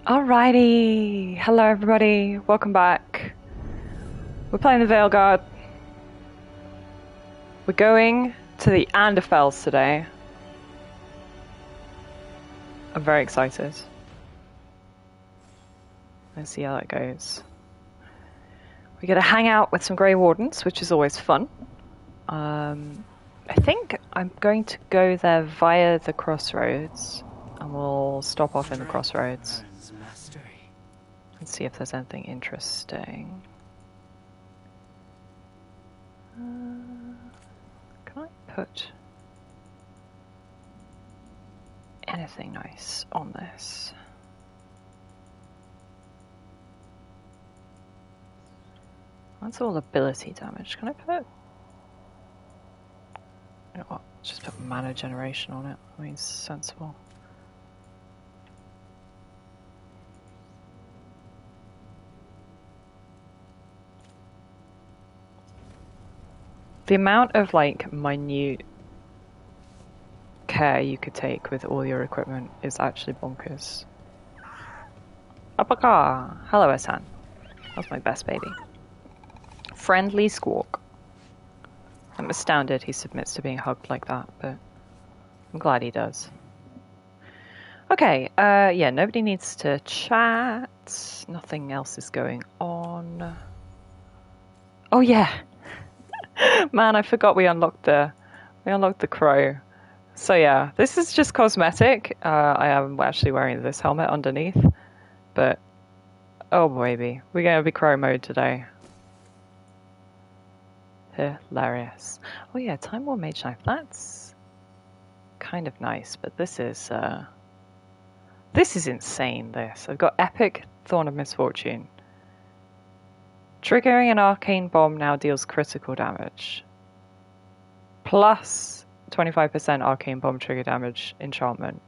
Alrighty, hello everybody, welcome back. We're playing the Veilguard. We're going to the Anderfells today. I'm very excited. Let's see how that goes. We get to hang out with some Grey Wardens, which is always fun. I think I'm going to go there via the crossroads, and we'll stop off in the crossroads and see if there's anything interesting. Can I put anything nice on this? That's all ability damage. Can I put... You know what? Just put mana generation on it. I mean, it's sensible. The amount of, like, minute care you could take with all your equipment is actually bonkers. Apaka! Hello, Esan. That's my best baby. Friendly Squawk. I'm astounded he submits to being hugged like that, but I'm glad he does. Okay, yeah, nobody needs to chat. Nothing else is going on. Oh yeah! Man, I forgot we unlocked the crow. So yeah, this is just cosmetic. I am actually wearing this helmet underneath, but oh baby, we're gonna be crow mode today. Hilarious. Oh yeah, Time War Mage Knife. That's kind of nice, but this is insane. This I've got Epic Thorn of Misfortune. Triggering an arcane bomb now deals critical damage. Plus 25% arcane bomb trigger damage enchantment.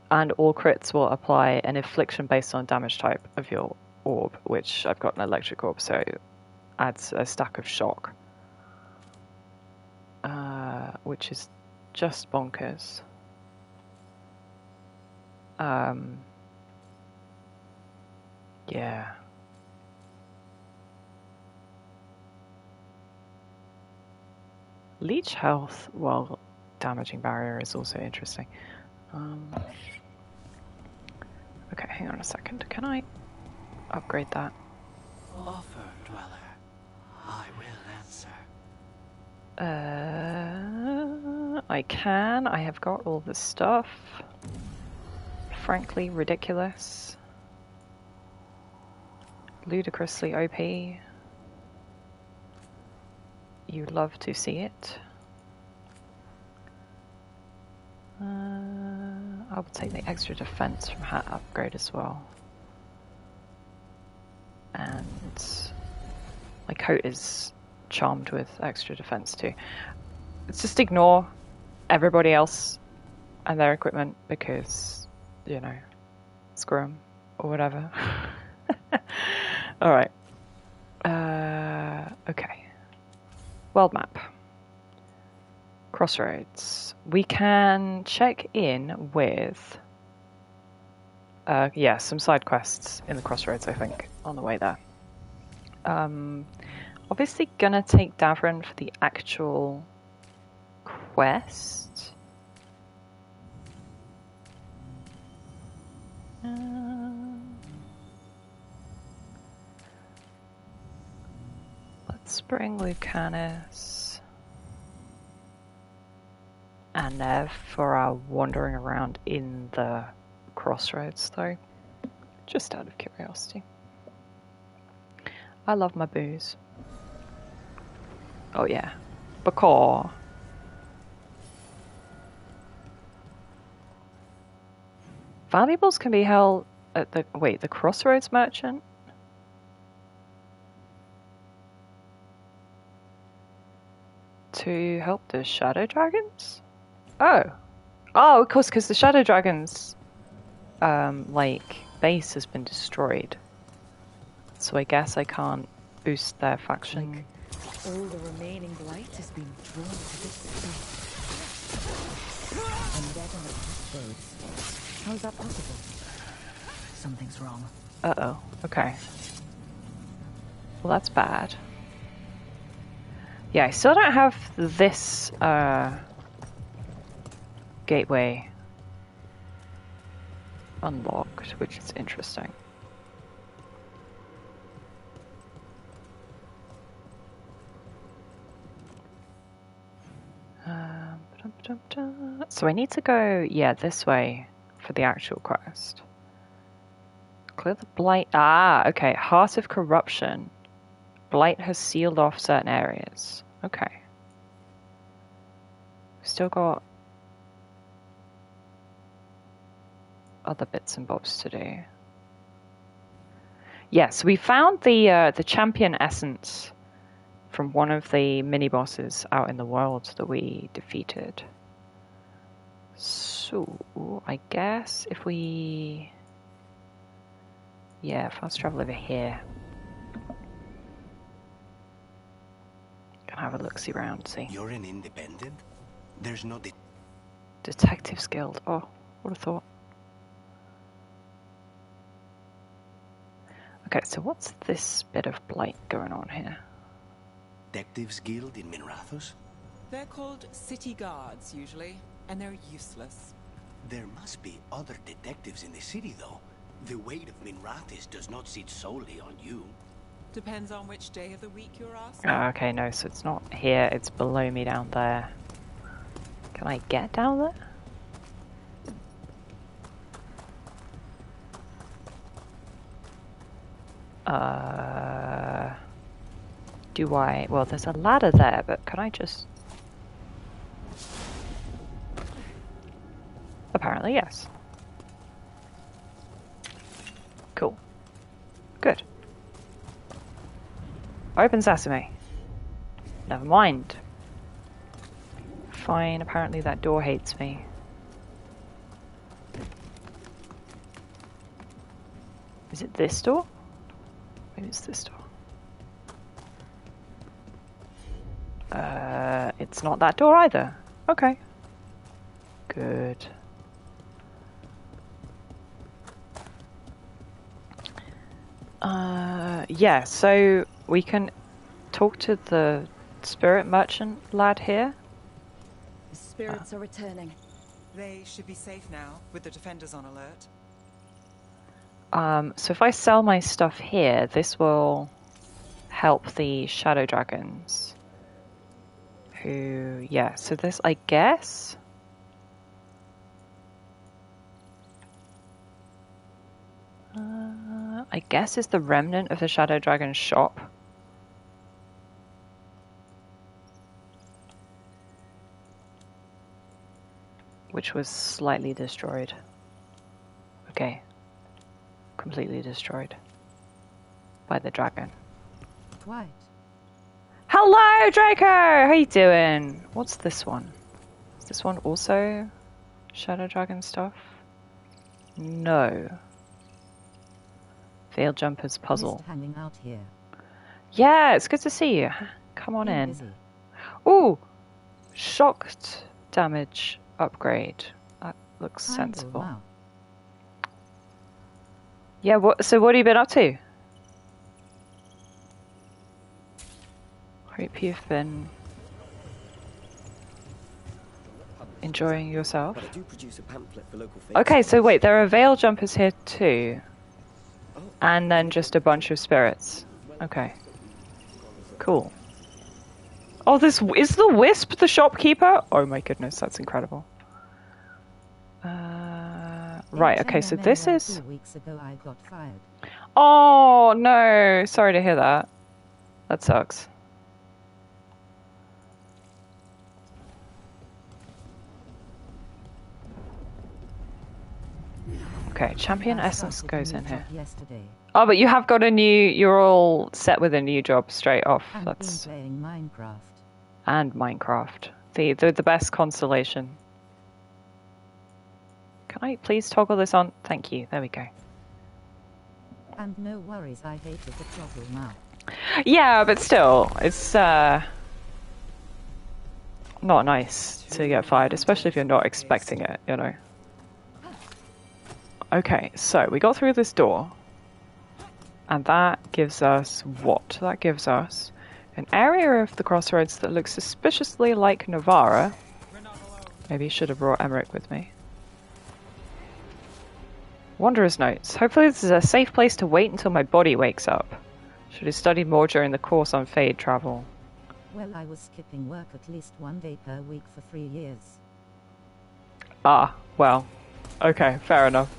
And all crits will apply an affliction based on damage type of your orb, which I've got an electric orb, so adds a stack of shock. Which is just bonkers. Yeah. Leech health while damaging barrier is also interesting. Okay, hang on a second. Can I upgrade that? Offer, dweller. I will answer. I can. I have got all the stuff. Frankly, ridiculous. Ludicrously OP. You love to see it. I will take the extra defense from hat upgrade as well. And my coat is charmed with extra defense too. Let's just ignore everybody else and their equipment because, you know, screw 'em or whatever. Alright. Okay. World map. Crossroads. We can check in with yeah, some side quests in the Crossroads, I think, on the way there. Obviously gonna take Davran for the actual quest. Let's bring Lucanus and Nev for our wandering around in the Crossroads, though. Just out of curiosity. I love my booze. Oh yeah. Bacaw. Valuables can be held at the... Wait, the Crossroads Merchant? To help the Shadow Dragons? Oh. Oh, of course, because the Shadow Dragons, like, base has been destroyed. So I guess I can't boost their faction. Like all the remaining light has been drawn to this space. And dead in the crossroads. How is that possible? something's wrong. Uh-oh. Okay. Well, that's bad. Yeah, I still don't have this, gateway unlocked, which is interesting. So I need to go, yeah, this way for the actual quest. Clear the blight. Ah, okay. Heart of Corruption. Blight has sealed off certain areas. Okay. Still got other bits and bobs to do. Yes, we found the champion essence from one of the mini bosses out in the world that we defeated. So I guess if we, yeah, fast travel over here. Can have a look-see round, see. You're an independent? There's no Detectives Guild. Oh, what a thought. Okay, so what's this bit of blight going on here? Detectives Guild in Minrathos? They're called city guards, usually, and they're useless. There must be other detectives in the city, though. The weight of Minrathos does not sit solely on you. Depends on which day of the week you're asking. Oh, okay, no, so it's not here, it's below me down there. Can I get down there? Do I? Well, there's a ladder there, but can I just... Apparently, yes. Cool. Good. Open sesame. Never mind. Fine, apparently that door hates me. Is it this door? Maybe it's this door. It's not that door either. Okay. Good. Yeah, so we can talk to the spirit merchant lad here. The spirits are returning. They should be safe now, with the defenders on alert. So if I sell my stuff here, this will help the shadow dragons. Who, yeah, so this, I guess... I guess is the remnant of the shadow dragon shop. Which was slightly destroyed. Okay. Completely destroyed. By the dragon. Quite. Hello, Draco! How you doing? What's this one? Is this one also shadow dragon stuff? No. Veil Jumper's puzzle. Just hanging out here. Yeah, it's good to see you. Come on in. Busy. Ooh! Shocked damage upgrade. That looks Kind of sensible. mouth. Yeah, so what have you been up to? Hope you've been enjoying yourself. But I do produce a pamphlet for local fairs. Okay, so wait, there are veil jumpers here too. And then just a bunch of spirits. Okay. Cool. Oh, this is the Wisp, the shopkeeper? Oh my goodness, that's incredible. Right, okay, so this is... 2 weeks ago I got fired. Oh, no. Sorry to hear that. That sucks. Okay, champion I essence started a goes new in here. job Yesterday. Oh, but you have got a new... You're all set with a new job straight off. I've That's... been playing Minecraft. And Minecraft. The best constellation. Can I please toggle this on? Thank you. There we go. And no worries, I hated the toggle now. Yeah, but still, it's not nice to get fired, especially if you're not expecting it, you know. Okay, so we got through this door. And that gives us what? That gives us an area of the crossroads that looks suspiciously like Novara. Maybe I should have brought Emmerich with me. Wanderer's notes. Hopefully this is a safe place to wait until my body wakes up. Should have studied more during the course on Fade travel. Well, I was skipping work at least 1 day per week for 3 years. Ah, well. Okay, fair enough.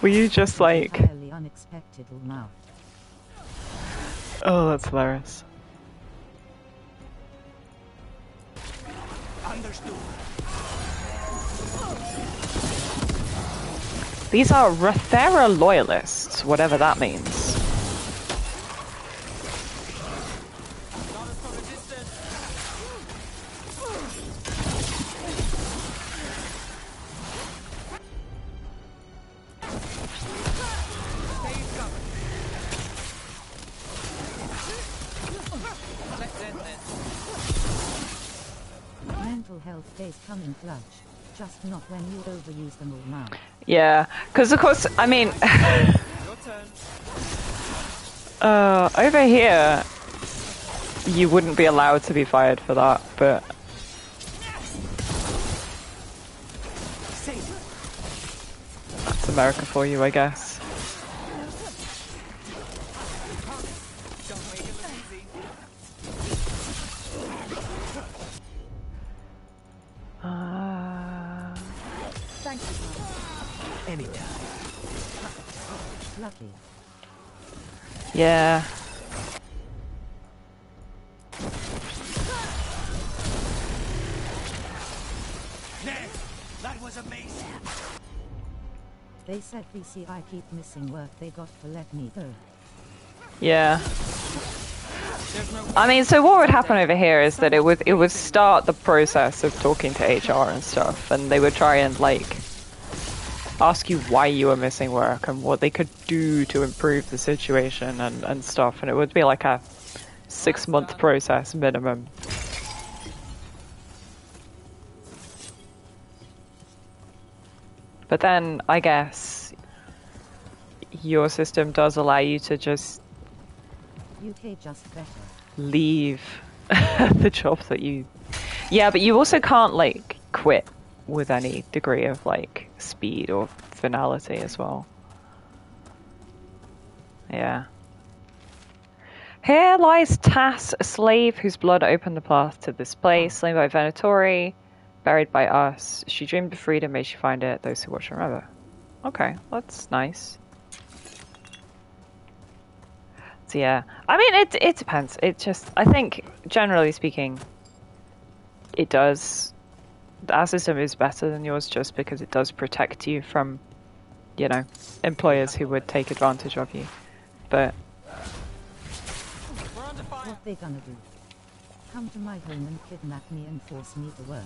Were you just like... Entirely unexpected now. Oh, that's hilarious. Understood. These are Rathera loyalists, whatever that means. Mental health days come in clutch. Just not when you overuse them all now. Yeah, because of course, I mean... over here, you wouldn't be allowed to be fired for that, but... That's America for you, I guess. Thank you. Anytime. Lucky. Yeah. Ned, that was amazing. They said VCI keep missing work, they got to let me go. Yeah. I mean, so what would happen over here is that it would start the process of talking to HR and stuff, and they would try and like ask you why you were missing work and what they could do to improve the situation and stuff, and it would be like a 6-month process minimum. But then I guess your system does allow you to just UK just better. leave the job that you... Yeah, but you also can't, like, quit with any degree of, like, speed or finality as well. Yeah. Here lies Tass, a slave whose blood opened the path to this place, slain by Venatori, buried by us. She dreamed of freedom, may she find it, those who watch remember. Okay, that's nice. So yeah, I mean, it depends. It just, I think, generally speaking, it does, our system is better than yours just because it does protect you from, you know, employers who would take advantage of you. But... What they gonna do? Come to my home and kidnap me and force me to work?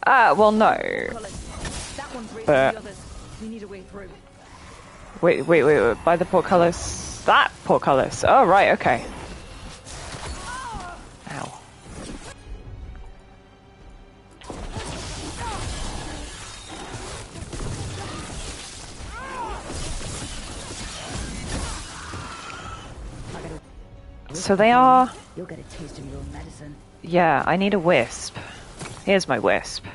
well, no. That one's raising But- the others. We need a way through. Wait, by the portcullis. That portcullis. Oh, right, okay. Ow. So they are... You'll get a taste of your own medicine. Yeah, I need a wisp. Here's my wisp.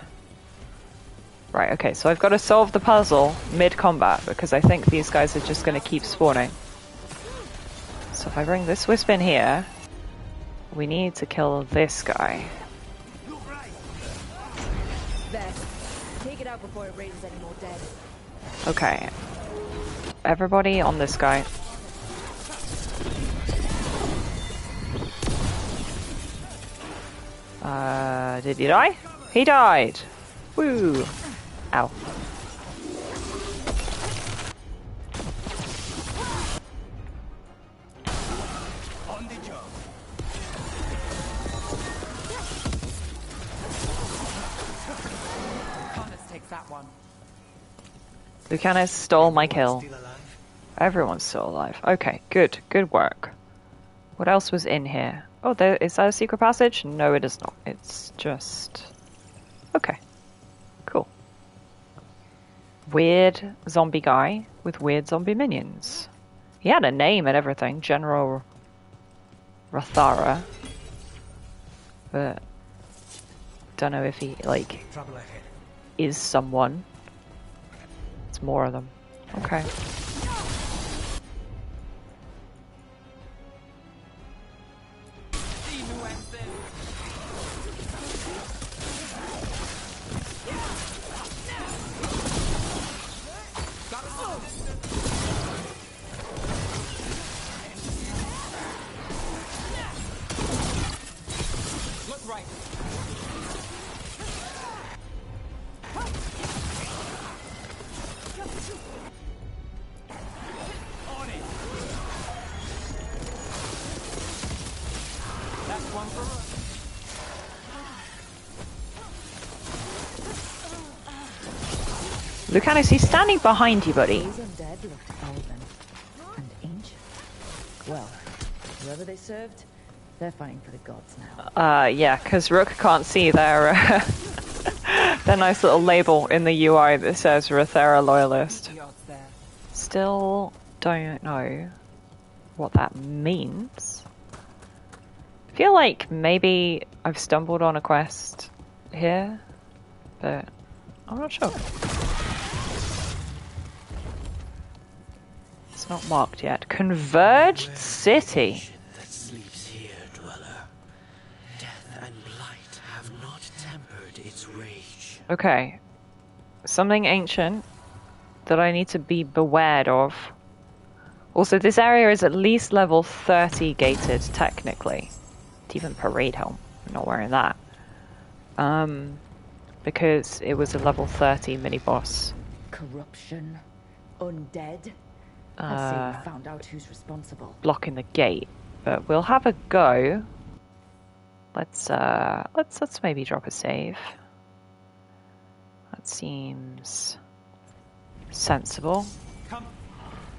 Right, okay, so I've got to solve the puzzle mid-combat because I think these guys are just going to keep spawning. So if I bring this wisp in here, we need to kill this guy. There. Take it out before it raises any more dead. Okay. Everybody on this guy. Did he die? He died! Woo! Ow. On the job. Connors takes that one. Lucanus stole my kill. Still alive? Everyone's still alive. Okay, good. Good work. What else was in here? Oh, is that a secret passage? No, it is not. It's just... Okay. Cool. Weird zombie guy with weird zombie minions. He had a name and everything, General Rathara. But don't know if he, like, Trouble ahead. is someone. It's more of them. Okay. Lucanus, he's standing behind you, buddy. These undead looked elven and ancient. Well, whoever they served, they're fighting for the gods now. Yeah, because Rook can't see their their nice little label in the UI that says Rathera Loyalist. Still don't know what that means. I feel like maybe I've stumbled on a quest here, but I'm not sure. It's not marked yet. Converged City. That sleeps here, dweller. Death and blight have not tempered its rage. Okay. Something ancient that I need to be beware of. Also, this area is at least level 30 gated, technically. It's even parade helm. I'm not wearing that. Because it was a level 30 mini-boss. Corruption, undead. Let's see, we found out who's responsible. Blocking the gate. But we'll have a go. Let's maybe drop a save. That seems sensible. Come.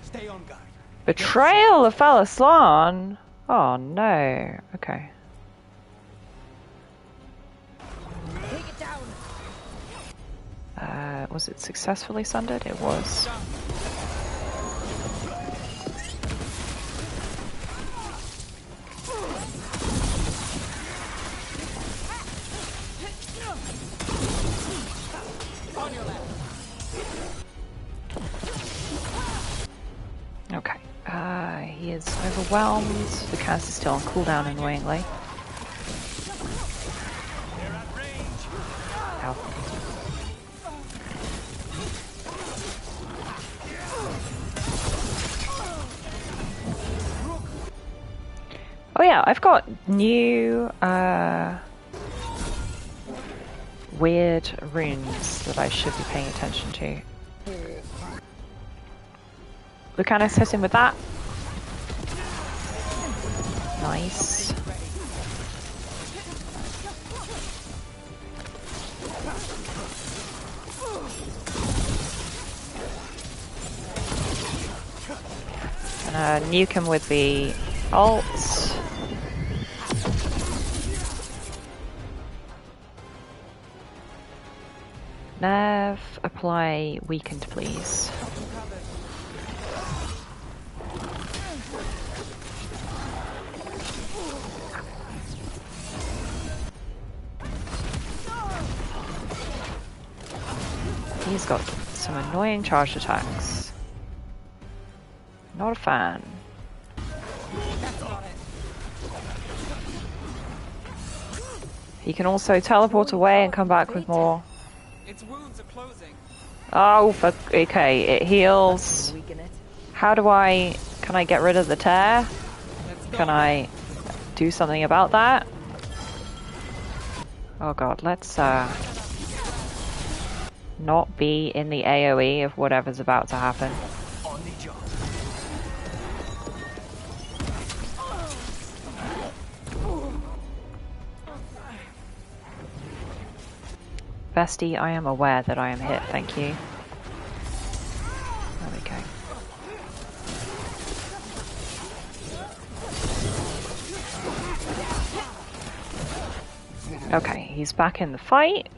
Stay on guard. Betrayal of Falaslan? Oh no. Okay. Take it down. Was it successfully sundered? It was. Okay. He is overwhelmed. The cast is still on cooldown, annoyingly. Ow. Oh yeah, I've got new weird runes that I should be paying attention to. Lucanus, hit him with that. Nice. And nuke him with the ult. Nerve, apply weakened, please. He's got some annoying charged attacks. Not a fan. He can also teleport away and come back with more. Its wounds are closing. Oh, fuck. Okay, it heals. Weaken it. How do I... Can I get rid of the tear? Can I do something about that? Oh god, let's not be in the AoE of whatever's about to happen. On the job. Bestie, I am aware that I am hit, thank you. There we go. Okay, he's back in the fight.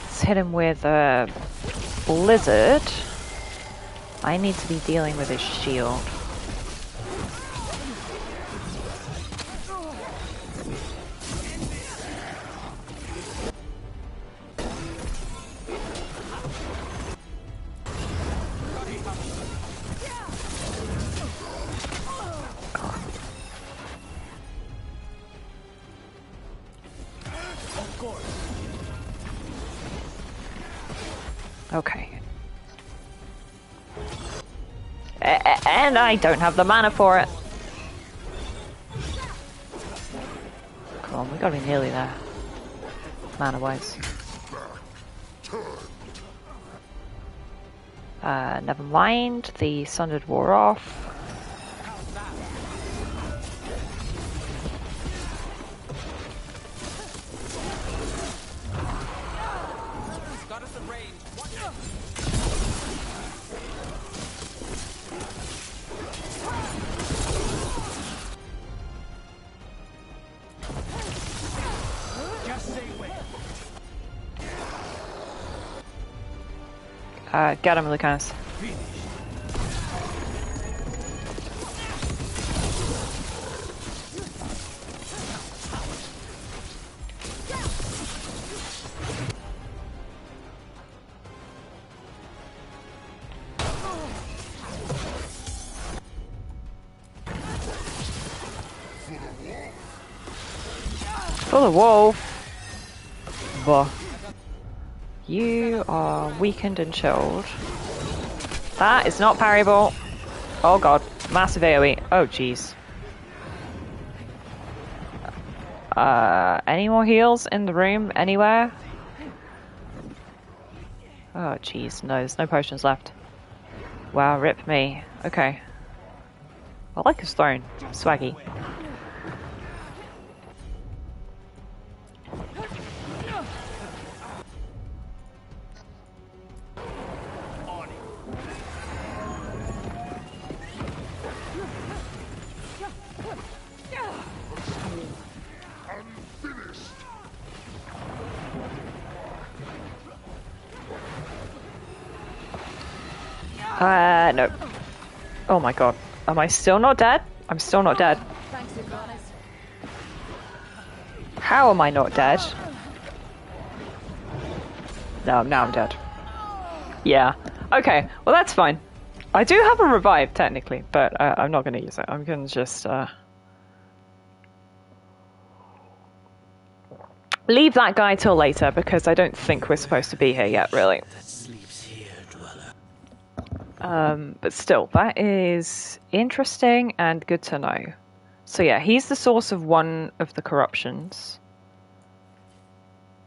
Let's hit him with a blizzard. I need to be dealing with his shield. Okay. And I don't have the mana for it. Come on, we gotta be nearly there. Mana-wise. Never mind. The Sundered wore off. Get him, Lucas. For the wolf. Bah. You are weakened and chilled. That is not parryable. Oh god. Massive AoE. Oh jeez. Any more heals in the room? Anywhere? Oh jeez. No, there's no potions left. Wow, rip me. Okay. I like his throne. Swaggy. No. Oh my god. Am I still not dead? I'm still not dead. How am I not dead? No, now I'm dead. Yeah. Okay, well that's fine. I do have a revive, technically, but I'm not going to use it. I'm going to just leave that guy till later, because I don't think we're supposed to be here yet, really. But still, that is interesting and good to know. So yeah, he's the source of one of the corruptions.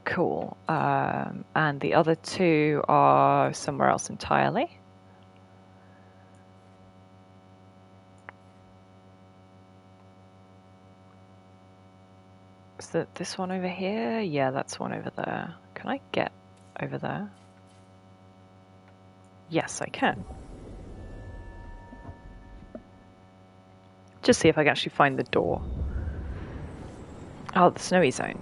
Cool. And the other two are somewhere else entirely. Is that this one over here? Yeah, that's one over there. Can I get over there? Yes, I can. Just see if I can actually find the door. Oh, the snowy zone.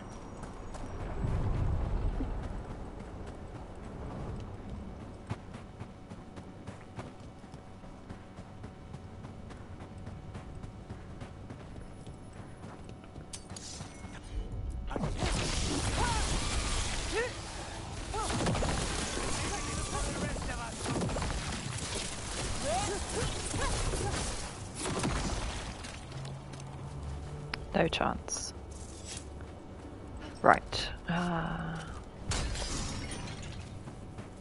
No chance. Right.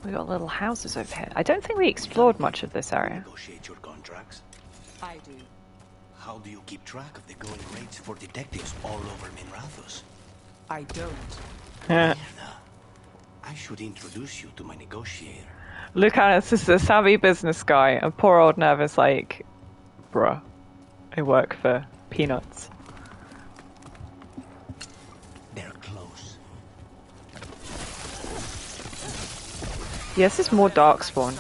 We got little houses over here. I don't think we explored much of this area. Negotiate your contracts. I do. How do you keep track of the going rates for detectives all over Minrathos? I don't. Mierda. I should introduce you to my negotiator. Look at us, this is a savvy business guy, and poor old Nev is like, bruh, I work for peanuts. They're close. Yes, there's more darkspawn.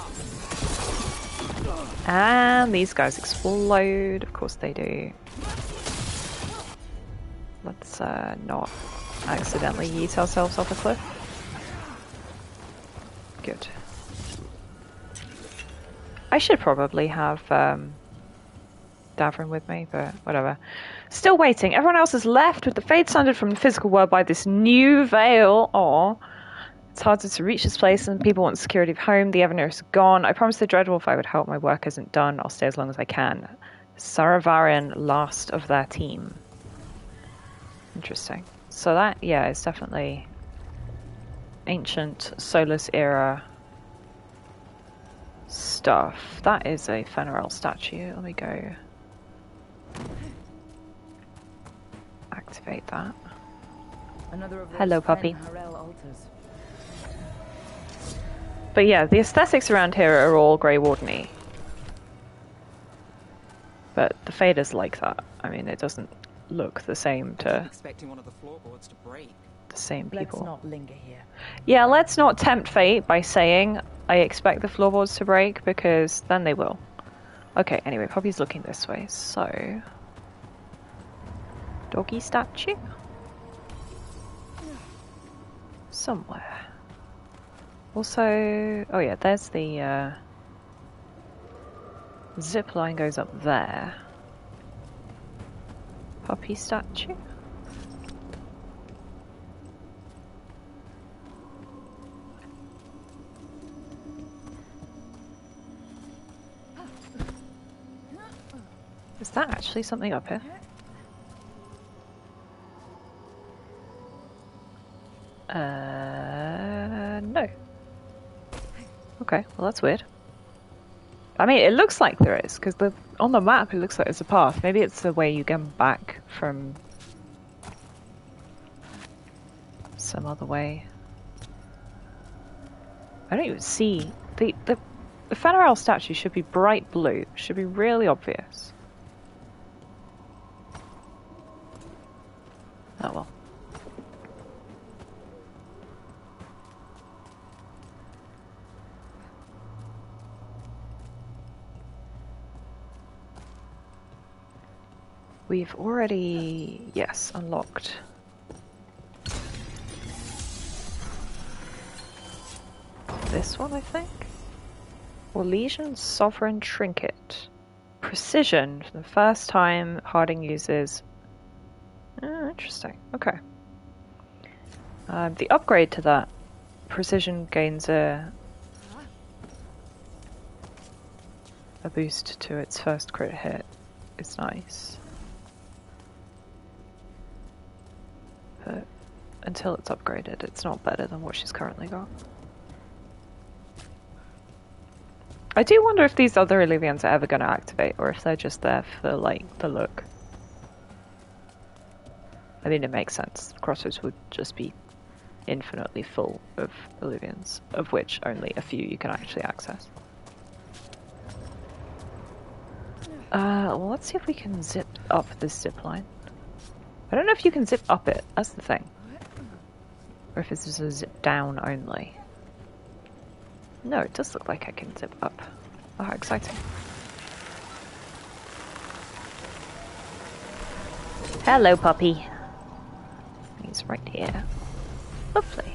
And these guys explode, of course they do. Let's not accidentally yeet ourselves off a cliff. Good. I should probably have Davrin with me, but whatever. Still waiting. Everyone else has left with the fade sundered from the physical world by this new veil. Aw. It's harder to reach this place and people want security of home. The Evanir is gone. I promised the Dreadwolf I would help. My work isn't done. I'll stay as long as I can. Saravarian, last of their team. Interesting. So that, yeah, is definitely ancient Solus era stuff. That is a Fenrirel statue. Let me go activate that. Another of those Hello, puppy. Harel altars. But yeah, the aesthetics around here are all Grey Warden-y. But the Fader's like that. I mean, it doesn't look the same I'm to expecting one of the floorboards to break. the same Let's people. not linger here. Yeah, let's not tempt fate by saying I expect the floorboards to break, because then they will. Okay, anyway, Poppy's looking this way, so... Doggy statue? Somewhere. Also... Oh yeah, there's the... zip line goes up there. Poppy statue? Is that actually something up here? No. Okay, well that's weird. I mean, it looks like there is, because on the map it looks like there's a path. Maybe it's the way you get back from some other way. I don't even see... The Fenrirel statue should be bright blue. Should be really obvious. Oh well. We've already, yes, unlocked. This one, I think? Or Legion's Sovereign Trinket. Precision, for the first time Harding uses... interesting, okay. The upgrade to that, Precision gains a boost to its first crit hit. It's nice. But until it's upgraded, it's not better than what she's currently got. I do wonder if these other Illuvians are ever going to activate, or if they're just there for, like, the look. I mean, it makes sense. Crossroads would just be infinitely full of Illuvians, of which only a few you can actually access. Well, let's see if we can zip up this zip line. I don't know if you can zip up it, that's the thing. Or if it's just a zip down only. No, it does look like I can zip up. Oh, how exciting. Hello, puppy. He's right here. Lovely.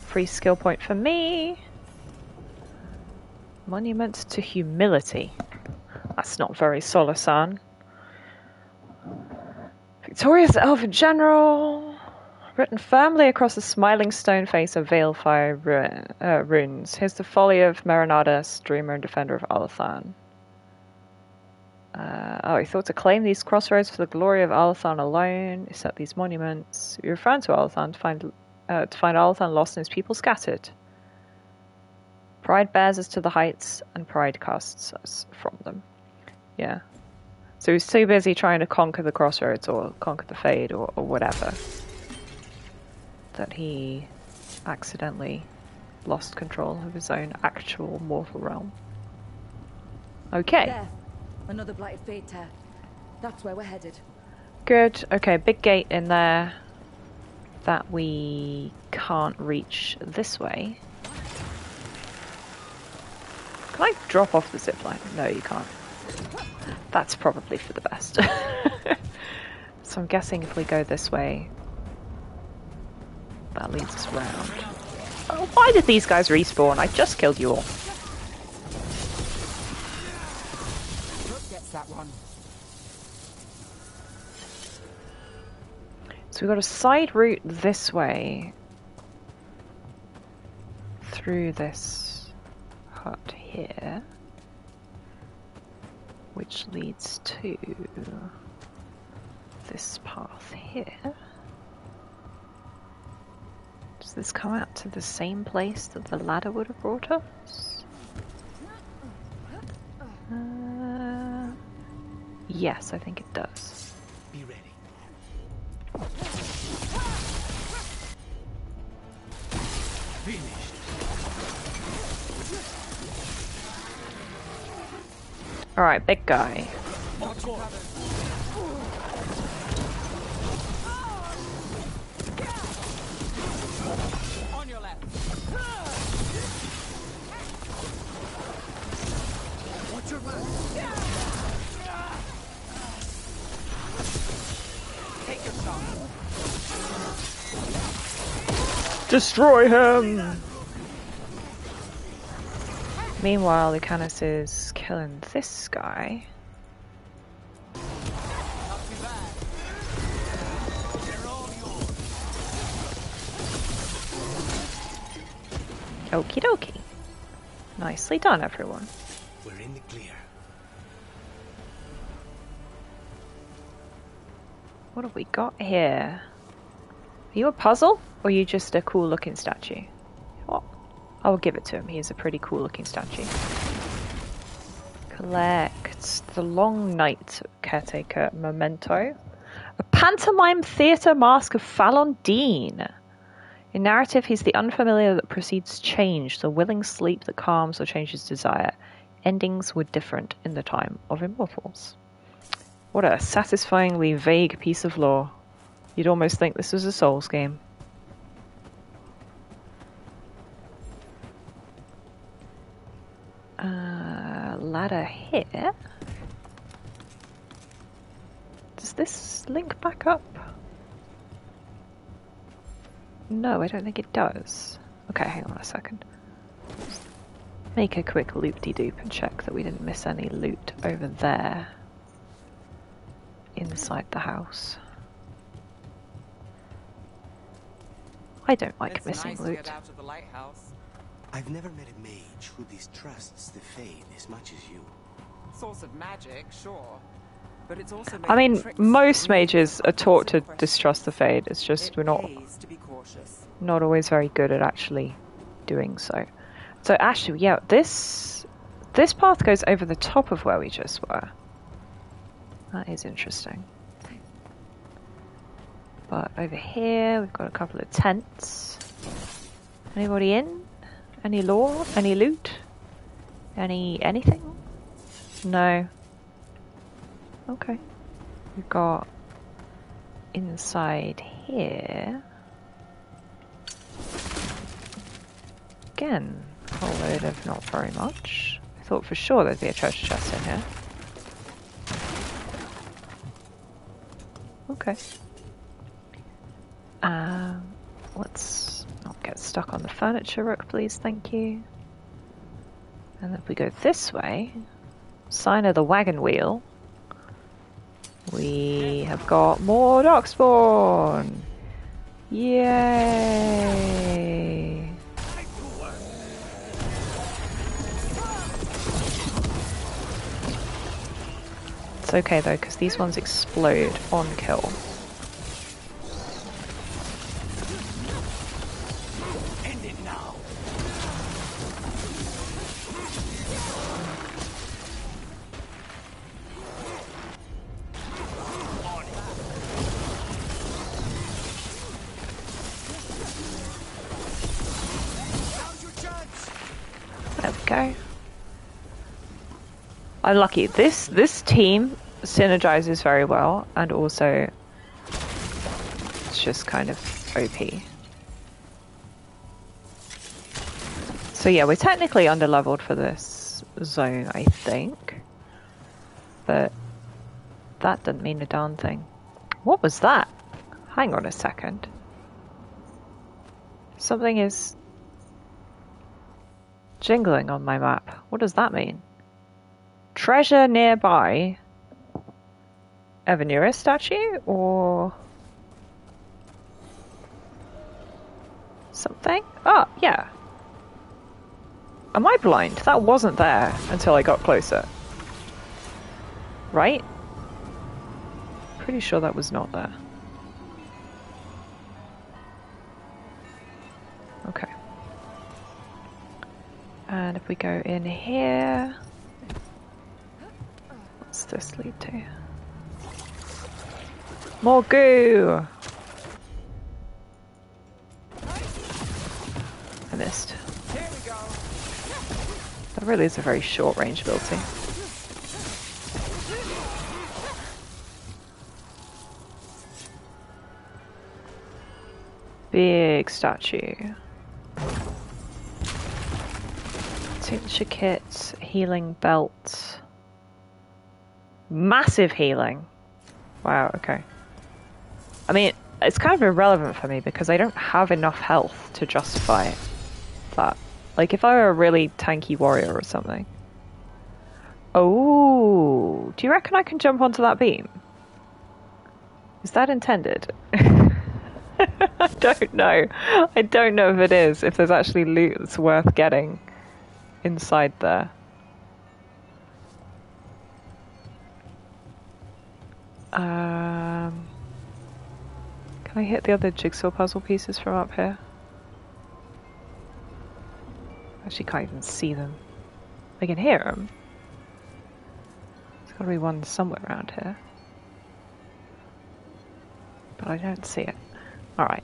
Free skill point for me. Monument to Humility. That's not very Solasan. Victorious Elven General. Written firmly across the smiling stone face of Veilfire runes. Here's the folly of Marinadas, dreamer and defender of Alathan. He thought to claim these crossroads for the glory of Alathan alone. He set these monuments. He returned to Alathan to find Alathan lost and his people scattered. Pride bears us to the heights, and pride casts us from them. Yeah. So he's too busy trying to conquer the crossroads or conquer the Fade or whatever, that he accidentally lost control of his own actual mortal realm. Okay. There. Another blighted fate tear. That's where we're headed. Good. Okay, big gate in there that we can't reach this way. Can I drop off the zipline? No, you can't. That's probably for the best. So I'm guessing if we go this way, that leads us round. Oh, why did these guys respawn? I just killed you all. Gets that one. So we've got a side route this way. Through this hut here. Which leads to this path here. Does this come out to the same place that the ladder would have brought us? Yes, I think it does. Be ready. Finished. Alright, big guy. On your left. Watch your back. Take your shot. Destroy him! Meanwhile, Lucanus is killing this guy. Not too bad. They're all yours. Okie dokie. Nicely done, everyone. We're in the clear. What have we got here? Are you a puzzle? Or are you just a cool looking statue? What? I'll give it to him. He is a pretty cool looking statue. Collect the Long Night Caretaker Memento. A pantomime theatre mask of Fallon Dean. In narrative, he's the unfamiliar that precedes change, the willing sleep that calms or changes desire. Endings were different in the time of Immortals. What a satisfyingly vague piece of lore. You'd almost think this was a Souls game. Ladder here. Does this link back up? No, I don't think it does. Okay, hang on a second. Make a quick loop-de-doop and check that we didn't miss any loot over there. Inside the house. I don't like It's missing nice to loot. get out of the lighthouse. I've never met a mage who distrusts the Fade as much as you. Source of magic, sure. But it's also I mean, tricks most and mages are taught to questions. distrust the Fade. It's just we're not pays to be cautious. always very good at actually doing so. So actually, yeah, this path goes over the top of where we just were. That is interesting. But over here, we've got a couple of tents. Anybody in? Any lore? Any loot? Anything? No. Okay. We've got inside here. Again, a whole load of not very much. I thought for sure there'd be a treasure chest in here. Okay. Let's not get stuck on the furniture, Rook, please, thank you. And if we go this way, sign of the wagon wheel, we have got more Darkspawn! Yay! It's okay though, because these ones explode on kill. End it now. Now's your chance. There we go. I'm lucky. This team synergizes very well, and also it's just kind of OP. So yeah, we're technically under-leveled for this zone, I think. But that doesn't mean a darn thing. What was that? Hang on a second. Something is jingling on my map. What does that mean? Treasure nearby. A Venera statue or something? Oh, yeah. Am I blind? That wasn't there until I got closer. Right? Pretty sure that was not there. Okay. And if we go in here... What's this lead to? More goo! I missed. That really is a very short range ability. Big statue. Tincture kit, healing belt. Massive healing. Wow, okay. I mean, it's kind of irrelevant for me because I don't have enough health to justify that. Like, if I were a really tanky warrior or something. Oh, do you reckon I can jump onto that beam? Is that intended? I don't know. I don't know if it is, if there's actually loot that's worth getting inside there. Can I hit the other jigsaw puzzle pieces from up here? Actually can't even see them. I can hear them. There's gotta be one somewhere around here. But I don't see it. Alright.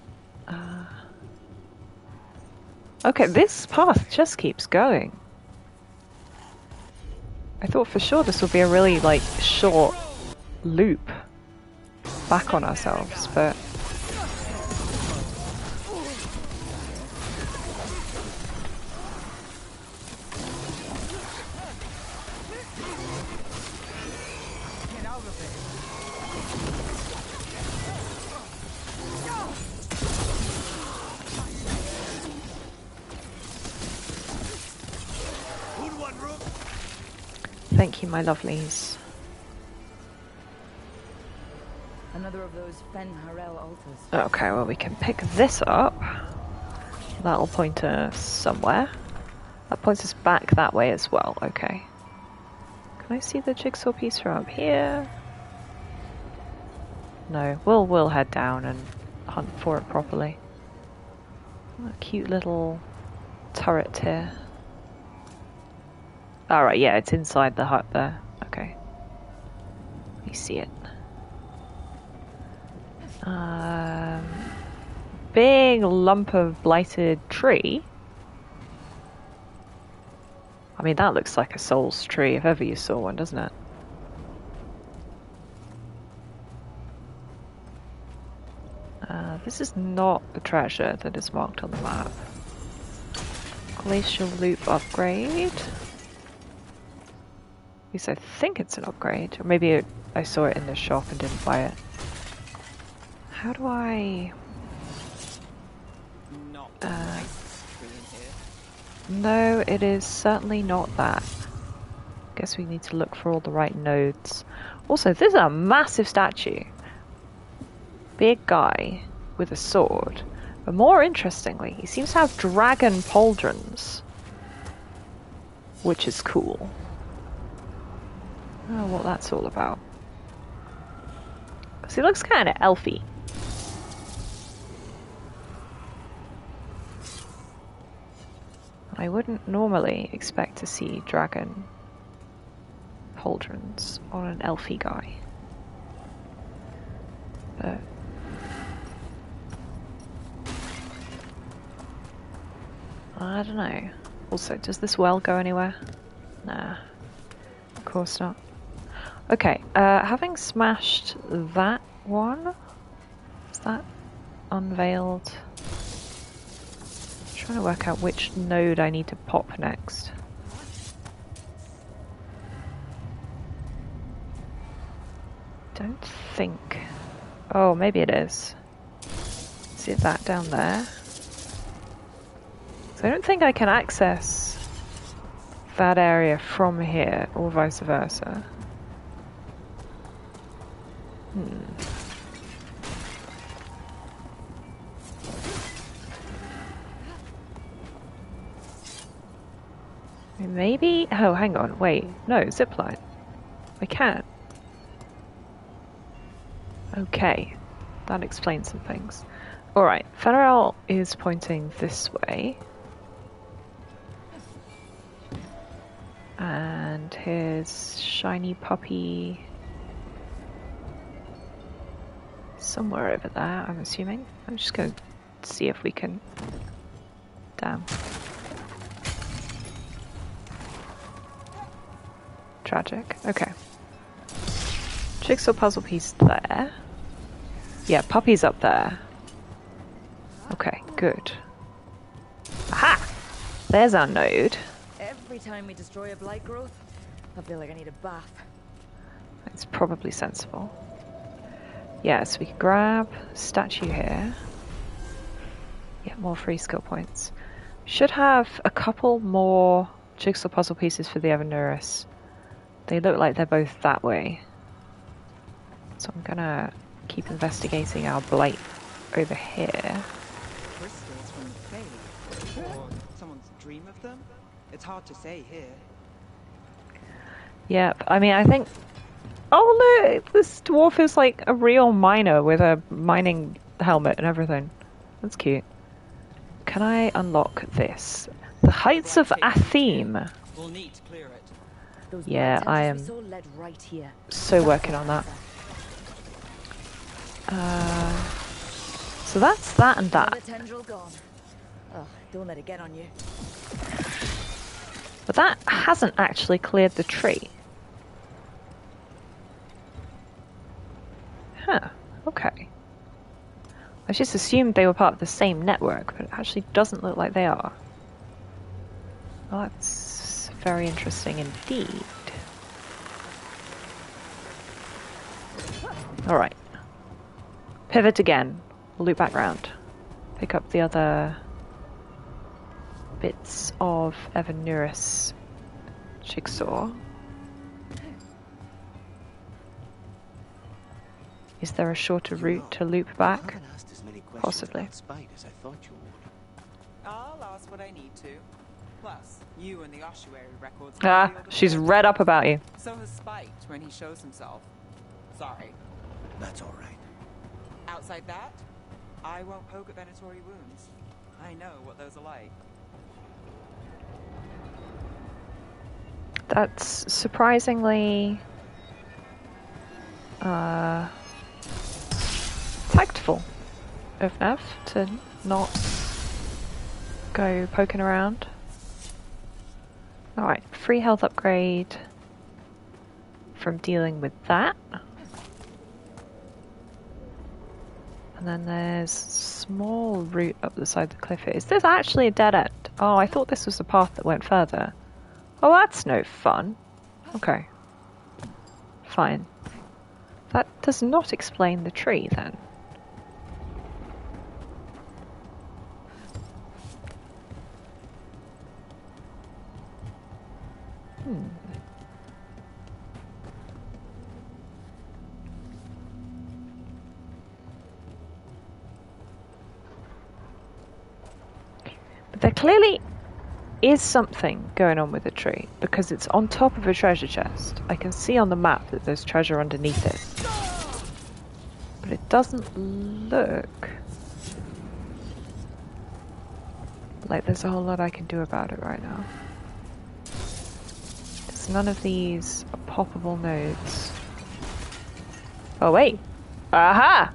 Okay, this path just keeps going. I thought for sure this would be a really, like, short loop back on ourselves, but... Thank you, my lovelies. Another of those Fen Harel altars. Okay, well we can pick this up. That'll point us somewhere. That points us back that way as well, okay. Can I see the jigsaw piece from up here? No, we'll head down and hunt for it properly. A cute little turret here. Alright, yeah, it's inside the hut there. Okay. You see it. Big lump of blighted tree. I mean, that looks like a soul's tree if ever you saw one, doesn't it? This is not the treasure that is marked on the map. Glacial loop upgrade. At least I think it's an upgrade. Or maybe I saw it in the shop and didn't buy it. How do I... No, it is certainly not that. Guess we need to look for all the right nodes. Also, this is a massive statue. Big guy with a sword. But more interestingly, he seems to have dragon pauldrons. Which is cool. I don't know what that's all about. Because he looks kind of elfy. I wouldn't normally expect to see dragon pauldrons on an elfy guy. But... I don't know. Also, does this well go anywhere? Nah. Of course not. Okay, having smashed that one... Is that unveiled? I'm trying to work out which node I need to pop next. Don't think... Oh, maybe it is. See that down there? So I don't think I can access that area from here, or vice versa. Maybe? Oh, hang on, wait. No, zipline. I can. Okay, that explains some things. Alright, Fenrir is pointing this way. And his shiny puppy somewhere over there, I'm assuming. I'm just going to see if we can... Damn. Tragic. Okay. Jigsaw puzzle piece there. Yeah, puppy's up there. Okay, good. Aha! There's our node. Every time we destroy a blight growth, I feel like I need a bath. It's probably sensible. Yeah, so we can grab statue here. Yeah, more free skill points. Should have a couple more jigsaw puzzle pieces for the Evanuris. They look like they're both that way. So I'm gonna keep investigating our blight over here. Crystals from the Fae. Or someone's dream of them? It's hard to say here. Yep, I mean, I think... Oh look! This dwarf is like a real miner with a mining helmet and everything. That's cute. Can I unlock this? The Heights of Atheme. We'll need to clear it. Those Yeah, blight I tendrils am we saw led right here. so working on that. So that's that and that. Another tendril gone. Oh, don't let it get on you. But that hasn't actually cleared the tree. Huh, okay. I just assumed they were part of the same network, but it actually doesn't look like they are. Well, that's very interesting indeed. Alright. Pivot again. We'll loop back round. Pick up the other bits of Evanuris jigsaw. Is there a shorter route to loop back? haven't asked as many questions Possibly. about Spite as I thought you would. I'll ask what I need to. Plus, you and the ossuary records. Ah, she's read up about you. So has Spite when he shows himself. Sorry. That's all right. Outside that, I won't poke at venatory wounds. I know what those are like. That's surprisingly tactful of Nev to not go poking around. Alright, free health upgrade from dealing with that. And then there's a small route up the side of the cliff here. Is this actually a dead end? Oh, I thought this was the path that went further. Oh, that's no fun. Okay. Fine. That does not explain the tree, then. But there clearly is something going on with the tree, because it's on top of a treasure chest. I can see on the map that there's treasure underneath it. But it doesn't look like there's a whole lot I can do about it right now. Because none of these are poppable nodes. Oh wait! Aha!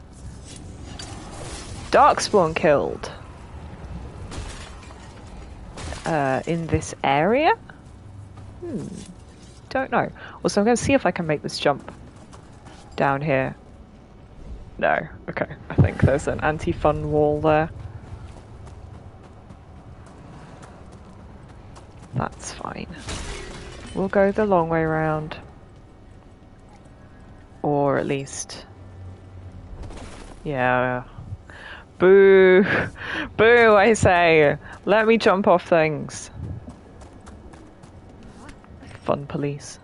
Darkspawn killed. In this area? Don't know. Also, I'm going to see if I can make this jump down here. No. Okay. I think there's an anti-fun wall there. That's fine. We'll go the long way round. Or at least... Yeah. Boo! Boo, I say! Let me jump off things. Fun police.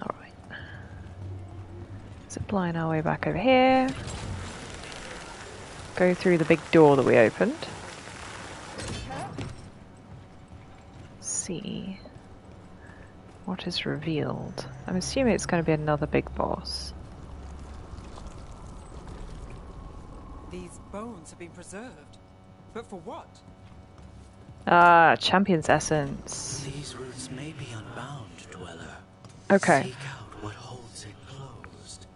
Alright. Zipline our way back over here. Go through the big door that we opened. See what is revealed. I'm assuming it's going to be another big boss. These bones have been preserved. But for what? Ah, champion's essence. These roots may be unbound, Dweller. Okay. Seek out what holds it closed.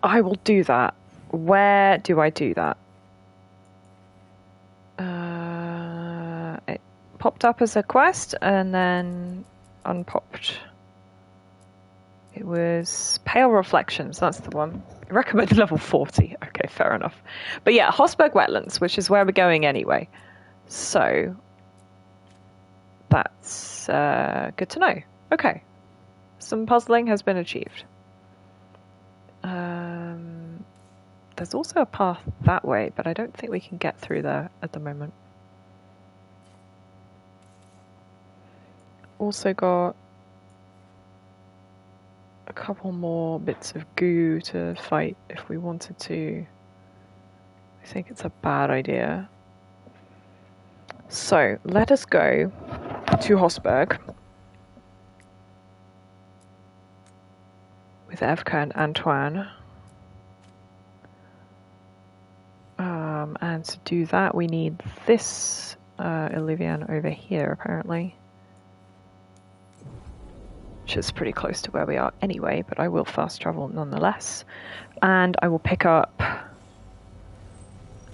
I will do that. Where do I do that? It popped up as a quest and then unpopped. It was Pale Reflections, that's the one. Recommended level 40. Okay, fair enough. But yeah, Hosberg Wetlands, which is where we're going anyway. So, that's good to know. Okay. Some puzzling has been achieved. There's also a path that way, but I don't think we can get through there at the moment. Also got a couple more bits of goo to fight if we wanted to. I think it's a bad idea. So, let us go to Hosberg with Evka and Antoine. And to do that, we need this Illivian over here, apparently. Which is pretty close to where we are anyway, but I will fast travel nonetheless. And I will pick up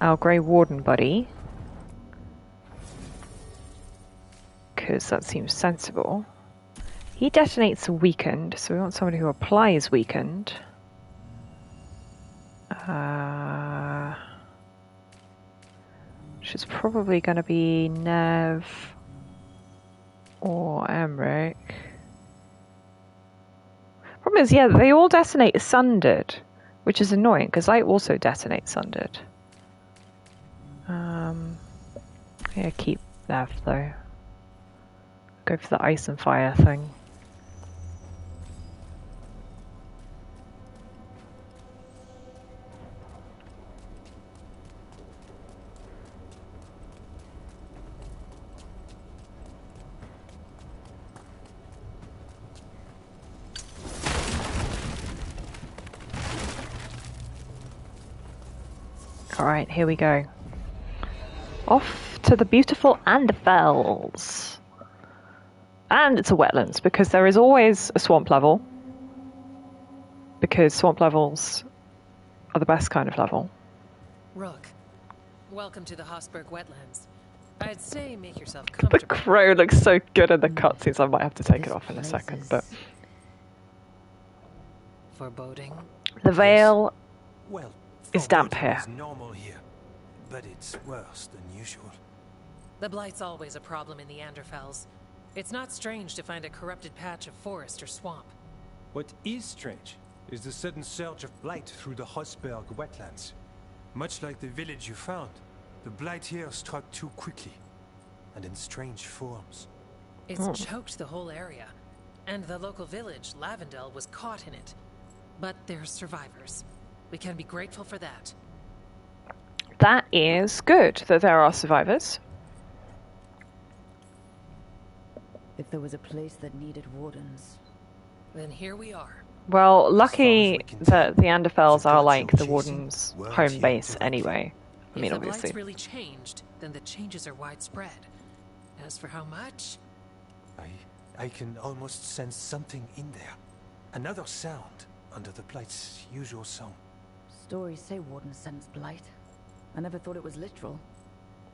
our Grey Warden buddy, because that seems sensible. He detonates weakened, so we want somebody who applies weakened. Which is probably going to be Nev or Emric. Problem is, yeah, they all detonate sundered, which is annoying because I also detonate sundered. Yeah, keep Nev though. Go for the ice and fire thing. Alright, here we go. Off to the beautiful Anderfells. And it's a wetlands, because there is always a swamp level. Because swamp levels are the best kind of level. Rook, welcome to the Hosberg Wetlands. I'd say make yourself The comfortable. crow looks so good in the cutscenes, I might have to take it off in a second, but... Foreboding? The veil Well, is damp foreboding here. is normal here, but it's worse than usual. The Blight's always a problem in the Anderfells. It's not strange to find a corrupted patch of forest or swamp. What is strange is the sudden surge of blight through the Hosberg wetlands. Much like the village you found, the blight here struck too quickly, and in strange forms. It's choked the whole area, and the local village, Lavendel, was caught in it. But there's survivors. We can be grateful for that. That is good, that there are survivors. If there was a place that needed wardens. Then here we are. Well, lucky we can that the Anderfells the are gods like you're the chasing Warden's weren't home here base to anyway. I mean, If the obviously. Blight's really changed, then the changes are widespread. As for how much, I can almost sense something in there. Another sound under the blight's usual song. Stories say wardens sense blight. I never thought it was literal.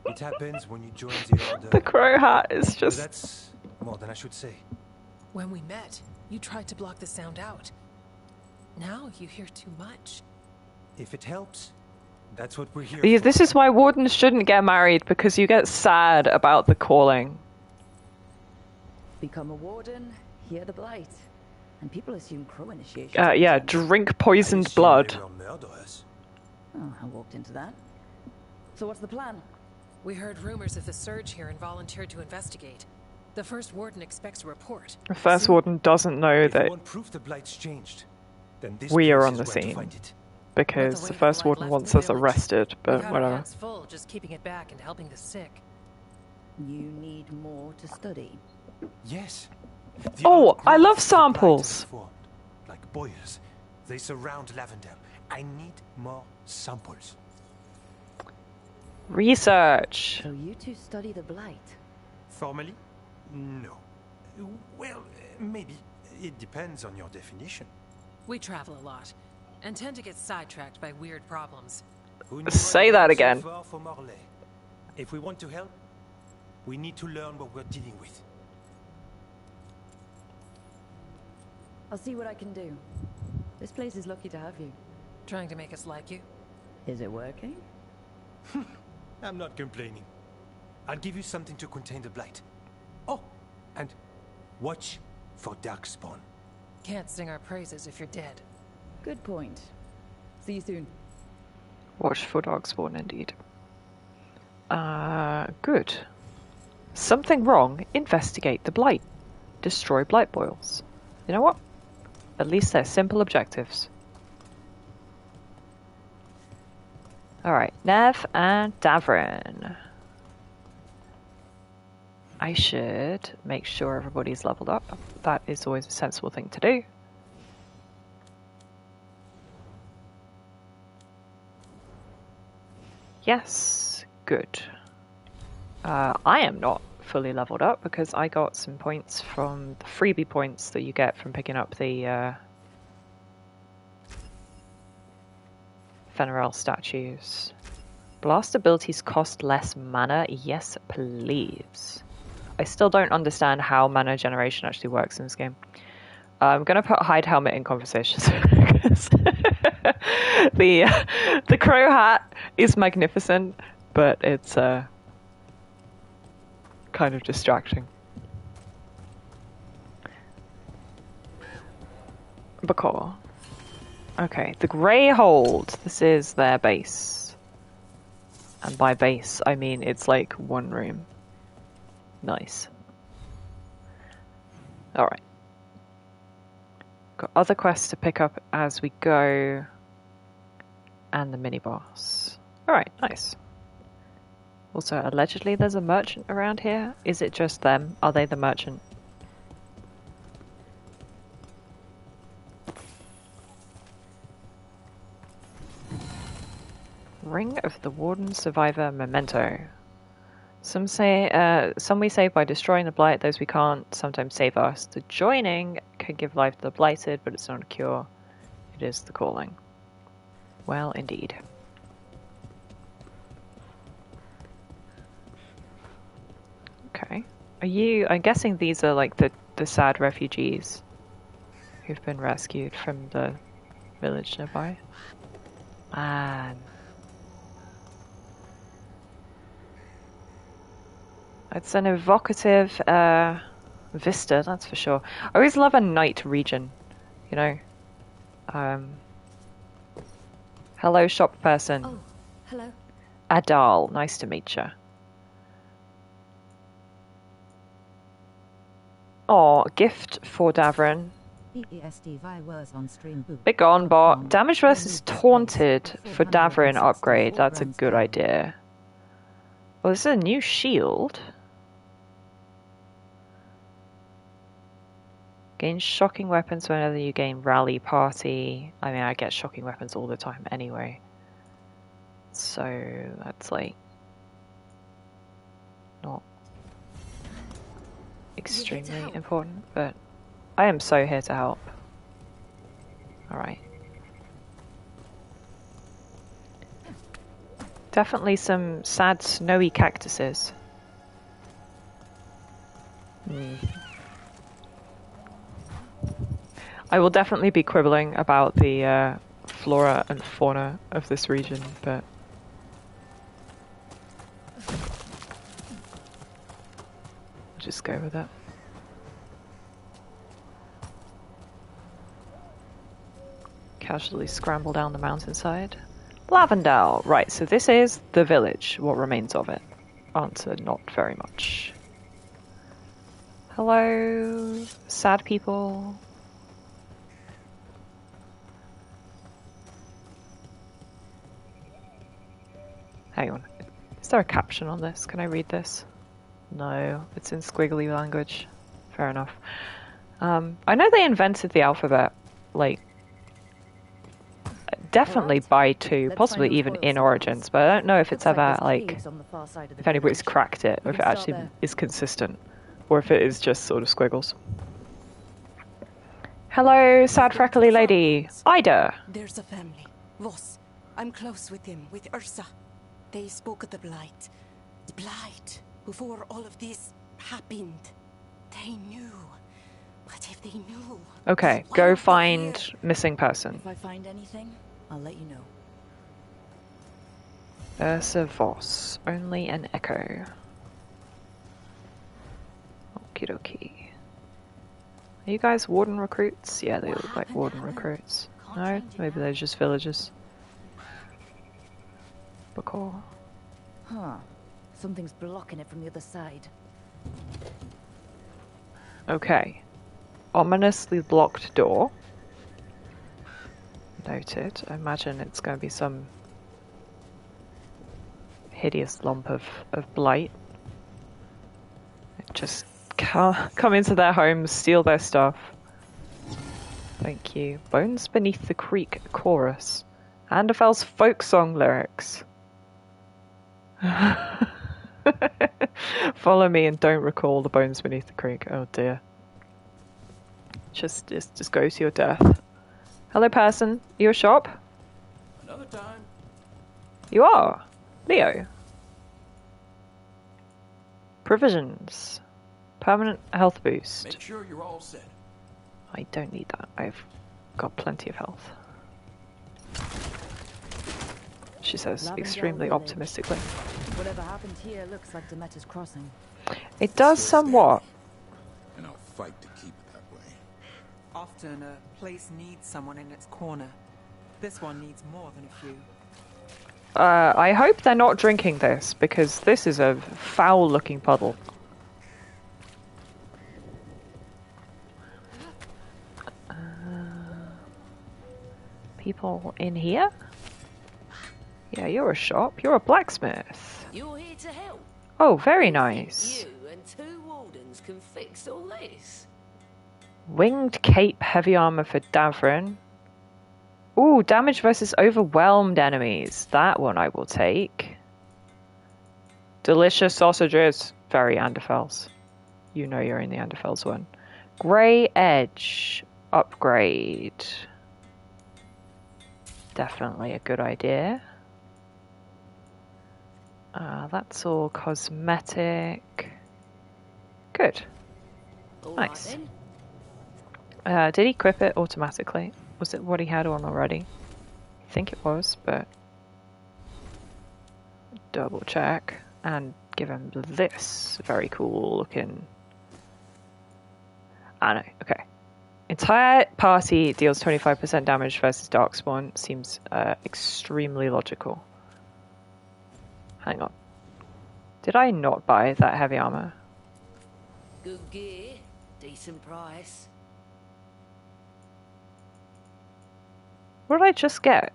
It happens when you join the order. The crow hat is But just... that's more than I should say. when we met, you tried to block the sound out. Now you hear too much. If it helps, that's what we're here Yeah, for. this is why Wardens shouldn't get married, because you get sad about the calling. Become a warden, hear the blight. And people assume crow initiation. Yeah, drink poisoned I assume blood. they were murderers. Oh, I walked into that. So what's the plan? We heard rumors of the surge here and volunteered to investigate. The first warden expects a report. The first warden doesn't know If you that want proof the blight's changed, then this we are place on is the where to scene. find it. Because the first warden wants us arrested, We but have our whatever. hands full just keeping it back and helping the sick. You need more to study. Yes. The Oh, old I growths love of the blight samples. have formed, like boils. They surround Lavendale. I need more samples. Research. So you two study the blight. Formally? No. Well, maybe. It depends on your definition. We travel a lot, and tend to get sidetracked by weird problems. Who knew Say I that went so again. far for Morlaix? If we want to help, we need to learn what we're dealing with. I'll see what I can do. This place is lucky to have you. Trying to make us like you? Is it working? I'm not complaining. I'll give you something to contain the blight. Oh, and watch for darkspawn. Can't sing our praises if you're dead. Good point. See you soon. Watch for darkspawn, indeed. Good. Something wrong. Investigate the blight. Destroy blight boils. You know what? At least they're simple objectives. Alright, Nev and Davrin. I should make sure everybody's leveled up. That is always a sensible thing to do. Yes, good. I am not fully leveled up because I got some points from the freebie points that you get from picking up the Fenrirel statues. Blast abilities cost less mana? Yes, please. I still don't understand how mana generation actually works in this game. I'm gonna put hide helmet in conversations because the crow hat is magnificent, but it's kind of distracting. Bakor. Okay, the Greyhold. This is their base. And by base, I mean it's like one room. Nice. Alright. Got other quests to pick up as we go. And the mini-boss. Alright, nice. Also, allegedly there's a merchant around here. Is it just them? Are they the merchant? Ring of the Warden Survivor Memento. Some we save by destroying the blight, those we can't sometimes save us. The joining can give life to the blighted, but it's not a cure. It is the calling. Well, indeed. Okay. I'm guessing these are like the sad refugees who've been rescued from the village nearby. Man. It's an evocative vista, that's for sure. I always love a night region, you know. Hello, shop person. Oh, hello. Adal, nice to meet you. Oh, gift for Davrin. PESTV was on stream. Big on bot. Damage versus taunted for Davrin upgrade. That's a good idea. Well, this is a new shield. Gain shocking weapons whenever you gain rally party. I mean, I get shocking weapons all the time anyway. So, that's like not extremely important, but I am so here to help. Alright. Definitely some sad snowy cactuses. I will definitely be quibbling about the flora and fauna of this region, but I'll just go with it. Casually scramble down the mountainside. Lavendale! Right, so this is the village, what remains of it. Answer, not very much. Hello, sad people. Hang on. Is there a caption on this? Can I read this? No, it's in squiggly language. Fair enough. I know they invented the alphabet, like, definitely by 2, possibly even in Origins, but I don't know if it's ever, like, if anybody's cracked it, or if it actually is consistent, or if it is just sort of squiggles. Hello, sad freckly lady. Ida! There's a family. Voss. I'm close with him, with Ursa. They spoke of the Blight. The Blight. Before all of this happened. They knew. But if they knew... Okay, go find missing person. If I find anything, I'll let you know. Ursa Voss. Only an echo. Okie dokie. Are you guys warden recruits? Yeah, they look like warden recruits. No? Maybe they're just villagers. Bakor. Huh. Something's blocking it from the other side. Okay. Ominously blocked door. Noted. I imagine it's going to be some hideous lump of blight. Just come into their homes, steal their stuff. Thank you. Bones Beneath the Creek chorus. Anderfell's folk song lyrics. Follow me and don't recall the bones beneath the creek. Oh dear. Just go to your death. Hello, person. You a shop? Another time. You are. Leo. Provisions. Permanent health boost. Make sure you're all set. I don't need that. I've got plenty of health. She says, extremely optimistically. Whatever happened here looks like Demeter's Crossing. It does somewhat. And I'll fight to keep it that way. Often a place needs someone in its corner. This one needs more than a few. I hope they're not drinking this, because this is a foul-looking puddle. People in here? Yeah, you're a shop. You're a blacksmith. You're here to help. Oh, very nice. You and 2 wardens can fix all this. Winged cape, heavy armor for Davrin. Ooh, damage versus overwhelmed enemies. That one I will take. Delicious sausages. Very Anderfels. You know you're in the Anderfels one. Grey edge. Upgrade. Definitely a good idea. That's all cosmetic. Good. Nice. Did he equip it automatically? Was it what he had on already? I think it was, but double check and give him this very cool looking. Ah no, okay. Entire party deals 25% damage versus Darkspawn. Seems extremely logical. Hang on. Did I not buy that heavy armor? Good gear, decent price. What did I just get?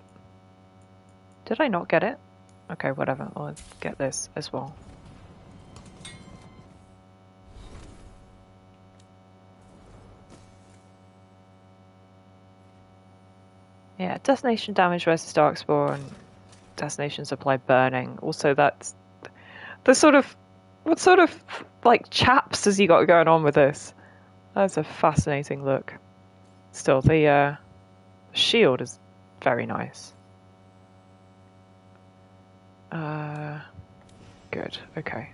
Did I not get it? Okay, whatever. I'll get this as well. Yeah, destination damage versus Darkspawn. Destination supply burning. Also, that's the sort of what sort of like chaps has he got going on with this? That's a fascinating look. Still, the shield is very nice. Good. Okay.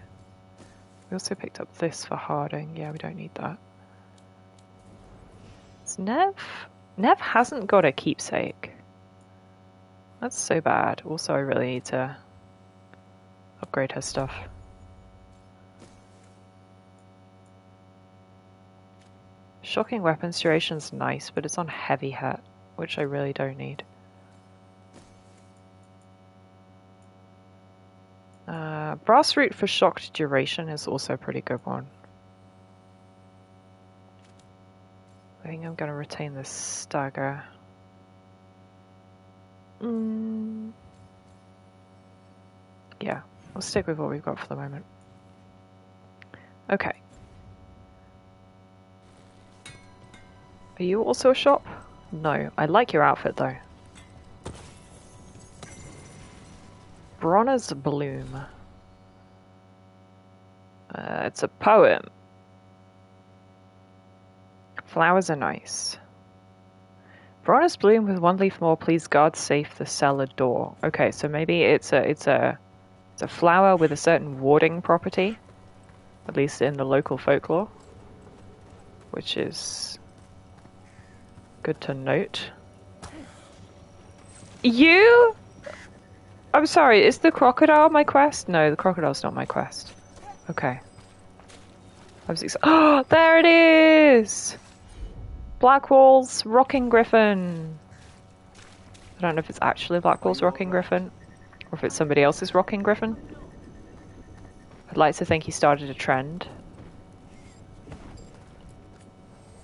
We also picked up this for Harding. Yeah, we don't need that. It's Nev. Nev hasn't got a keepsake. That's so bad. Also, I really need to upgrade her stuff. Shocking weapons duration's nice, but it's on heavy hit. which I really don't need. Brass root for shocked duration is also a pretty good one. I think I'm going to retain this stagger. Yeah, we'll stick with what we've got for the moment. Okay. Are you also a shop? No, I like your outfit though. Bronner's Bloom. It's a poem. Flowers are nice. Bronner's Bloom with one leaf more, please guard safe the cellar door. Okay, so maybe it's a flower with a certain warding property, at least in the local folklore, which is good to note. You? I'm sorry, is the crocodile my quest? No, the crocodile's not my quest. Okay. Oh, there it is! Blackwall's Rocking Griffin. I don't know if it's actually Blackwall's Rocking Griffin, or if it's somebody else's Rocking Griffin. I'd like to think he started a trend.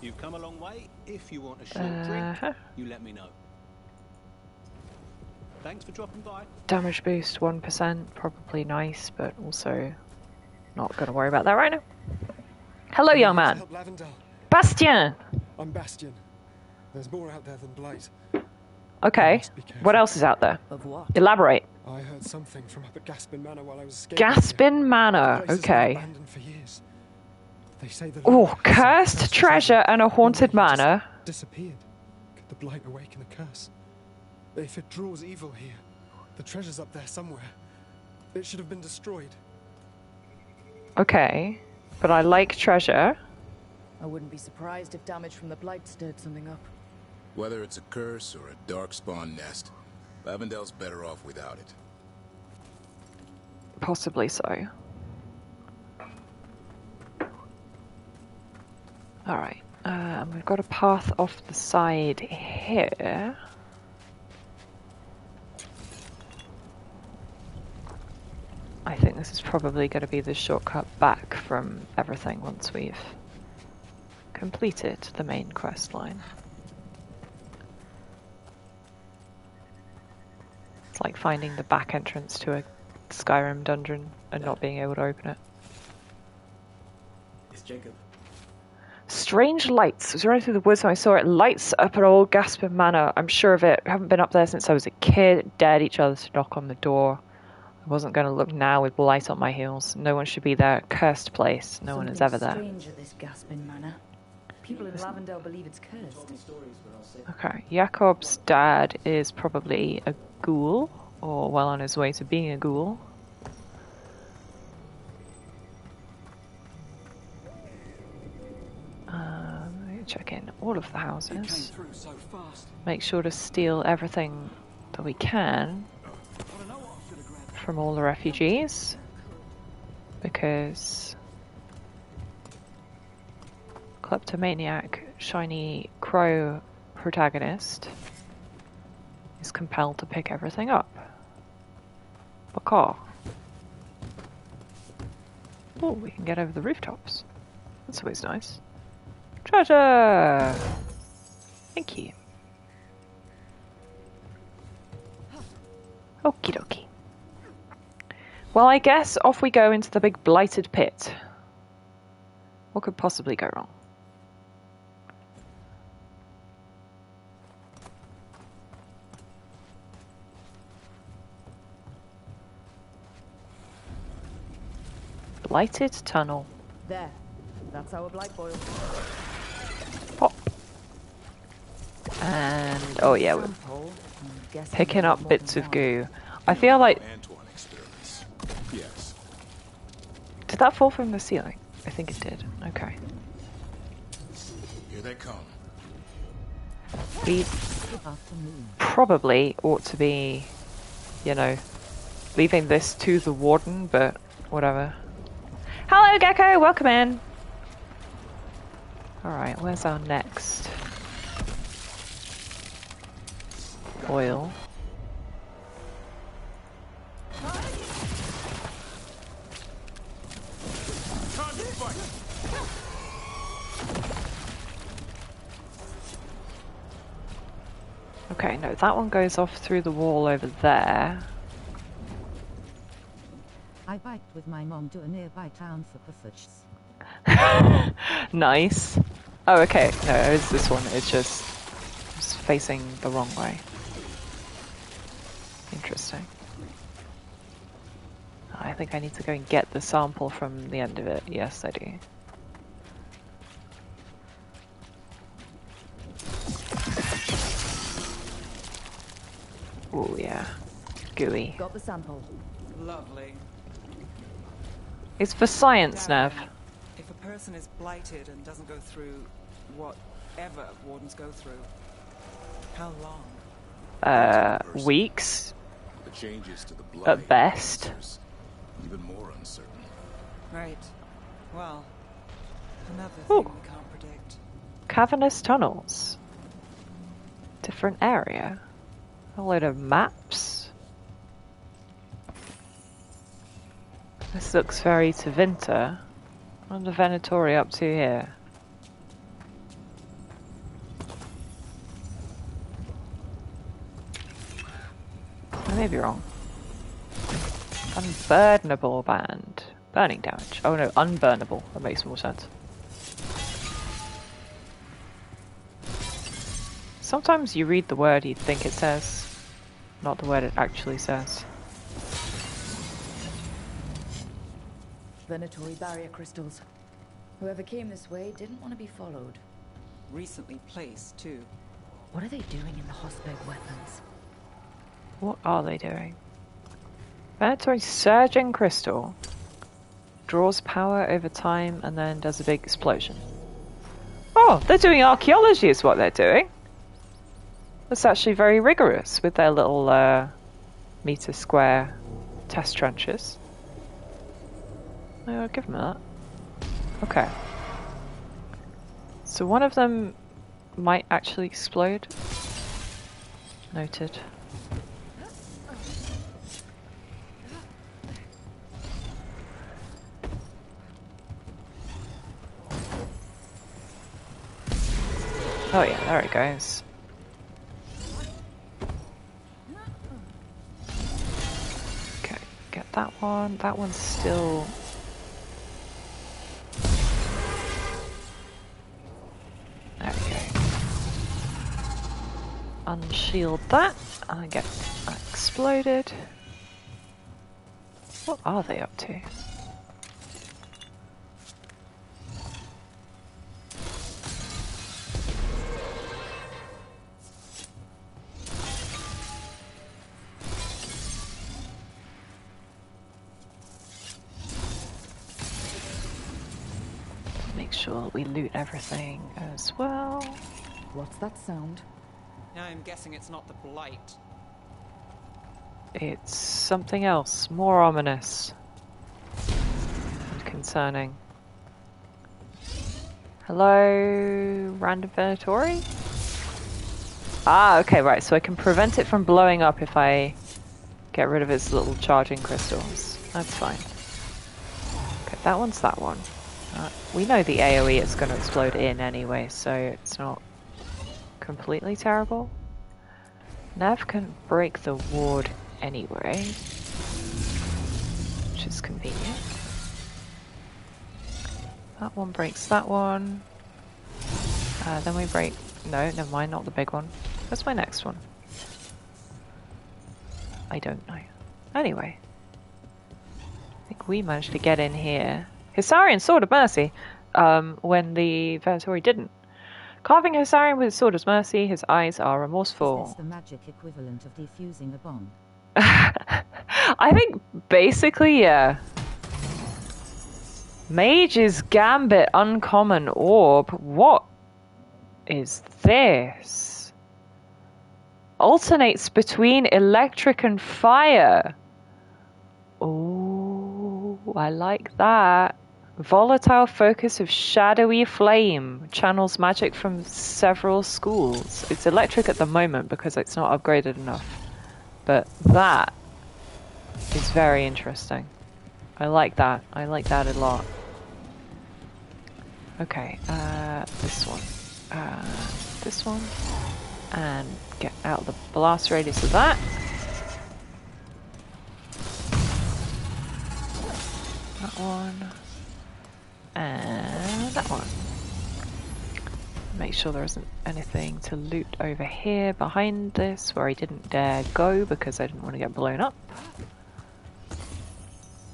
You've come a long way. If you want a short drink, you let me know. Thanks for dropping by. Damage boost 1%, probably nice, but also not going to worry about that right now. Hello, young man. Bastien! I'm Bastien. There's more out there than Blight. Okay. What else is out there? Of what? Elaborate. I heard something from up at Gaspin Manor while I was escaping. Gaspin Manor. Okay. Abandoned for years. They say the Oh, cursed treasure and a haunted manor. Disappeared. Could the Blight awaken the curse? If it draws evil here, the treasure's up there somewhere. It should have been destroyed. Okay. But I like treasure. I wouldn't be surprised if damage from the Blight stirred something up. Whether it's a curse or a darkspawn nest, Lavendel's better off without it. Possibly so. Alright. We've got a path off the side here. I think this is probably going to be the shortcut back from everything once we've completed the main quest line. It's like finding the back entrance to a Skyrim dungeon and not being able to open it. It's Jacob. Strange lights. I was running through the woods and I saw it. Lights up at old Gaspin Manor. I'm sure of it. I haven't been up there since I was a kid. Dared each other to knock on the door. I wasn't going to look now with light on my heels. No one should be there. Cursed place. No one is ever there. Strange at this Gaspin Manor. People in Lavendale believe it's cursed. Okay. Jakob's dad is probably a ghoul, or well on his way to being a ghoul. Check in all of the houses. Make sure to steal everything that we can from all the refugees, because kleptomaniac shiny crow protagonist is compelled to pick everything up. Baka. Oh, we can get over the rooftops. That's always nice. Treasure! Thank you. Okie dokie. Well, I guess off we go into the big blighted pit. What could possibly go wrong? Blighted tunnel. There. That's our blight boils. Pop. And oh yeah, we're picking up bits of goo. I feel like. Yes. Did that fall from the ceiling? I think it did. Okay. Here they come. We probably ought to be, you know, leaving this to the warden, but whatever. Hello, Gecko! Welcome in! Alright, where's our next oil. Okay, no, that one goes off through the wall over there. I biked with my mom to a nearby town for passage. Nice. Oh, okay. No, it's this one. It's just facing the wrong way. Interesting. I think I need to go and get the sample from the end of it. Yes, I do. Oh yeah, gooey. Got the sample. Lovely. It's for science, Nev. If a person is blighted and doesn't go through whatever wardens go through, how long? Weeks. The changes to the blood at best. Even more uncertain. Right. Well, another thing we can't predict. Cavernous tunnels. Different area. A load of maps. This looks very to Vinter. What the Venatori up to here? I may be wrong. Unburnable band. Burning damage. Oh no, unburnable. That makes more sense. Sometimes you read the word you think it says, not the word it actually says. Venatori barrier crystals. Whoever came this way didn't want to be followed. Recently placed, too. What are they doing in the Hosberg wetlands? What are they doing? Venatori surging crystal. Draws power over time and then does a big explosion. Oh, they're doing archaeology is what they're doing. That's actually very rigorous with their little meter square test trenches. I'll give them that. Okay. So one of them might actually explode. Noted. Oh yeah, there it goes. Okay, get that one. That one's still... There we go. Unshield that and get that exploded. What are they up to? Make sure we loot everything as well. What's that sound? I'm guessing it's not the blight. It's something else, more ominous and concerning. Hello, random Venatori? Ah, okay, right, so I can prevent it from blowing up if I get rid of its little charging crystals. That's fine. Okay, that one's that one. We know the AoE it's going to explode in anyway, so it's not completely terrible. Nav can break the ward anyway, which is convenient. That one breaks that one. Then we break... No, never mind, not the big one. What's my next one? I don't know. Anyway. I think we managed to get in here. Hisarian Sword of Mercy, when the Venatori didn't. Carving Hisarian with his Sword of Mercy, his eyes are remorseful. Is this the magic equivalent of defusing a bomb? I think basically, yeah. Mage's Gambit Uncommon Orb. What is this? Alternates between electric and fire. Oh, I like that. Volatile focus of shadowy flame. Channels magic from several schools. It's electric at the moment because it's not upgraded enough. But that is very interesting. I like that. I like that a lot. Okay, this one. This one. And get out the blast radius of that. That one. And that one. Make sure there isn't anything to loot over here behind this where I didn't dare go because I didn't want to get blown up.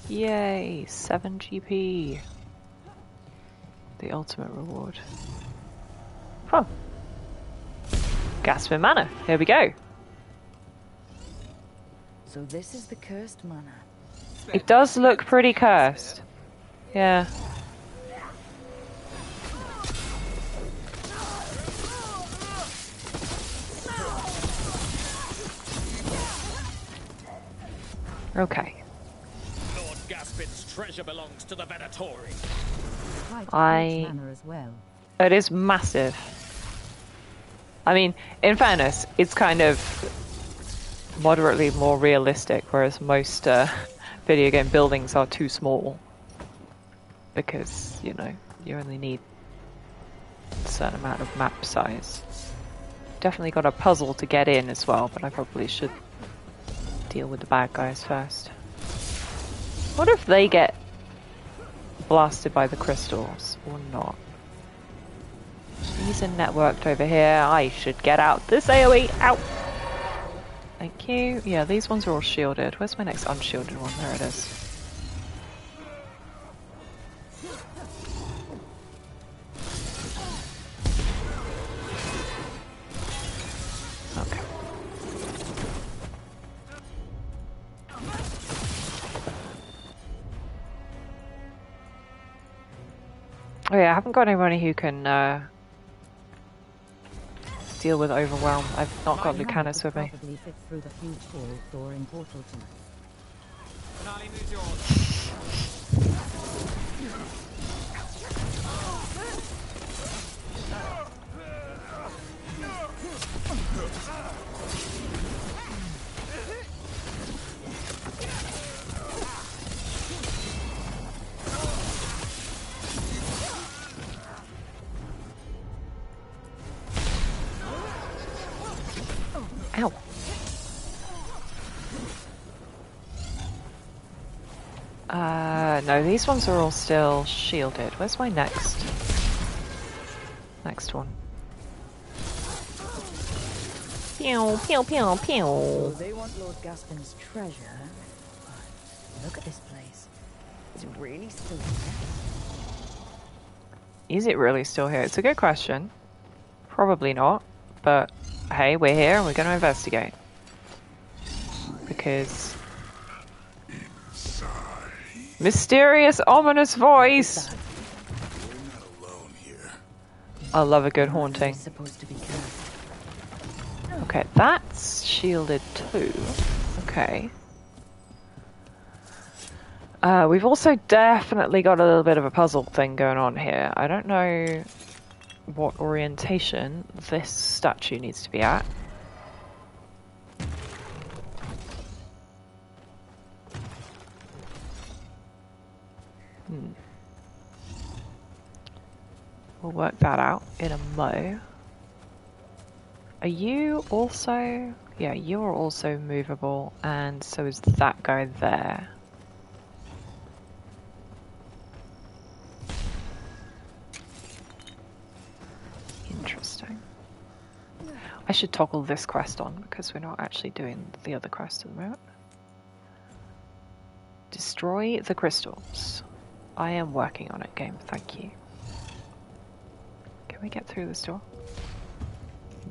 Yay, 7 GP. The ultimate reward. Huh. Gaspin Manor, here we go. So this is the cursed manor. It does look pretty cursed. Yeah. Okay. Lord Gaspin's treasure belongs to the Venatori. Manor as well. It is massive. I mean, in fairness, it's kind of moderately more realistic, whereas most video game buildings are too small. Because, you know, you only need a certain amount of map size. Definitely got a puzzle to get in as well, but I probably should deal with the bad guys first. What if they get blasted by the crystals or not? These are networked over here. I should get out this AoE. Ow! Thank you. Yeah, these ones are all shielded. Where's my next unshielded one? There it is. Okay. Oh yeah, I haven't got anybody who can deal with overwhelm. I've not got Lucanus with me. Probably fit through the huge hall door in Portal 2. Ow. No, these ones are all still shielded. Where's my next one? Pew, pew, pew, pew. So they want Lord Gaspin's treasure. Look at this place. Is it really still here? Is it really still here? It's a good question. Probably not, but hey, we're here and we're going to investigate. Because... mysterious, ominous voice! I love a good haunting. Okay, that's shielded too. Okay. We've also definitely got a little bit of a puzzle thing going on here. I don't know what orientation this statue needs to be at. We'll work that out in a mo. Are you also... yeah, you're also movable, and so is that guy there. Interesting. I should toggle this quest on because we're not actually doing the other quest at the moment. Destroy the crystals. I am working on it, game. Thank you. Can we get through this door?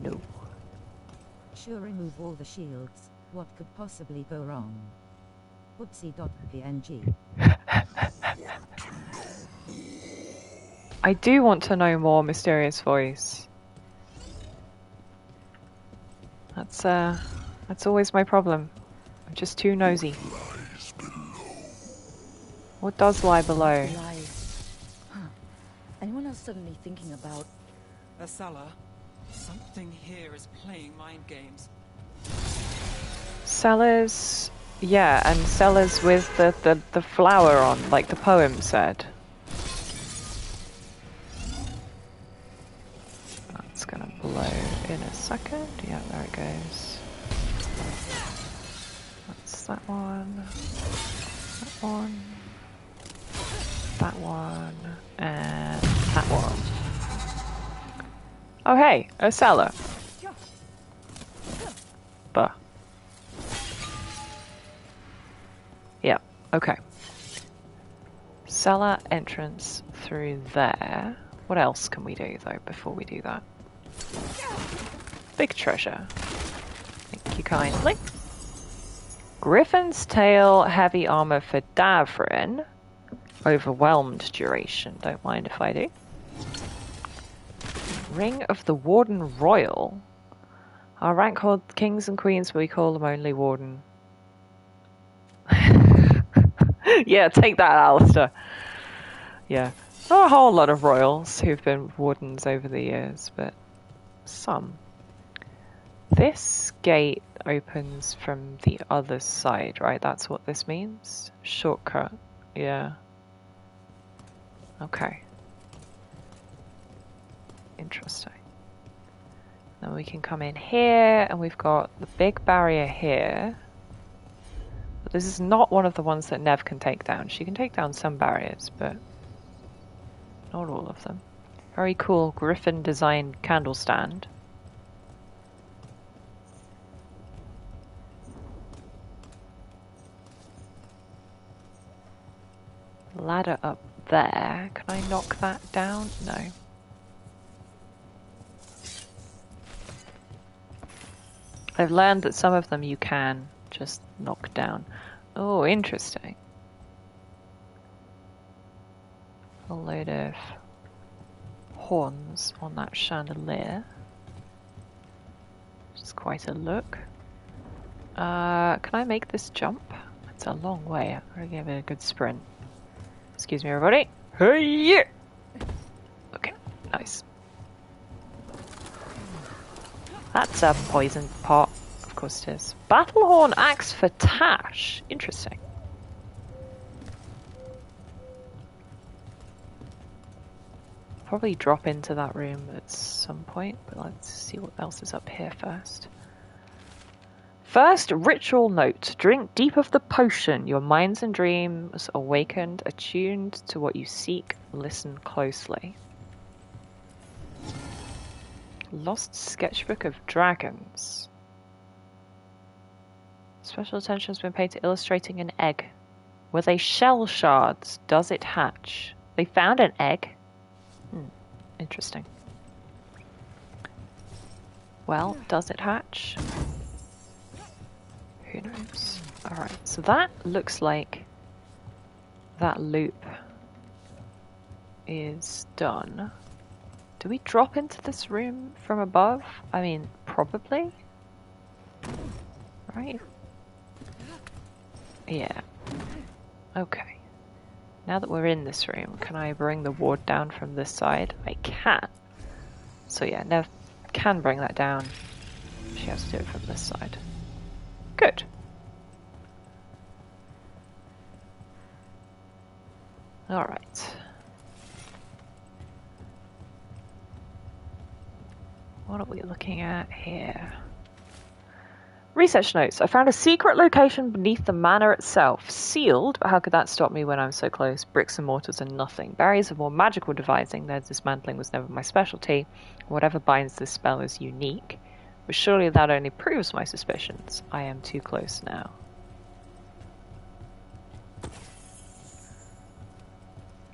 No. Sure, remove all the shields. What could possibly go wrong? Oopsie.png. I do want to know more, mysterious voice. That's always my problem. I'm just too nosy. What does lie below? Lies now suddenly thinking about... Asala, something here is playing mind games. Cellars, yeah, and cellars with the flower on, like the poem said. That's gonna blow in a second. Yeah, there it goes. That's that one. That one. That one. And that one. Oh hey, a cellar. Buh. Yeah, okay. Cellar entrance through there. What else can we do though before we do that? Big treasure. Thank you kindly. Griffin's tail, heavy armor for Davrin. Overwhelmed duration. Don't mind if I do. Ring of the Warden Royal. Our rank hold kings and queens, but we call them only Warden. Yeah, take that, Alistair. Yeah. Not a whole lot of royals who've been wardens over the years, but some. This gate opens from the other side, right? That's what this means? Shortcut. Yeah. Okay. Interesting. Then we can come in here, and we've got the big barrier here. But this is not one of the ones that Nev can take down. She can take down some barriers, but not all of them. Very cool Griffin designed candle stand. Ladder up there. Can I knock that down? No. I've learned that some of them you can just knock down. Oh, interesting. A load of horns on that chandelier. Which is quite a look. Can I make this jump? It's a long way. I'm gonna give it a good sprint. Excuse me, everybody. Hey, yeah. Okay, nice. That's a poison pot. Of course it is. Battlehorn axe for Tash. Interesting. Probably drop into that room at some point, but let's see what else is up here first. First ritual note. Drink deep of the potion. Your minds and dreams awakened, attuned to what you seek. Listen closely. Lost sketchbook of dragons. Special attention has been paid to illustrating an egg. Were they shell shards? Does it hatch? They found an egg. Interesting. Well, does it hatch? Who knows? Alright, so that looks like that loop is done. Do we drop into this room from above? I mean, probably. Right? Yeah. Okay. Now that we're in this room, can I bring the ward down from this side? I can. So yeah, Nev can bring that down. She has to do it from this side. Good. Alright. What are we looking at here? Research notes. I found a secret location beneath the manor itself. Sealed, but how could that stop me when I'm so close? Bricks and mortars and nothing. Barriers of more magical devising. Their dismantling was never my specialty. Whatever binds this spell is unique. But surely that only proves my suspicions. I am too close now.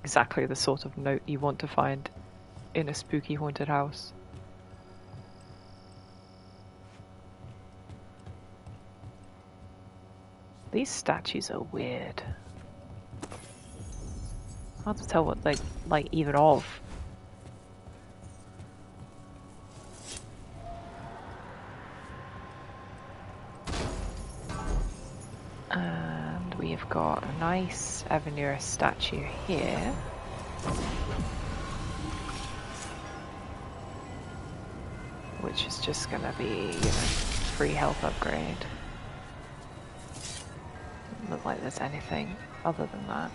Exactly the sort of note you want to find in a spooky haunted house. These statues are weird. Hard to tell what they like even of. And we've got a nice Avenura statue here. which is just gonna be, you know, free health upgrade. Doesn't look like there's anything other than that.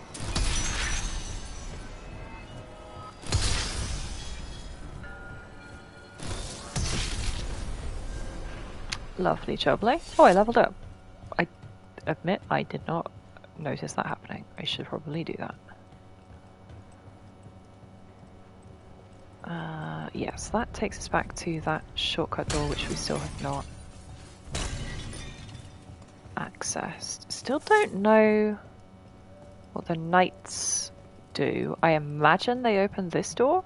Lovely jubbly. Oh, I leveled up. I admit I did not notice that happening. I should probably do that. Yes, that takes us back to that shortcut door, which we still have not accessed. Still don't know what the knights do. I imagine they open this door?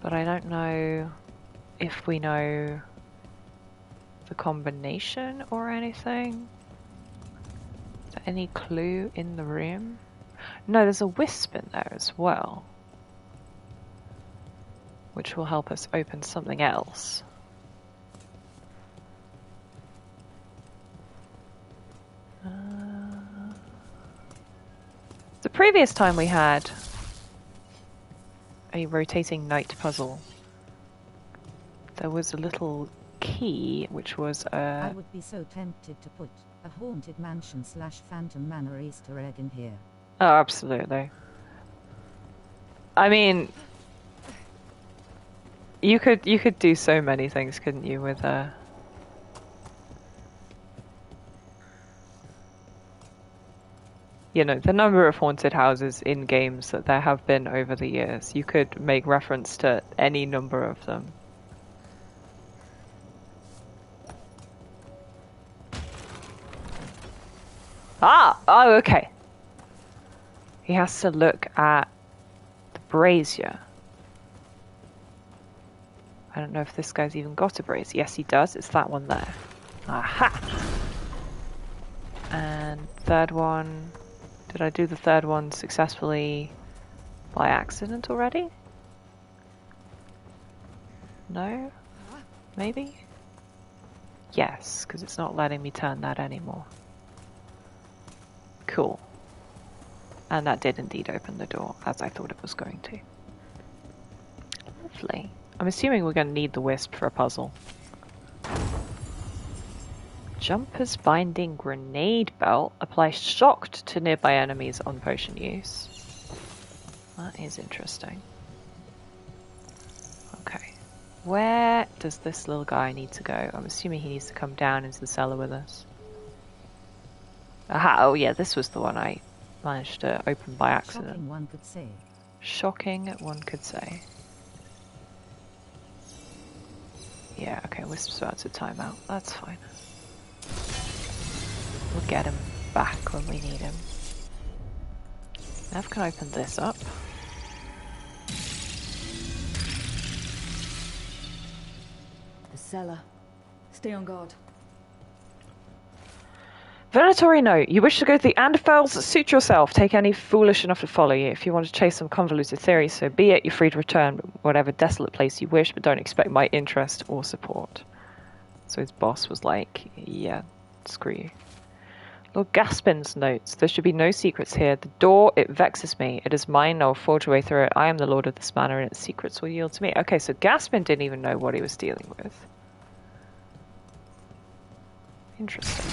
But I don't know if we know the combination or anything. Is there any clue in the room? No, there's a wisp in there as well, which will help us open something else. The previous time we had a rotating knight puzzle, there was a little key which was I would be so tempted to put a haunted mansion / Phantom Manor Easter egg in here. Oh, absolutely. I mean, you could do so many things, couldn't you, with you know, the number of haunted houses in games that there have been over the years. You could make reference to any number of them. Ah! Oh, okay. He has to look at the brazier. I don't know if this guy's even got a brazier. Yes, he does. It's that one there. Aha! And third one... Did I do the third one successfully by accident already? No? Maybe? Yes, because it's not letting me turn that anymore. Cool. And that did indeed open the door, as I thought it was going to. Lovely. I'm assuming we're going to need the wisp for a puzzle. Jumper's Binding Grenade Belt applies shocked to nearby enemies on potion use. That is interesting. Okay. Where does this little guy need to go? I'm assuming he needs to come down into the cellar with us. Aha, oh yeah, this was the one I managed to open by accident. Shocking, one could say. Shocking, one could say. Yeah, okay, Wisp's about to time out. That's fine. We'll get him back when we need him. Nav can open this up. The cellar. Stay on guard. Venatory note. You wish to go to the Anderfels? Suit yourself. Take any foolish enough to follow you. If you want to chase some convoluted theories, so be it. You're free to return whatever desolate place you wish, but don't expect my interest or support. So his boss was like, yeah, screw you. Lord Gaspin's notes. There should be no secrets here. The door, it vexes me. It is mine. I will forge a way through it. I am the lord of this manor, and its secrets will yield to me. Okay, so Gaspin didn't even know what he was dealing with. Interesting.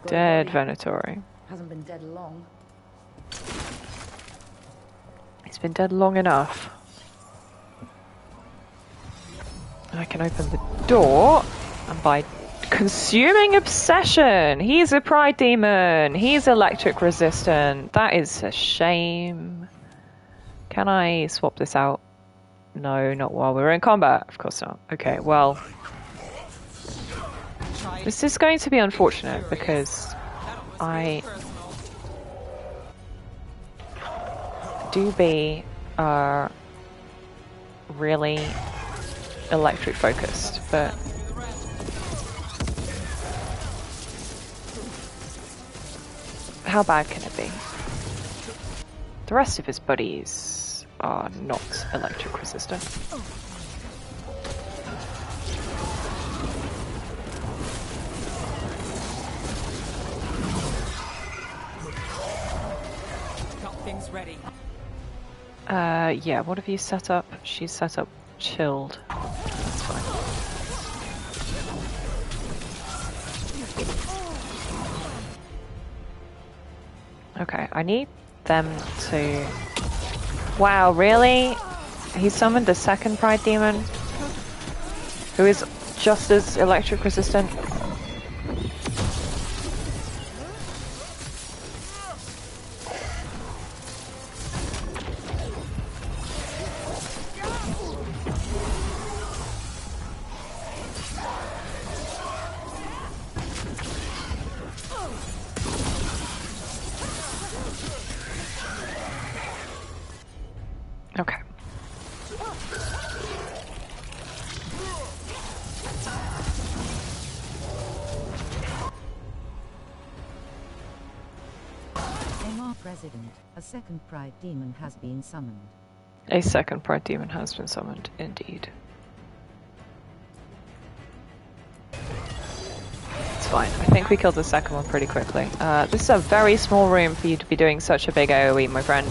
Dead Venatory. Hasn't been dead long. He's been dead long enough. I can open the door, and by consuming obsession, he's a pride demon. He's electric resistant. That is a shame. Can I swap this out? No, not while we're in combat. Of course not. Okay, well, this is going to be unfortunate because I do be really electric focused, but how bad can it be? The rest of his buddies are not electric resistant. ready. Yeah, what have you set up? She's set up chilled. That's fine. Okay, I need them to... Wow, really? He summoned the second Pride Demon? Who is just as electric resistant? Okay. President, a second Pride Demon has been summoned. A second Pride Demon has been summoned, indeed. It's fine. I think we killed the second one pretty quickly. This is a very small room for you to be doing such a big AoE, my friend.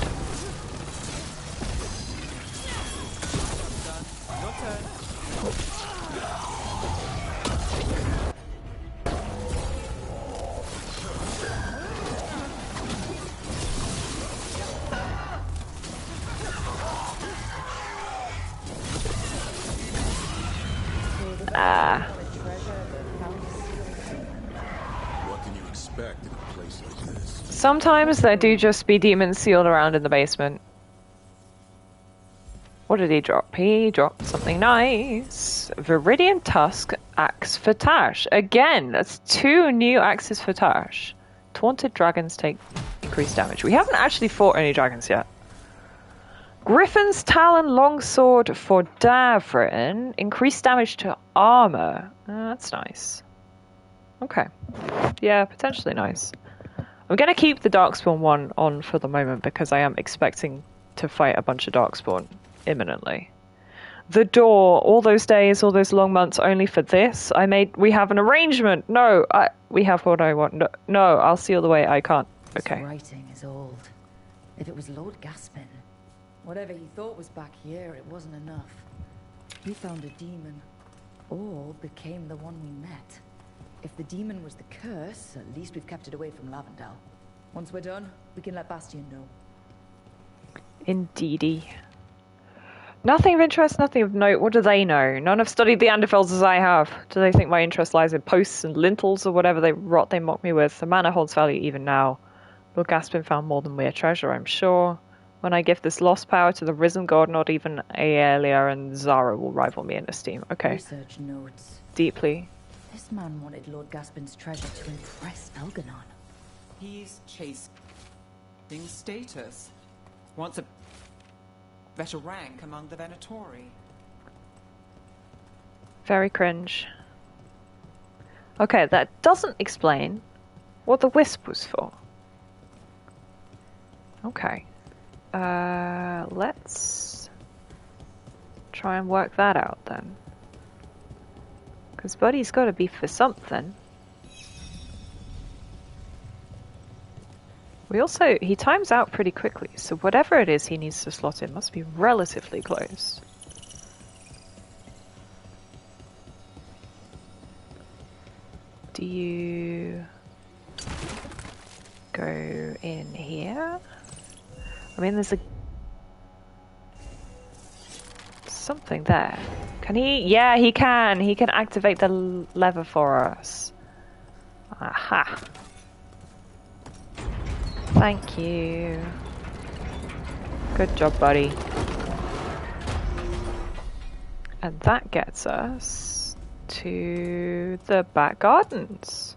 What can you expect in a place like this? Sometimes there do just be demons sealed around in the basement. What did he drop? He dropped something nice. Viridian Tusk Axe for Tash. Again, that's 2 new axes for Tash. Taunted dragons take increased damage. We haven't actually fought any dragons yet. Griffin's Talon Longsword for Davrin. Increased damage to armor. That's nice. Okay. Yeah, potentially nice. I'm going to keep the Darkspawn one on for the moment because I am expecting to fight a bunch of Darkspawn imminently. The door, all those days, all those long months only for this. We have an arrangement. No, we have what I want. No, I'll seal the way I can't. Okay. His writing is old. If it was Lord Gaspin, whatever he thought was back here, it wasn't enough. He found a demon. All became the one we met. If the demon was the curse, at least we've kept it away from Lavendel. Once we're done, we can let Bastion know. Indeedy. Nothing of interest, nothing of note. What do they know? None have studied the Anderfels as I have. Do they think my interest lies in posts and lintels or whatever they mock me with? The manor holds value even now. Lord Gaspin found more than mere treasure, I'm sure. When I give this lost power to the risen god, not even Aelia and Zara will rival me in esteem. Okay. Research notes. Deeply. This man wanted Lord Gaspin's treasure to impress Elganon. He's chasing status. Wants a better rank among the Venatori. Very cringe. Okay, that doesn't explain what the wisp was for. Okay. Let's try and work that out then. Because Buddy's got to be for something. He times out pretty quickly, so whatever it is he needs to slot in must be relatively close. Do you go in here? I mean, there's something there. Can he? Yeah, he can. He can activate the lever for us. Aha. Thank you. Good job, buddy. And that gets us to the back gardens.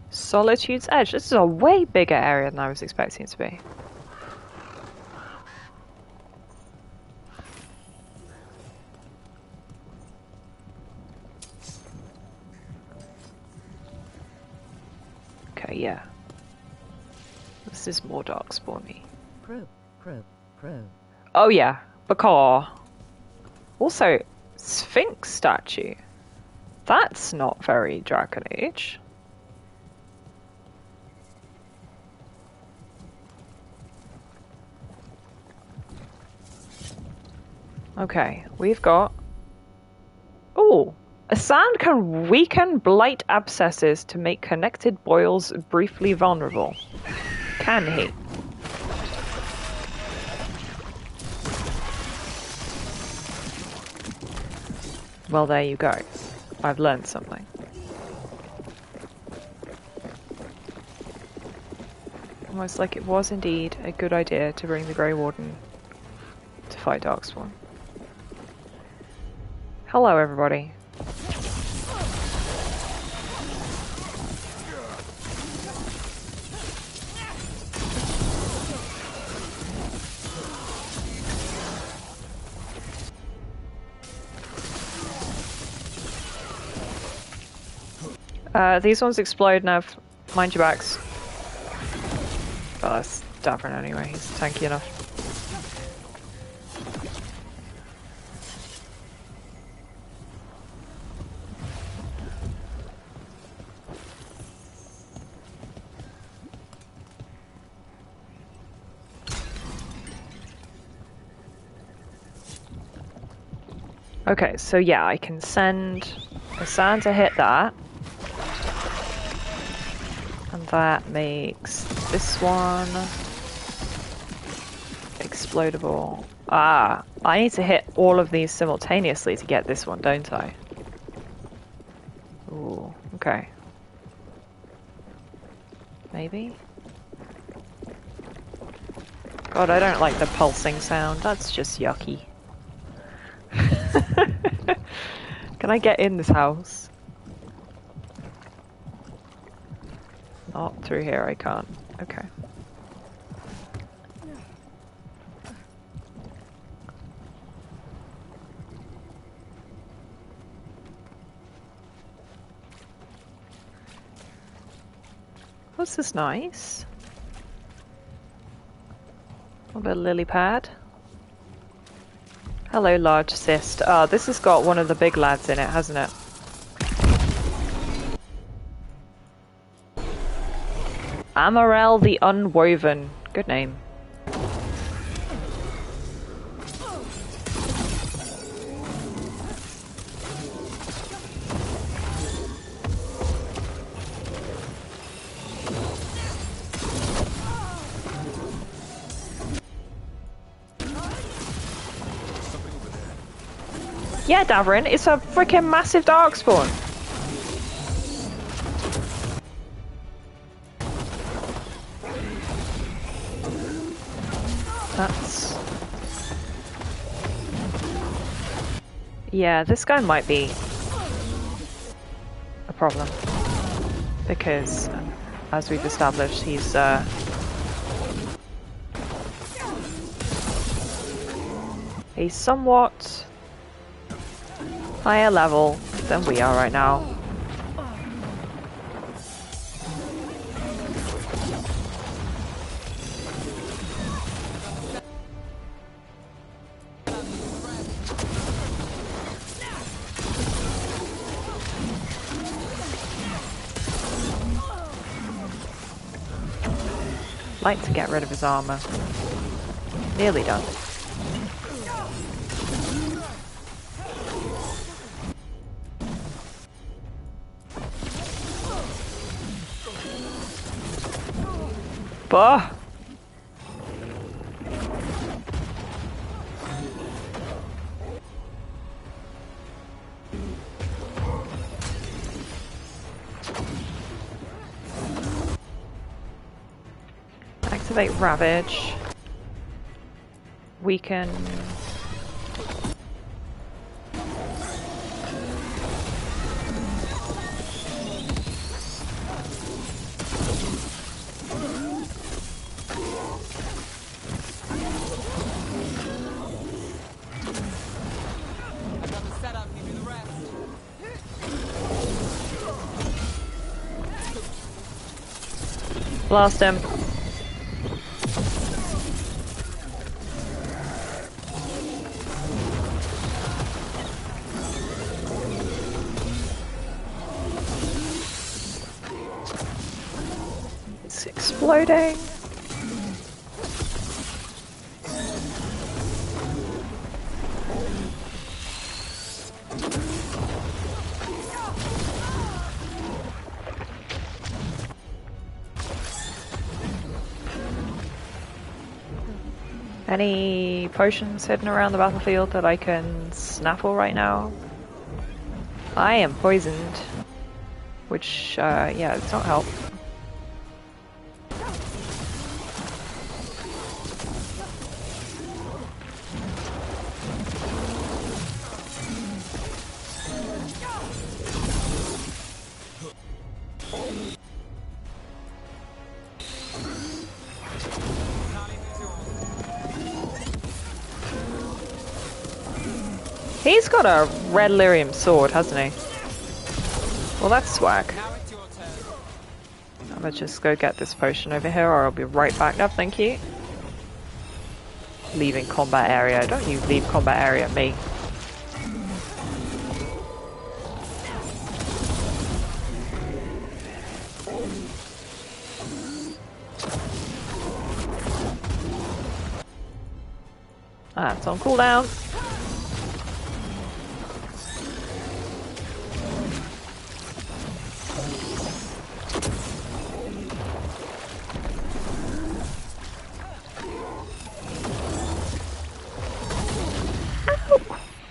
Solitude's Edge. This is a way bigger area than I was expecting it to be. Okay, yeah. This is more darkspawny. Crow. Oh yeah, Bakar. Also, Sphinx statue. That's not very Dragon Age. Okay, we've got... Oh! A sand can weaken blight abscesses to make connected boils briefly vulnerable. Can he? Well, there you go. I've learned something. Almost like it was indeed a good idea to bring the Grey Warden to fight Darkspawn. Hello, everybody. These ones explode now. Mind your backs. Oh, that's Davern anyway. He's tanky enough. Okay, so yeah, I can send a sand to hit that. And that makes this one explodable. Ah, I need to hit all of these simultaneously to get this one, don't I? Ooh, okay. Maybe? God, I don't like the pulsing sound. That's just yucky. Can I get in this house? Not through here, I can't. Okay. What's this nice? A little bit of lily pad. Hello, large cyst. Oh, this has got one of the big lads in it, hasn't it? Amarel the Unwoven. Good name. Yeah, Davrin, it's a freaking massive darkspawn. That's... Yeah, this guy might be a problem. Because, as we've established, he's somewhat higher level than we are right now. Like to get rid of his armor. Nearly done. Bah! Activate Ravage. Weaken. Blast him. It's exploding. Any potions hidden around the battlefield that I can snaffle right now? I am poisoned. Which, yeah, it's not help. He's got a red lyrium sword, hasn't he? Well, that's swag. I'm gonna just go get this potion over here, or I'll be right back. No, thank you. Leaving combat area. Don't you leave combat area, me. Ah, it's on cooldown.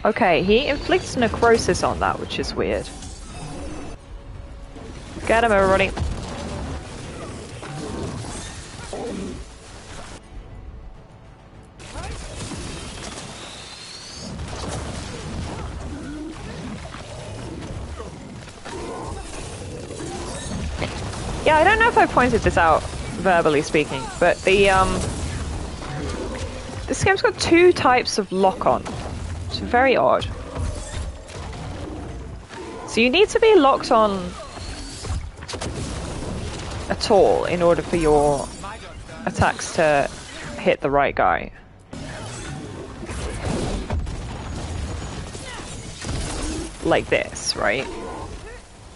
Okay, he inflicts necrosis on that, which is weird. Get him, everybody. Yeah, I don't know if I pointed this out, verbally speaking, but the, this game's got two types of lock-on. It's very odd. So you need to be locked on at all in order for your attacks to hit the right guy. Like this, right?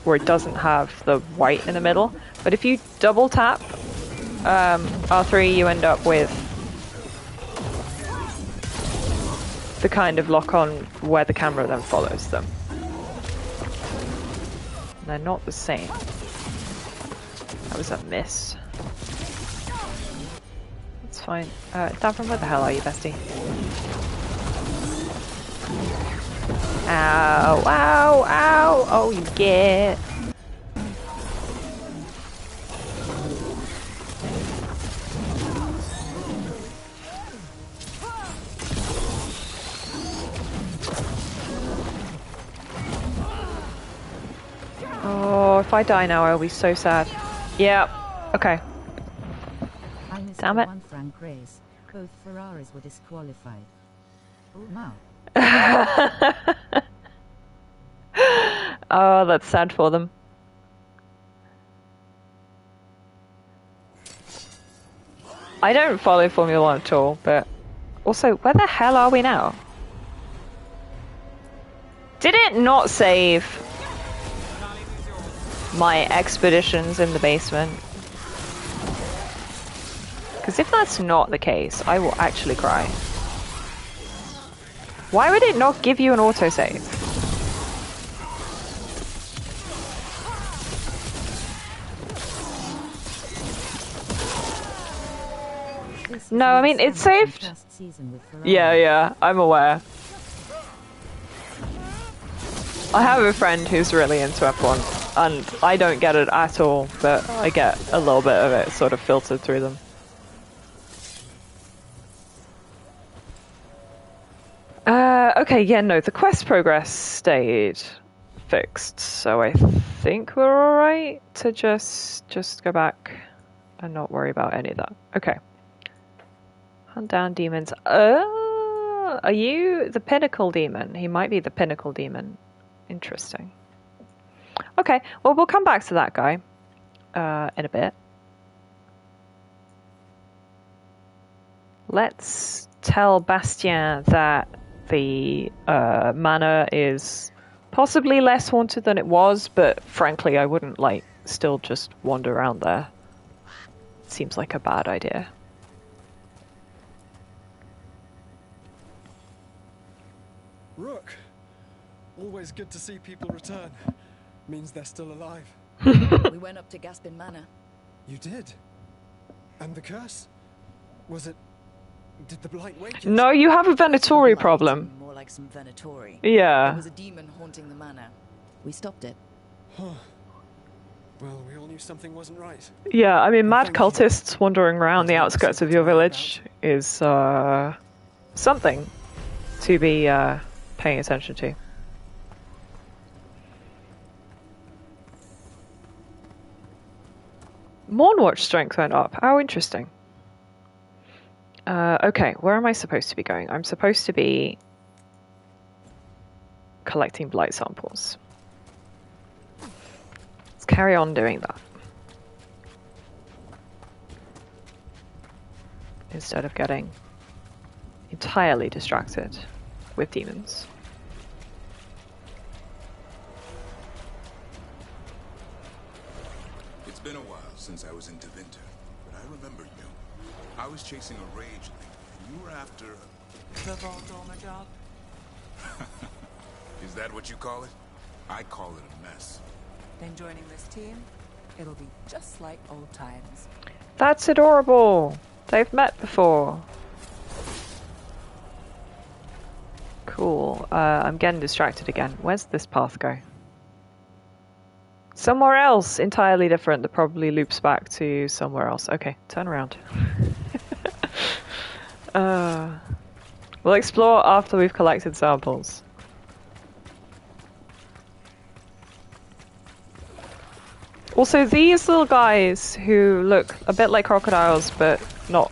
Where it doesn't have the white in the middle. But if you double tap R3, you end up with the kind of lock-on where the camera then follows them. They're not the same. That was a miss. It's fine. Davron, where the hell are you, bestie? Ow, ow, ow! Oh, you get. Oh, if I die now, I'll be so sad. Yeah. Okay. Damn it. Both Ferraris were disqualified. Oh, no. Oh, that's sad for them. I don't follow Formula 1 at all, but also, where the hell are we now? Did it not save my expeditions in the basement? Because if that's not the case, I will actually cry. Why would it not give you an autosave? No, I mean, it's saved. Yeah, I'm aware. I have a friend who's really into F1, and I don't get it at all, but I get a little bit of it sort of filtered through them. Okay, yeah, no, the quest progress stayed fixed, so I think we're alright to just go back and not worry about any of that. Okay. Hunt down demons. Are you the pinnacle demon? He might be the pinnacle demon. Interesting. Okay, well, we'll come back to that guy in a bit. Let's tell Bastien that the manor is possibly less haunted than it was, but frankly, I wouldn't, like, still just wander around there. Seems like a bad idea. Rook! Always good to see people return. Means they're still alive. We went up to Gaspin Manor. You did? And the curse? Was it Did the blight wake us? No, you have a Venatori problem. More like some Venatori. Yeah. There was a demon haunting the manor. We stopped it. Huh. Well, we all knew something wasn't right. Yeah, I mean, mad cultists wandering around the outskirts of your village is something to be paying attention to. Mornwatch strength went up. How interesting. Okay, where am I supposed to be going? I'm supposed to be collecting blight samples. Let's carry on doing that. Instead of getting entirely distracted with demons. It's been a while since I was in Devinter, but I remember you. I was chasing a rage link, and you were after The Voldorma job? Is that what you call it? I call it a mess. Then joining this team, it'll be just like old times. That's adorable. They've met before. Cool. I'm getting distracted again. Where's this path go? Somewhere else, entirely different, that probably loops back to somewhere else. Okay, turn around. We'll explore after we've collected samples. Also, these little guys who look a bit like crocodiles, but not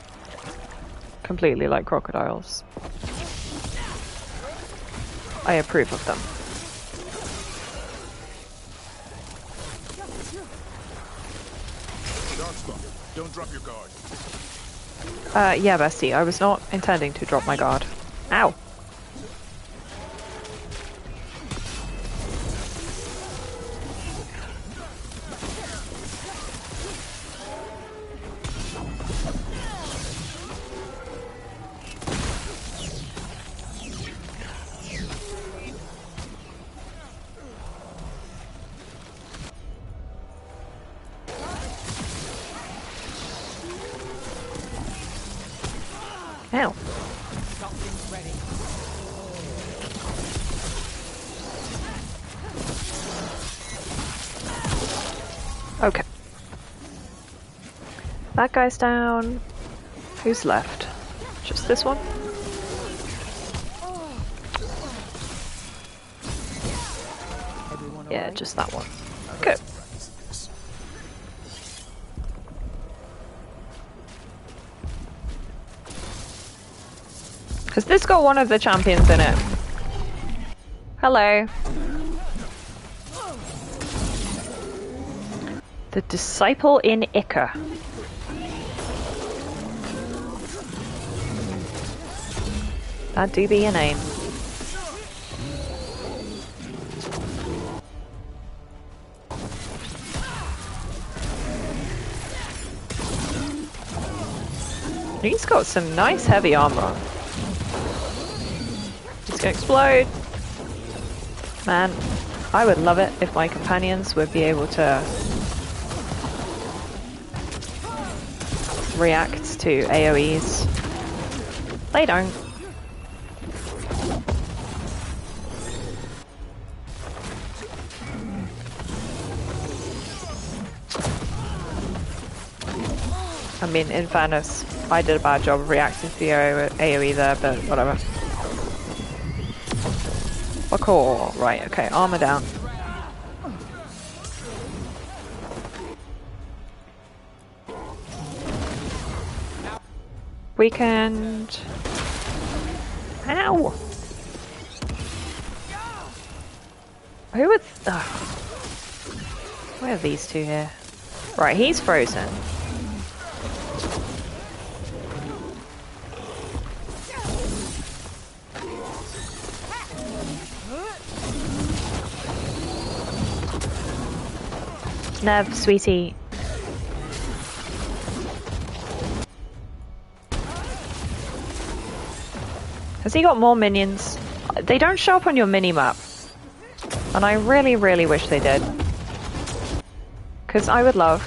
completely like crocodiles. I approve of them. Don't drop your guard. Yeah, bestie, I was not intending to drop my guard. Ow! Ow. Something's ready. Okay. That guy's down. Who's left? Just this one? Yeah, just that one. Good. Has this got one of the champions in it? Hello. The Disciple in Ica. That do be your name. He's got some nice heavy armor. It's gonna explode. Man, I would love it if my companions would be able to react to AoEs. They don't. I mean, in fairness, I did a bad job of reacting to the AoE there, but whatever. Parkour. Right, okay, armor down. Weekend. Ow! Who would... Where are these two here? Right, he's frozen. Nev, sweetie. Has he got more minions? They don't show up on your mini-map. And I really, really wish they did. Because I would love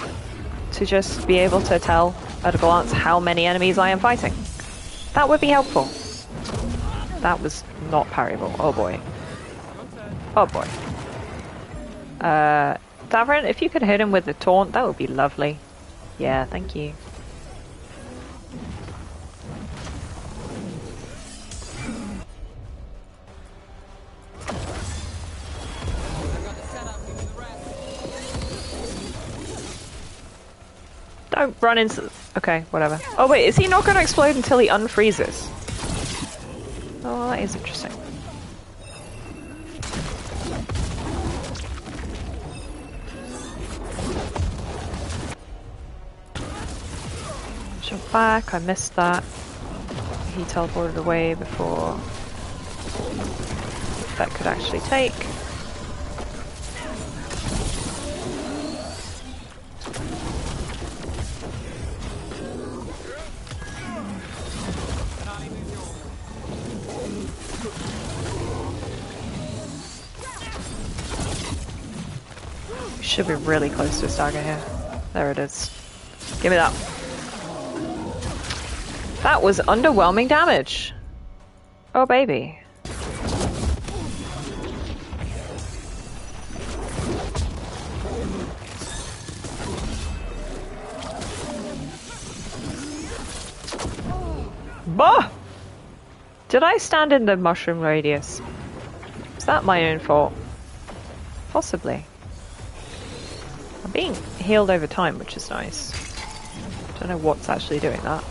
to just be able to tell at a glance how many enemies I am fighting. That would be helpful. That was not parryable. Oh boy. Oh boy. Davrin, if you could hit him with the taunt, that would be lovely. Yeah, thank you. Don't run into... Okay, whatever. Oh wait, is he not going to explode until he unfreezes? Oh, well, that is interesting. Jump back, I missed that. He teleported away before that could actually take. Should be really close to a stagger here. There it is. Give me that. That was underwhelming damage. Oh baby. Bah! Did I stand in the mushroom radius? Is that my own fault? Possibly. I'm being healed over time, which is nice. Don't know what's actually doing that.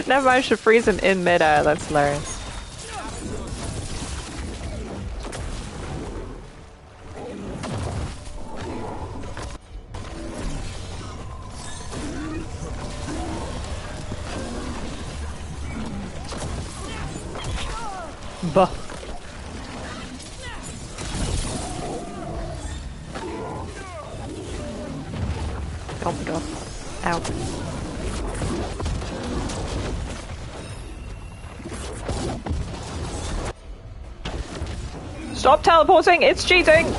Never mind, I should freeze him in midair, that's hilarious. Bah. Oh my god. Ow. Stop teleporting! It's cheating!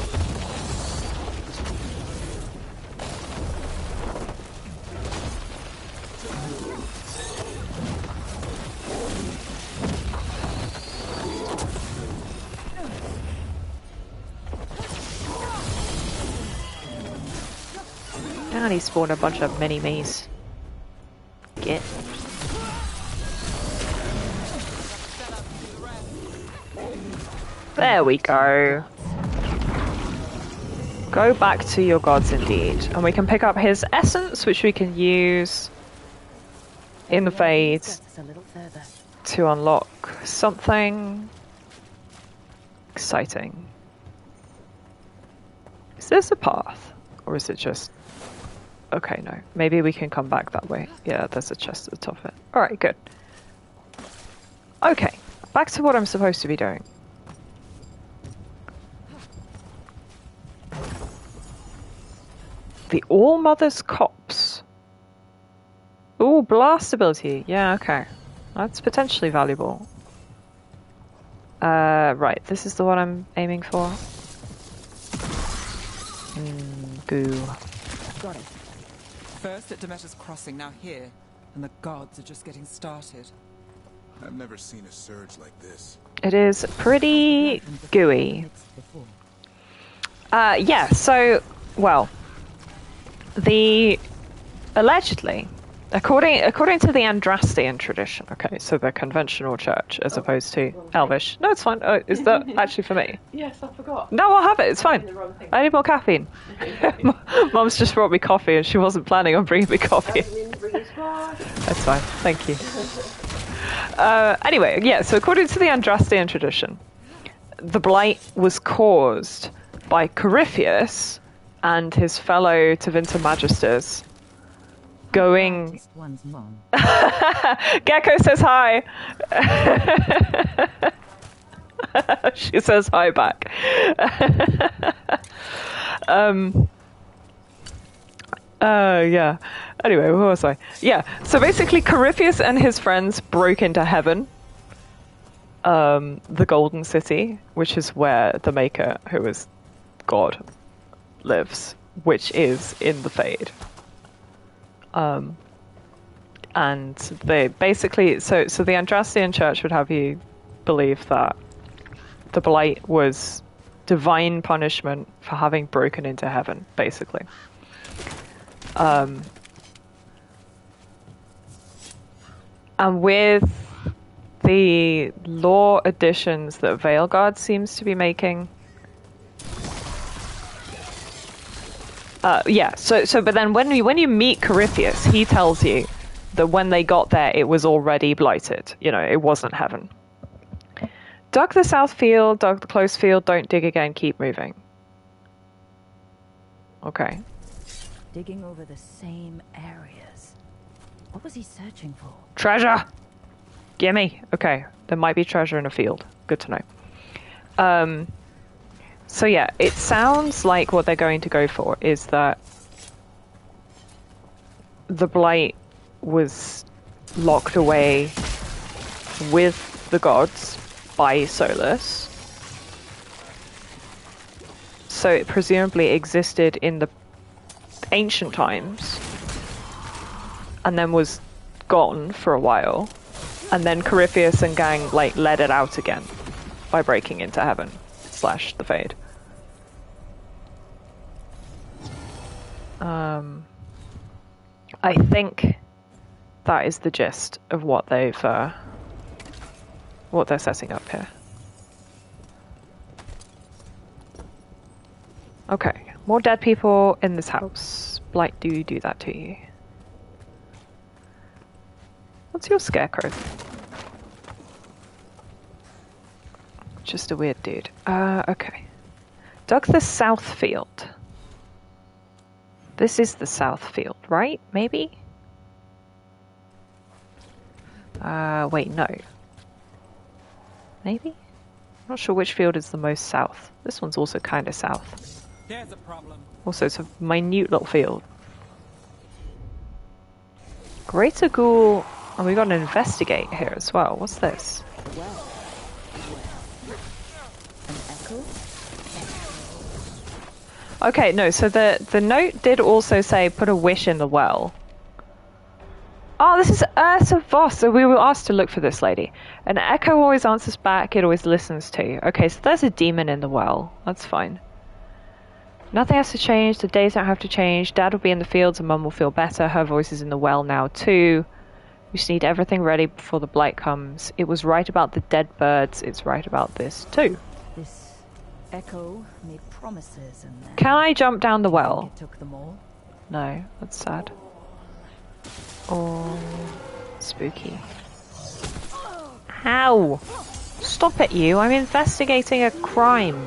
And he spawned a bunch of mini-me's. Get. There we go. Go back to your gods indeed. And we can pick up his essence, which we can use in the Fade to unlock something exciting. Is this a path? Or is it just... Okay, no. Maybe we can come back that way. Yeah, there's a chest at the top of it. Alright, good. Okay, back to what I'm supposed to be doing. The All-Mother's Copse. Ooh, blast ability. Yeah, okay. That's potentially valuable. Right, this is the one I'm aiming for. Goo. Got it. First at Demeter's Crossing, now here. And the gods are just getting started. I've never seen a surge like this. It is pretty gooey. Yeah, so, well, allegedly, according to the Andrastian tradition, okay, so the conventional church as opposed to Elvish. No, it's fine. Oh, is that actually for me? Yes, I forgot. No, I'll have it. It's fine. I need more caffeine. Mum's just brought me coffee and she wasn't planning on bringing me coffee. That's fine. Thank you. Anyway, yeah, so according to the Andrastian tradition, the blight was caused by Corypheus and his fellow Tevinter Magisters going... Gecko says hi! She says hi back. Yeah. Anyway, where was I? Yeah, so basically Corypheus and his friends broke into heaven the Golden City, which is where the Maker, who is God, lives, which is in the Fade. And they basically, so the Andrastian Church would have you believe that the Blight was divine punishment for having broken into heaven, basically. And with the lore additions that Veilguard seems to be making, but then when you meet Corypheus, he tells you that when they got there, it was already blighted. You know, it wasn't heaven. Dug the south field, dug the close field, don't dig again, keep moving. Okay. Digging over the same areas. What was he searching for? Treasure! Gimme! Okay, there might be treasure in a field. Good to know. So yeah, it sounds like what they're going to go for is that the Blight was locked away with the gods by Solus. So it presumably existed in the ancient times and then was gone for a while. And then Corypheus and gang like let it out again by breaking into heaven / the Fade. I think that is the gist of what they're setting up here. Okay, more dead people in this house. Blight, do that to you. What's your scarecrow? Just a weird dude. Okay. Dug the south field. This is the south field, right? Maybe? Wait, no. Maybe? I'm not sure which field is the most south. This one's also kind of south. There's a problem. Also, it's a minute little field. Greater Ghoul... Oh, we got an investigate here as well. What's this? Okay, no, so the note did also say put a wish in the well. Oh, this is Ursa Voss, so we were asked to look for this lady. An echo always answers back, it always listens to you. Okay, so there's a demon in the well. That's fine. Nothing has to change, the days don't have to change. Dad will be in the fields and Mum will feel better. Her voice is in the well now too. We just need everything ready before the blight comes. It was right about the dead birds, it's right about this too. This echo made promises and then... Can I jump down the well? It took them all. No, that's sad. Oh, spooky. How? Stop it, you. I'm investigating a crime.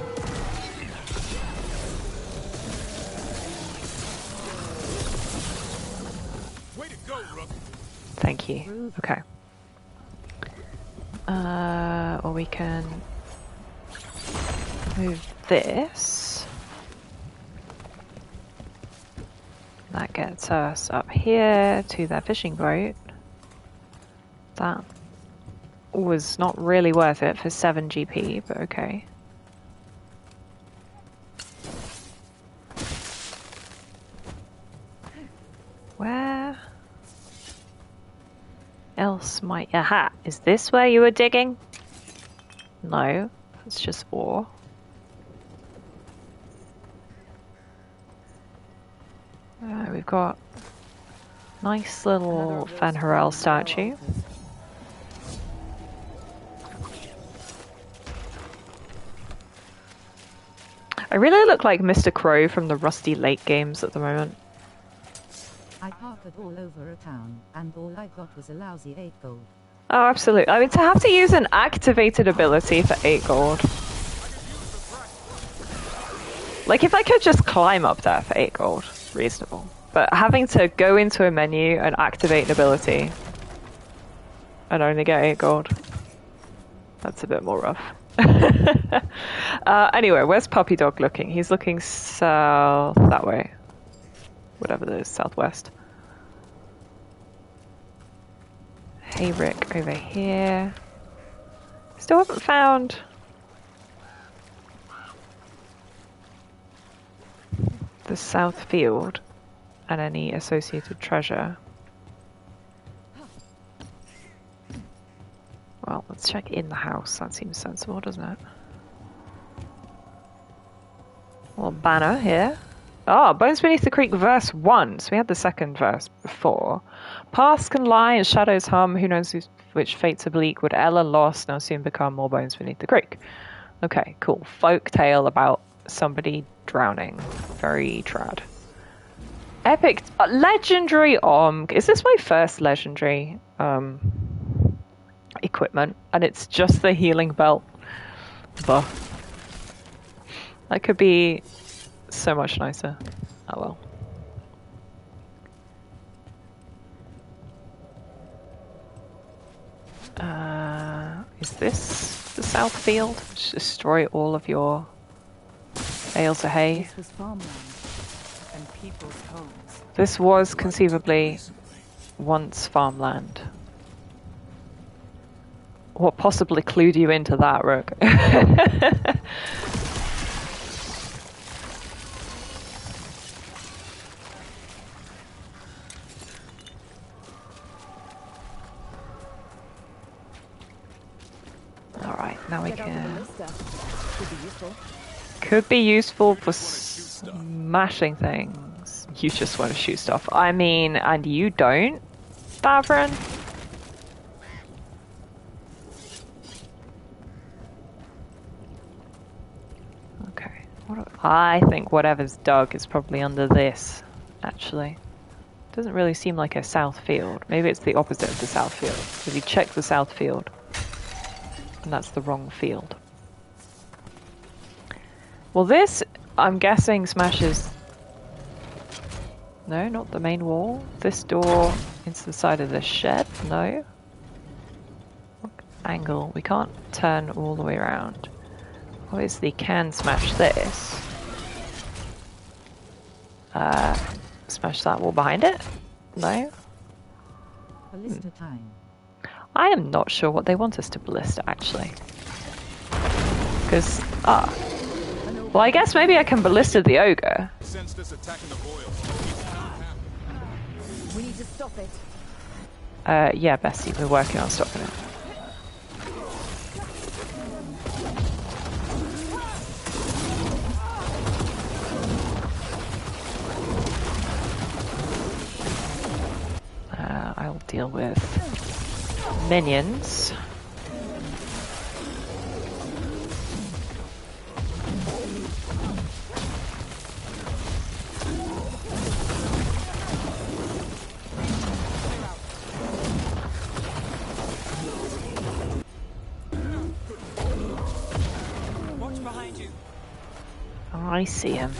Way to go, Rook. Thank you. Okay. Or we can move this. That gets us up here to their fishing boat. That was not really worth it for 7 GP, but okay. Where else might... Aha! Is this where you were digging? No, it's just ore. We've got nice little Fenharel statue. I really look like Mr. Crow from the Rusty Lake games at the moment. I parked all over a town, and all I got was a lousy 8 gold. Oh, absolutely. I mean, to have to use an activated ability for 8 gold. Like, if I could just climb up there for 8 gold, reasonable. But having to go into a menu and activate an ability and only get 8 gold, that's a bit more rough. Anyway, where's Puppy Dog looking? He's looking south, that way. Whatever that is, southwest. Hey Rick, over here. Still haven't found the South Field and any associated treasure. Well, let's check in the house. That seems sensible, doesn't it? Little banner here. Oh, Bones Beneath the Creek verse 1. So we had the second verse before. Paths can lie and shadows hum. Who knows which fates are bleak? Would Ella lost now soon become more bones beneath the creek? Okay, cool. Folk tale about somebody drowning. Very trad. Epic. Legendary Omg. Is this my first legendary equipment? And it's just the healing belt buff. That could be so much nicer. Oh well. Is this the South Field? Just destroy all of your bales of hay. This was farmland and people's homes. This was conceivably once farmland. What possibly clued you into that, Rook? Alright, now we can... Could be useful for smashing things. You just want to shoot stuff. I mean, and you don't, Davrin? Okay. I think whatever's dug is probably under this, actually. Doesn't really seem like a south field. Maybe it's the opposite of the south field. If you check the south field, and that's the wrong field. Well, this, I'm guessing, smashes... No, not the main wall. This door into the side of the shed. No. Angle. We can't turn all the way around. Obviously can smash this. Smash that wall behind it? No. Ballista time. I am not sure what they want us to ballista, actually. Because, well, I guess maybe I can ballista the ogre. Sense this attack in the boil. We need to stop it. Yeah, Bessie, we're working on stopping it. I'll deal with minions. Watch behind you. I see him.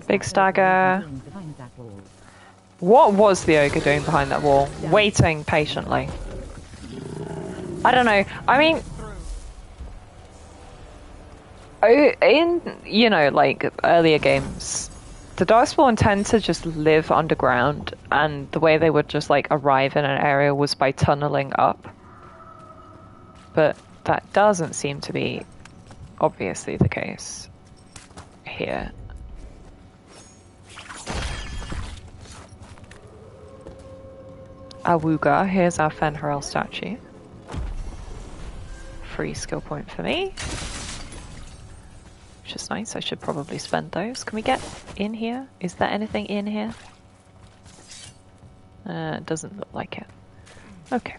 Big stagger. What was the ogre doing behind that wall? Waiting patiently. I don't know. I mean, in, you know, like earlier games, the Darkspawn tend to just live underground, and the way they would just like arrive in an area was by tunneling up. But that doesn't seem to be obviously the case here. Awuga, here's our Fenharel statue. Free skill point for me. Which is nice, I should probably spend those. Can we get in here? Is there anything in here? It doesn't look like it. Okay.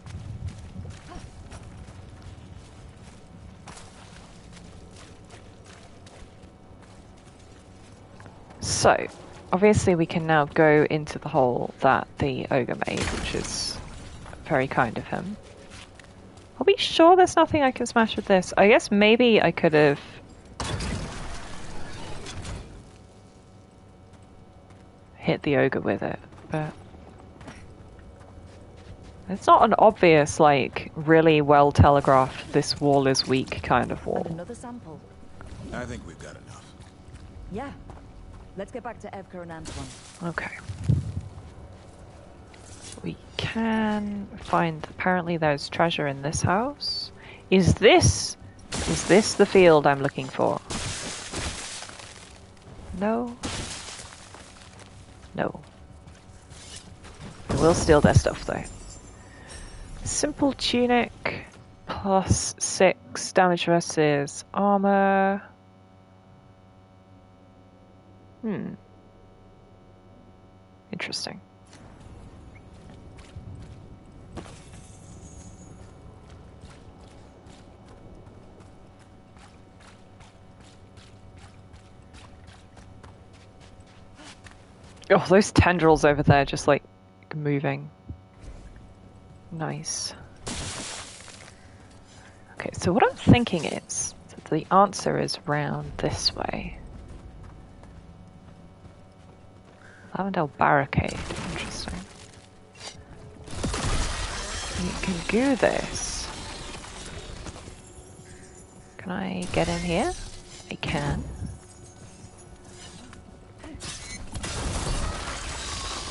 So, obviously we can now go into the hole that the ogre made, which is very kind of him. Are we sure there's nothing I can smash with this? I guess maybe I could have... hit the ogre with it, but... It's not an obvious, like, really well telegraphed, this wall is weak kind of wall. And another sample. I think we've got enough. Yeah. Let's get back to Evka and Antoine. Okay. We can find, apparently there's treasure in this house. Is this the field I'm looking for? No. No. We'll steal their stuff though. Simple tunic, plus 6 damage versus armor. Interesting. Oh, those tendrils over there just like moving. Nice. Okay, so what I'm thinking is that the answer is round this way. Lavendel barricade. Interesting. You can do this. Can I get in here? I can.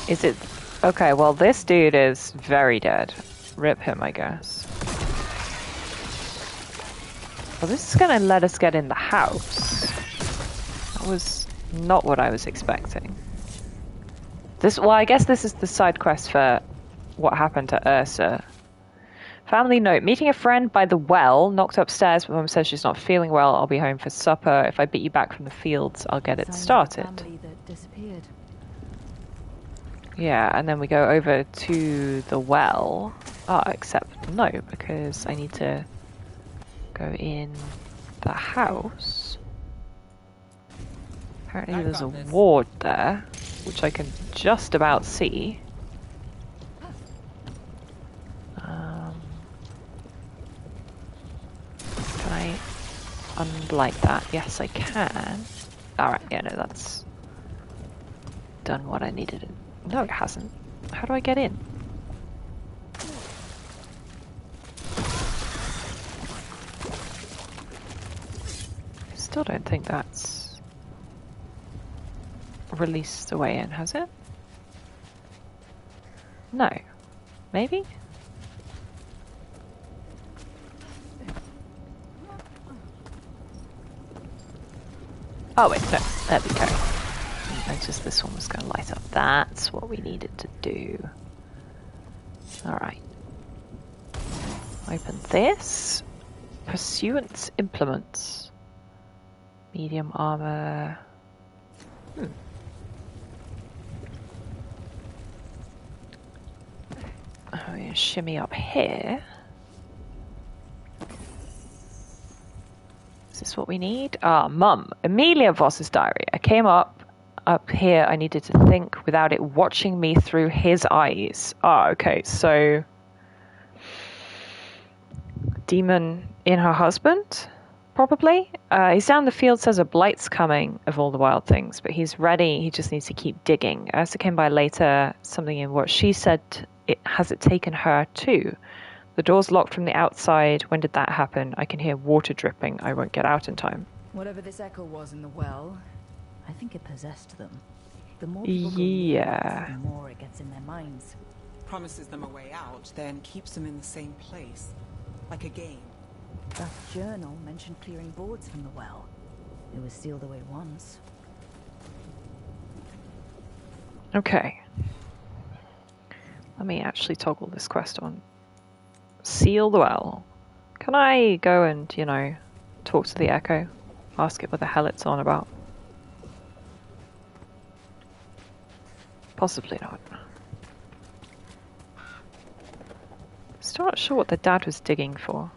Is it... Okay, well this dude is very dead. Rip him, I guess. Well, this is gonna let us get in the house. That was not what I was expecting. Well, I guess this is the side quest for what happened to Ursa. Family note, meeting a friend by the well, knocked upstairs, but Mum says she's not feeling well, I'll be home for supper. If I beat you back from the fields, I'll get it started. Family that disappeared. Yeah, and then we go over to the well. Ah, except no, because I need to go in the house. Apparently there's a ward there, which I can just about see. Can I unlight that? Yes, I can. Alright, yeah, no, that's done what I needed. No, it hasn't. How do I get in? Still don't think that's released the way in, has it? No. Maybe? Oh wait, no. There we go. Noticed this one was going to light up. That's what we needed to do. Alright. Open this. Pursuance implements. Medium armor. I'm going to shimmy up here. Is this what we need? Ah, Mum. Amelia Voss's diary. I came up here. I needed to think without it watching me through his eyes. Ah, okay. So, demon in her husband, probably. He's down the field, says a blight's coming of all the wild things, but he's ready. He just needs to keep digging. Ursa came by later. Something in what she said. Has it taken her too? The door's locked from the outside. When did that happen? I can hear water dripping. I won't get out in time. Whatever this echo was in the well, I think it possessed them. The more people yeah. the more it gets in their minds. Promises them a way out, then keeps them in the same place. Like a game. That journal mentioned clearing boards from the well. It was sealed away once. Okay. Let me actually toggle this quest on. Seal the well. Can I go and, you know, talk to the echo? Ask it what the hell it's on about? Possibly not. Still not sure what the dad was digging for.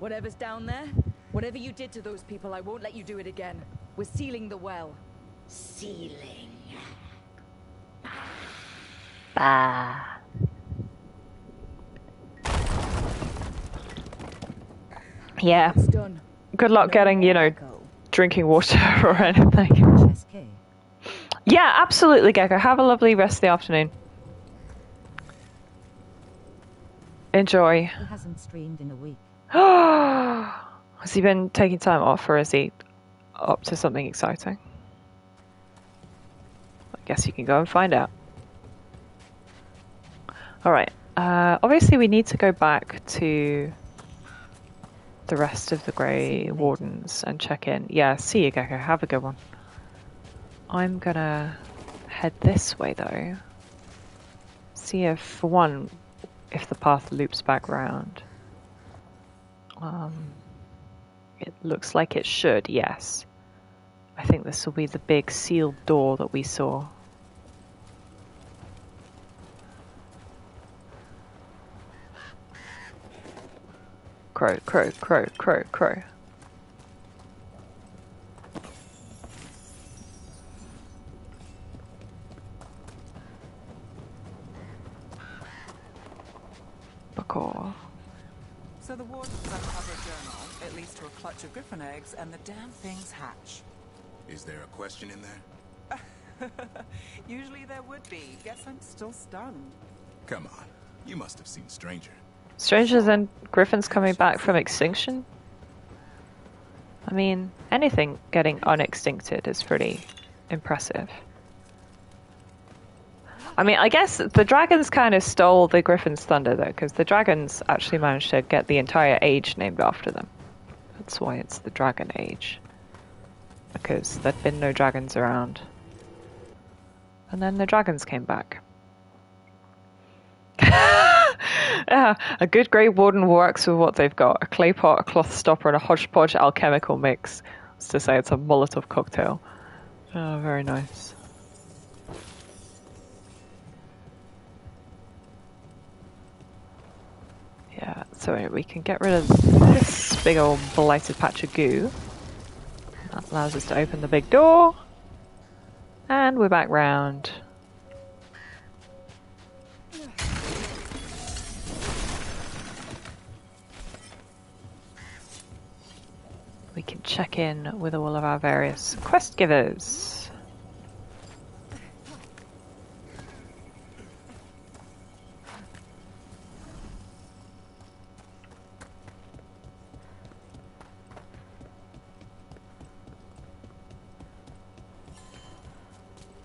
Whatever's down there, whatever you did to those people, I won't let you do it again. We're sealing the well. Sealing. Bah. Yeah. Good luck getting, you know, drinking water or anything. Yeah, absolutely, Gecko. Have a lovely rest of the afternoon. Enjoy. He hasn't streamed in a week. Has he been taking time off, or is he up to something exciting? I guess you can go and find out. Alright, obviously we need to go back to the rest of the Grey Wardens and check in. Yeah, see you, Gecko. Have a good one. I'm gonna head this way, though. See if, for one, if the path loops back round. It looks like it should, yes. I think this will be the big sealed door that we saw. Crow, crow, crow, crow, crow. Buckle. So the wardens uncover a journal. It leads to a clutch of griffin eggs, and the damn things hatch. Is there a question in there? Usually there would be. Guess I'm still stunned. Come on. You must have seen Stranger. Stranger than griffins coming back from extinction? I mean, anything getting unextincted is pretty impressive. I mean, I guess the dragons kind of stole the griffins' thunder, though, because the dragons actually managed to get the entire age named after them. That's why it's the Dragon Age. Because there'd been no dragons around. And then the dragons came back. Yeah, a good Grey Warden works with what they've got. A clay pot, a cloth stopper, and a hodgepodge alchemical mix. That's to say it's a Molotov cocktail. Oh, very nice. Yeah, so we can get rid of this big old blighted patch of goo. That allows us to open the big door. And we're back round. We can check in with all of our various quest givers.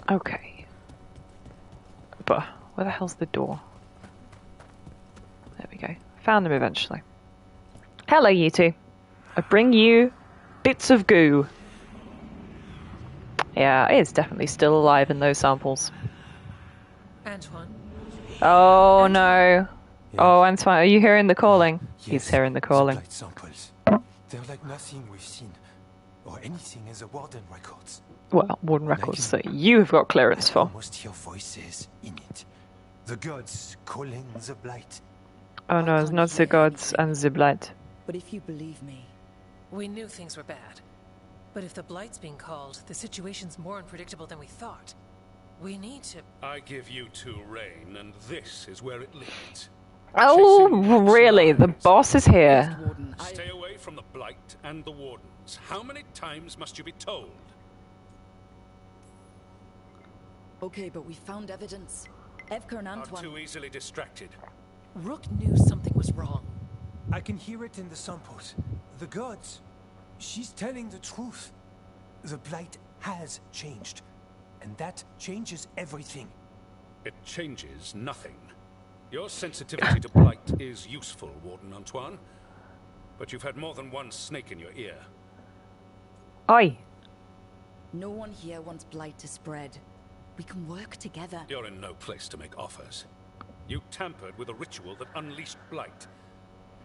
Okay. But where the hell's the door? There we go. Found them eventually. Hello, you two. I bring you bits of goo. Yeah, it is definitely still alive in those samples. Antoine? Oh no. Yes. Oh, Antoine, are you hearing the calling? Yes, he's hearing the calling. Blight samples. They're like nothing we've seen, or anything in the Warden records. Well, Warden records that you have got clearance for. I almost hear voices in it. The gods calling the Blight. Oh no, it's not the gods and the Blight. But if you believe me... We knew things were bad. But if the Blight's being called, the situation's more unpredictable than we thought. We need to... I give you two reign, and this is where it leads. Oh, really? The boss is here. Stay away from the Blight and the Wardens. How many times must you be told? Okay, but we found evidence. Evker and Antoine... Are too easily distracted. Rook knew something was wrong. I can hear it in the samples. The gods. She's telling the truth. The Blight has changed. And that changes everything. It changes nothing. Your sensitivity to Blight is useful, Warden Antoine. But you've had more than one snake in your ear. Oi. No one here wants Blight to spread. We can work together. You're in no place to make offers. You tampered with a ritual that unleashed Blight.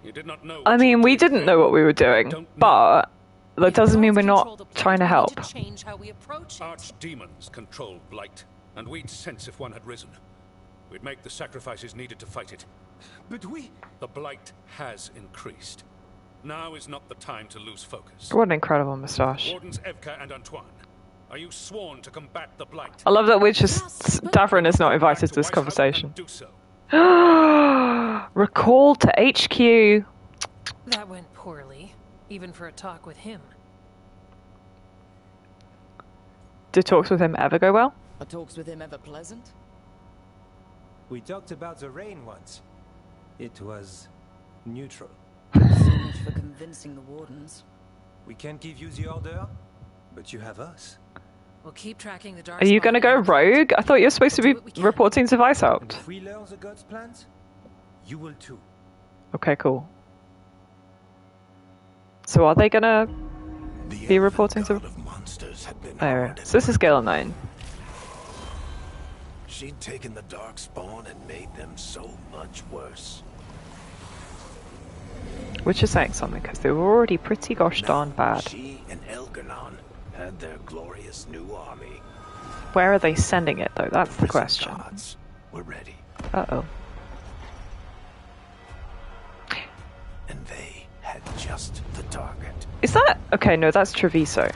You did not know. I mean, we didn't know what we were doing, but that doesn't mean we're not trying to help. Change how we approach it. Archdemons control Blight, and we'd sense if one had risen. We'd make the sacrifices needed to fight it. But the Blight has increased. Now is not the time to lose focus. What an incredible moustache. Wardens Evka and Antoine, are you sworn to combat the Blight? I love that we're just... Davrin is not invited to this conversation. Do so. Recall to HQ. That went poorly, even for a talk with him. Do talks with him ever go well? Are talks with him ever pleasant? We talked about the rain once. It was neutral. So much for convincing the wardens. We can't give you the order, but you have us. We'll keep tracking the dark Are you spot gonna go and- rogue? I thought you were supposed to be reporting to And Weishaupt. if we learn the gods' plans, you will too. Okay, cool. So are they gonna be reporting to... Monsters had been Oh, so this is Gale 9. She'd taken the dark spawn and made them so much worse. Which is saying something, because they were already pretty gosh darn bad. She and Elganon had their glorious new army. Where are they sending it, though? That's the question. Gods were ready, Uh-oh. and they had just the target. Is that... Okay, no, that's Treviso,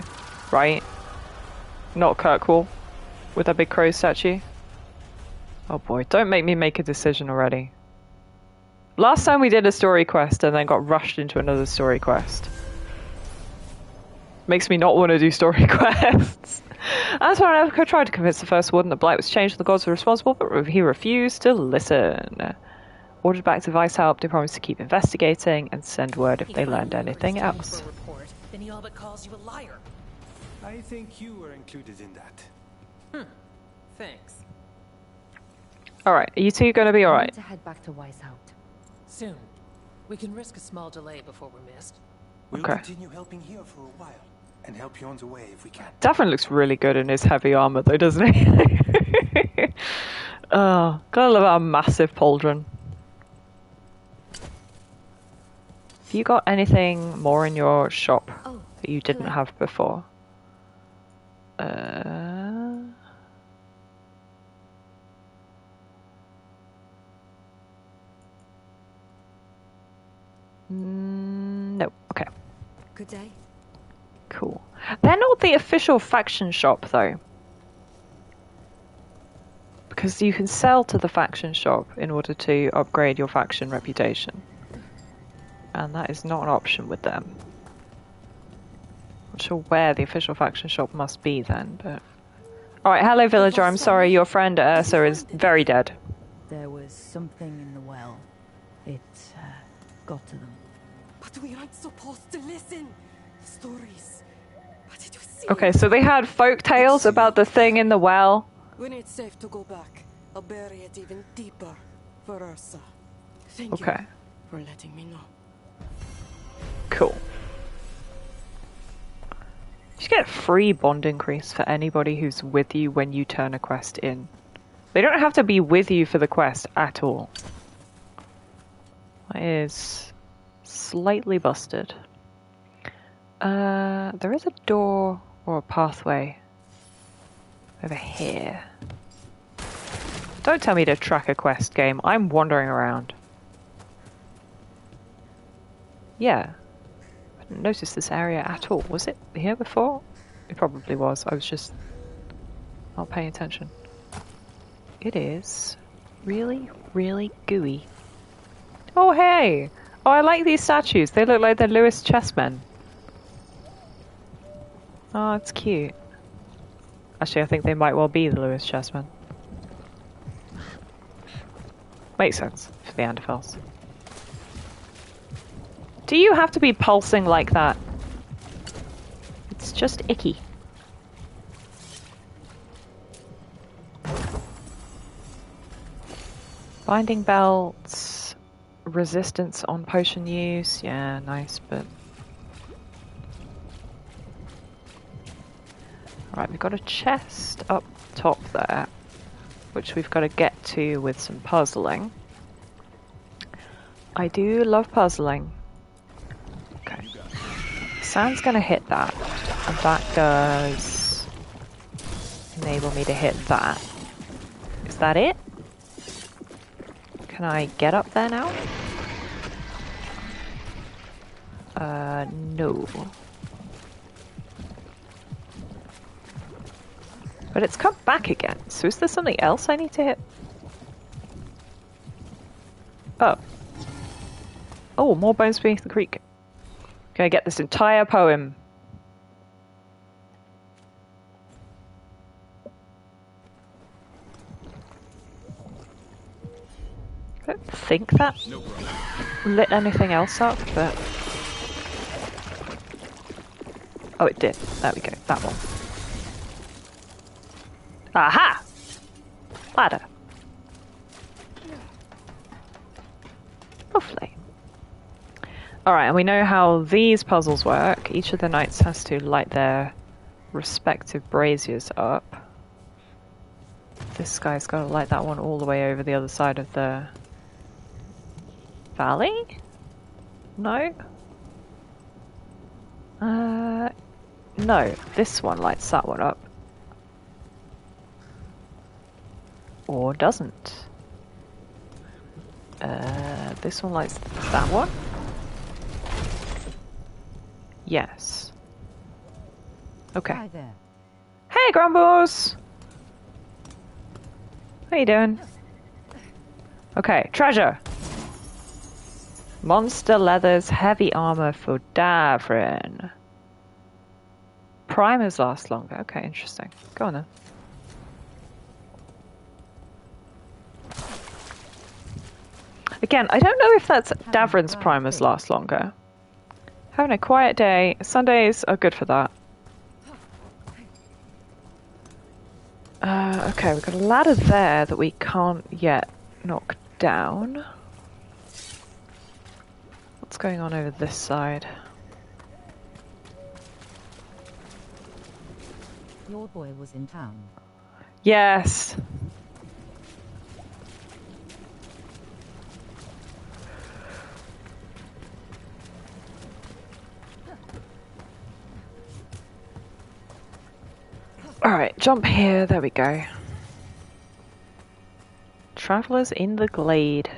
right? Not Kirkwall, with that big crow statue. Oh boy, don't make me make a decision already. Last time we did a story quest and then got rushed into another story quest. Makes me not want to do story quests. Anton tried to convince the first warden that Blight was changed and the gods were responsible, but he refused to listen. Ordered back to Weishaupt, they promised to keep investigating and send word if they learned anything else. Report, then he all but calls you a liar. I think you were included in that. Thanks. Alright, are you two gonna be I alright? need to head back to Weishaupt. Soon. We can risk a small delay before we're missed. We'll Okay. continue helping here for a while, and help you on the way if we can. Davin looks really good in his heavy armor though, doesn't he? Oh, gotta love our massive pauldron. Have you got anything more in your shop that you didn't have before? No. Okay. Good day. Cool. They're not the official faction shop, though. Because you can sell to the faction shop in order to upgrade your faction reputation. And that is not an option with them. Not sure where the official faction shop must be then, but... Alright, hello villager, I'm sorry, your friend Ursa is very dead. There was something in the well. It got to them. But we aren't supposed to listen. Stories. But it was Okay, so they had folk tales about the thing in the well. When it's safe to go back, I'll bury it even deeper for Ursa. Thank Okay. you for letting me know. Cool. You get a free bond increase for anybody who's with you when you turn a quest in. They don't have to be with you for the quest at all. That is slightly busted. There is a door or a pathway over here. Don't tell me to track a quest game. I'm wandering around. Yeah. I didn't notice this area at all. Was it here before? It probably was. I was just not paying attention. It is really, really gooey. Oh, hey! Oh, I like these statues. They look like the Lewis chessmen. Oh, it's cute. Actually, I think they might well be the Lewis chessmen. Makes sense for the Anderfels. Do you have to be pulsing like that? It's just icky. Binding belts, resistance on potion use, yeah, nice, but... Alright, we've got a chest up top there, which we've got to get to with some puzzling. I do love puzzling. Okay. Sand's gonna hit that, and that does enable me to hit that. Is that it? Can I get up there now? No. But it's come back again, so is there something else I need to hit? Oh. Oh, more bones beneath the creek. Can I get this entire poem? I don't think that lit anything else up, but... Oh, it did. There we go. That one. Aha! Ladder. Lovely. Alright, and we know how these puzzles work. Each of the knights has to light their respective braziers up. This guy's got to light that one all the way over the other side of the valley? No? No. This one lights that one up. Or doesn't. This one lights that one? Yes. Okay. Hi there. Hey, Grumbles! How you doing? Okay, treasure! Monster leathers, heavy armor for Davrin. Primers last longer. Okay, interesting. Go on then. Again, I don't know if that's Davrin's primers last longer. Having a quiet day. Sundays are good for that. Okay, we've got a ladder there that we can't yet knock down. What's going on over this side? Your boy was in town. Yes. Alright, jump here. There we go. Travelers in the glade.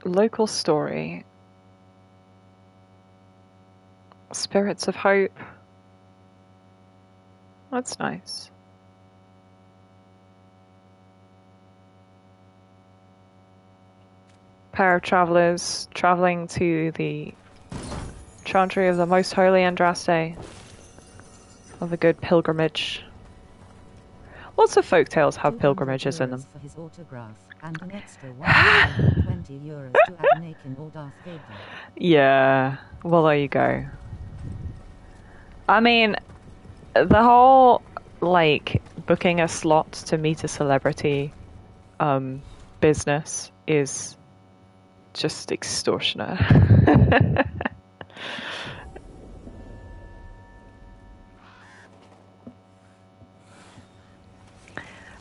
Local story. Spirits of hope. That's nice. Pair of travelers traveling to the chantry of the most holy Andraste of a good pilgrimage. Lots of folktales have pilgrimages in them. For his autograph and an extra 120 euros to add Anakin or Darth Vader. Yeah, well there you go. I mean, the whole, like, booking a slot to meet a celebrity business is just extortionate.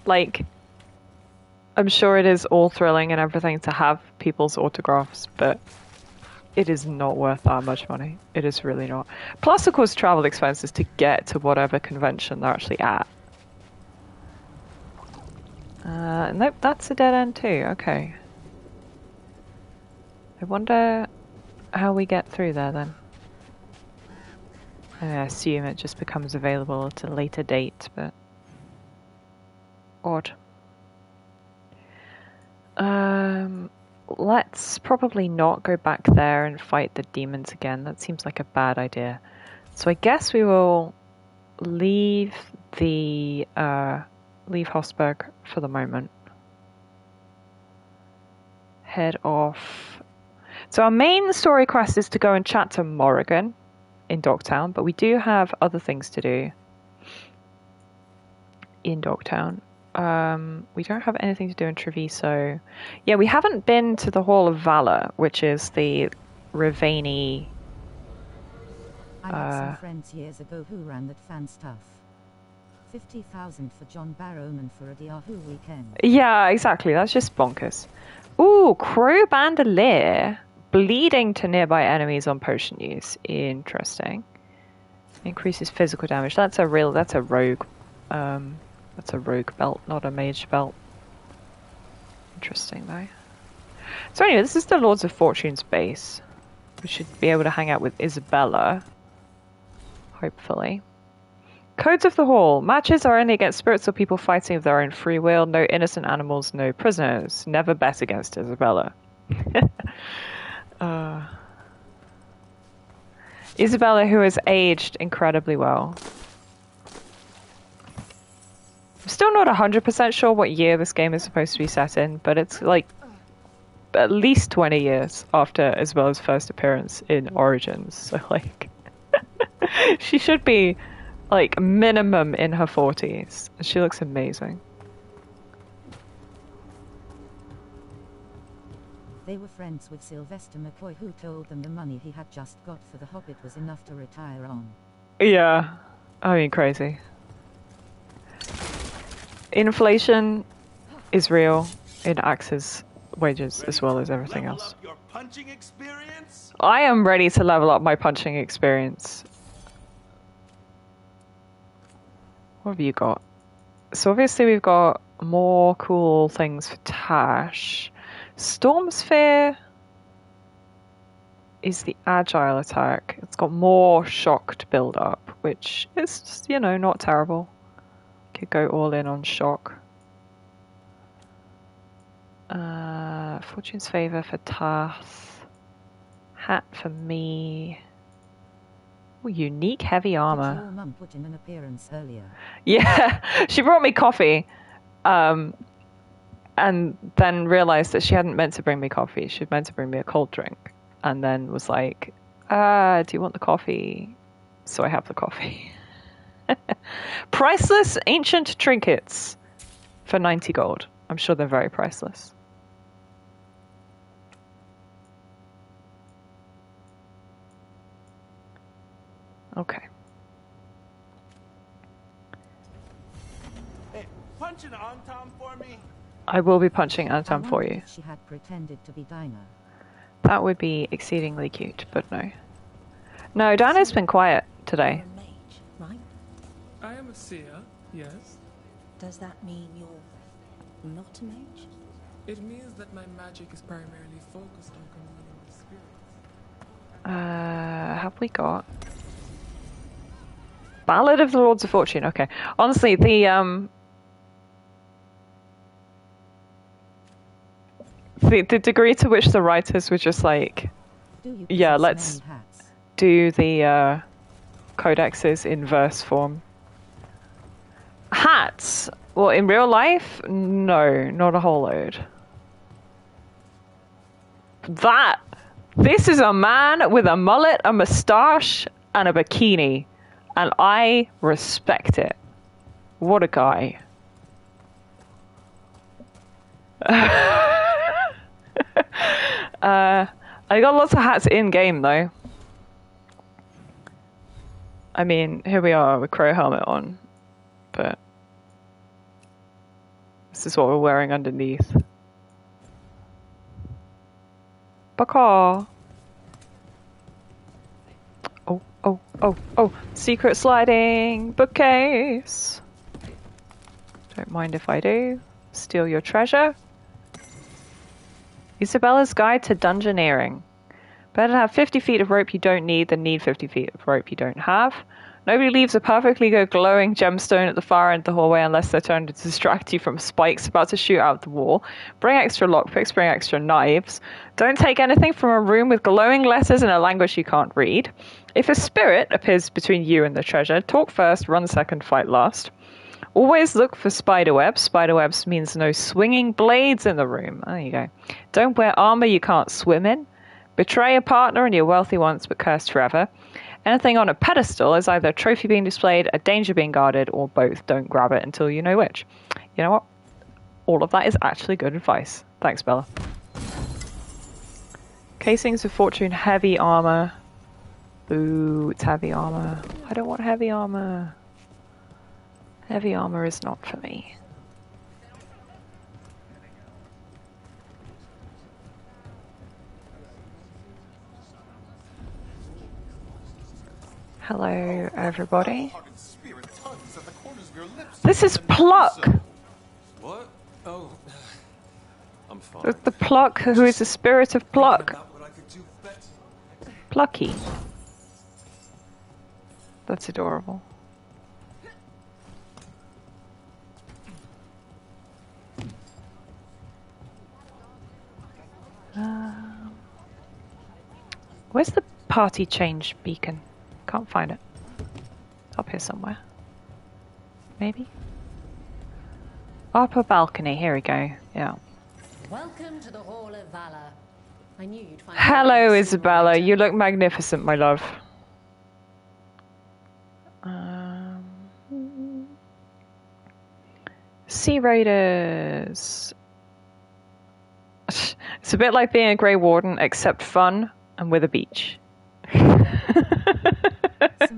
Like, I'm sure it is all thrilling and everything to have people's autographs, but it is not worth that much money. It is really not. Plus, of course, travel expenses to get to whatever convention they're actually at. Nope, that's a dead end too. Okay. I wonder how we get through there then. I assume it just becomes available at a later date, but... odd. Let's probably not go back there and fight the demons again. That seems like a bad idea. So I guess we will leave the leave Hosberg for the moment. Head off. So our main story quest is to go and chat to Morrigan in Dogtown, but we do have other things to do in Dogtown. We don't have anything to do in Treviso. Yeah, we haven't been to the Hall of Valor, which is the Ravani. I had some friends years ago who ran that fan stuff. 50,000 for John Barrowman for a Yahoo weekend. Yeah, exactly. That's just bonkers. Ooh, Crow Bandolier. Bleeding to nearby enemies on potion use. Interesting. Increases physical damage. That's a rogue. That's a rogue belt, not a mage belt. Interesting though. So anyway, this is the Lords of Fortune's base. We should be able to hang out with Isabella. Hopefully. Codes of the Hall. Matches are only against spirits or people fighting of their own free will. No innocent animals, no prisoners. Never bet against Isabella. Isabella, who has aged incredibly well. still not 100% sure what year this game is supposed to be set in, but it's like at least 20 years after Isabella's first appearance in Origins. So like, she should be like minimum in her 40s. She looks amazing. They were friends with Sylvester McCoy, who told them the money he had just got for The Hobbit was enough to retire on. Yeah, I mean, crazy. Inflation is real in Axe's wages as well as everything else. I am ready to level up my punching experience. What have you got? So obviously we've got more cool things for Tash. Storm Sphere is the agile attack. It's got more shocked build up, which is, you know, not terrible. Could go all in on shock. Fortune's Favor for Tath. Hat for me. Ooh, unique heavy armor. Did your mum put in an appearance earlier? Yeah, she brought me coffee. And then realized that she hadn't meant to bring me coffee. She'd meant to bring me a cold drink. And then was like, do you want the coffee? So I have the coffee. Priceless ancient trinkets for 90 gold. I'm sure they're very priceless. Okay. Hey, punch an Anton for me. I will be punching Anton for you. She had pretended to be Dinah. That would be exceedingly cute, but no. No, Dinah's been quiet today. Right? I am a seer, yes. Does that mean you're not a mage? It means that my magic is primarily focused on communing with spirits. Have we got Ballad of the Lords of Fortune? Okay. Honestly, the degree to which the writers were just like, yeah, let's do the codexes in verse form. Hats? Well, in real life? No, not a whole load. This is a man with a mullet, a moustache, and a bikini. And I respect it. What a guy. I got lots of hats in game though. I mean, here we are with Crow helmet on, but this is what we're wearing underneath. Baka. Oh, secret sliding bookcase. Don't mind if I do. Steal your treasure. Isabella's Guide to Dungeoneering. Better to have 50 feet of rope you don't need than need 50 feet of rope you don't have. Nobody leaves a perfectly good glowing gemstone at the far end of the hallway unless they're trying to distract you from spikes about to shoot out the wall. Bring extra lockpicks, bring extra knives. Don't take anything from a room with glowing letters in a language you can't read. If a spirit appears between you and the treasure, talk first, run second, fight last. Always look for spiderwebs. Spiderwebs means no swinging blades in the room. There you go. Don't wear armor you can't swim in. Betray a partner and you're wealthy once but cursed forever. Anything on a pedestal is either a trophy being displayed, a danger being guarded, or both. Don't grab it until you know which. You know what? All of that is actually good advice. Thanks, Bella. Casings of Fortune, heavy armor. Ooh, it's heavy armor. I don't want heavy armor. Heavy armor is not for me. Hello, everybody. This is Pluck. What? Oh, I'm fine. The Pluck who is the spirit of Pluck. Plucky. That's adorable. Where's the party change beacon? Can't find it. Up here somewhere. Maybe? Upper balcony, here we go. Yeah. Welcome to the Hall of Valor. I knew you'd find Hello, Isabella. You look magnificent, my love. Sea Raiders. It's a bit like being a Grey Warden, except fun and with a beach. Some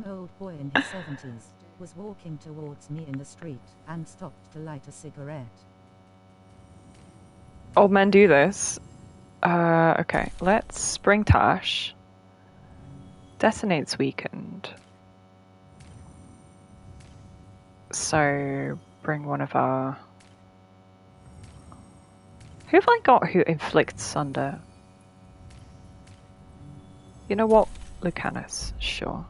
old boy in his 70s was walking towards me in the street and stopped to light a cigarette. Old men do this. Okay, let's Spring Tash. Detonates weakened. So, bring one of our... Who have I got who inflicts sunder? You know what? Lucanus, sure.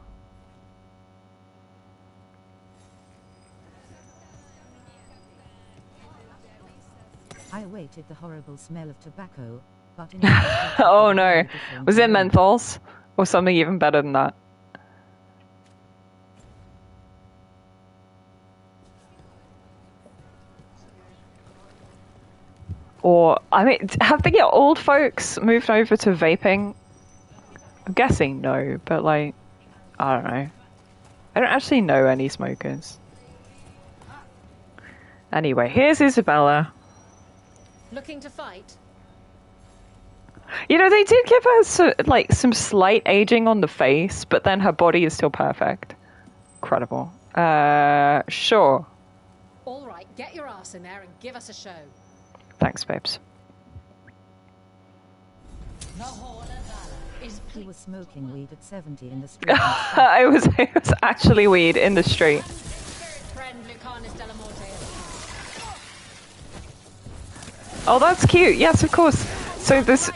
I awaited the horrible smell of tobacco, but oh no. Was it menthols? Or something even better than that? Or, I mean, have the old folks moved over to vaping? I'm guessing no, but like, I don't know. I don't actually know any smokers. Anyway, here's Isabella. Looking to fight? You know, they did give her some slight aging on the face, but then her body is still perfect. Incredible. Sure. All right, get your ass in there and give us a show. Thanks, babes. He was smoking weed at 70 in the street. it was actually weed in the street. Oh, that's cute. Yes, of course. So this...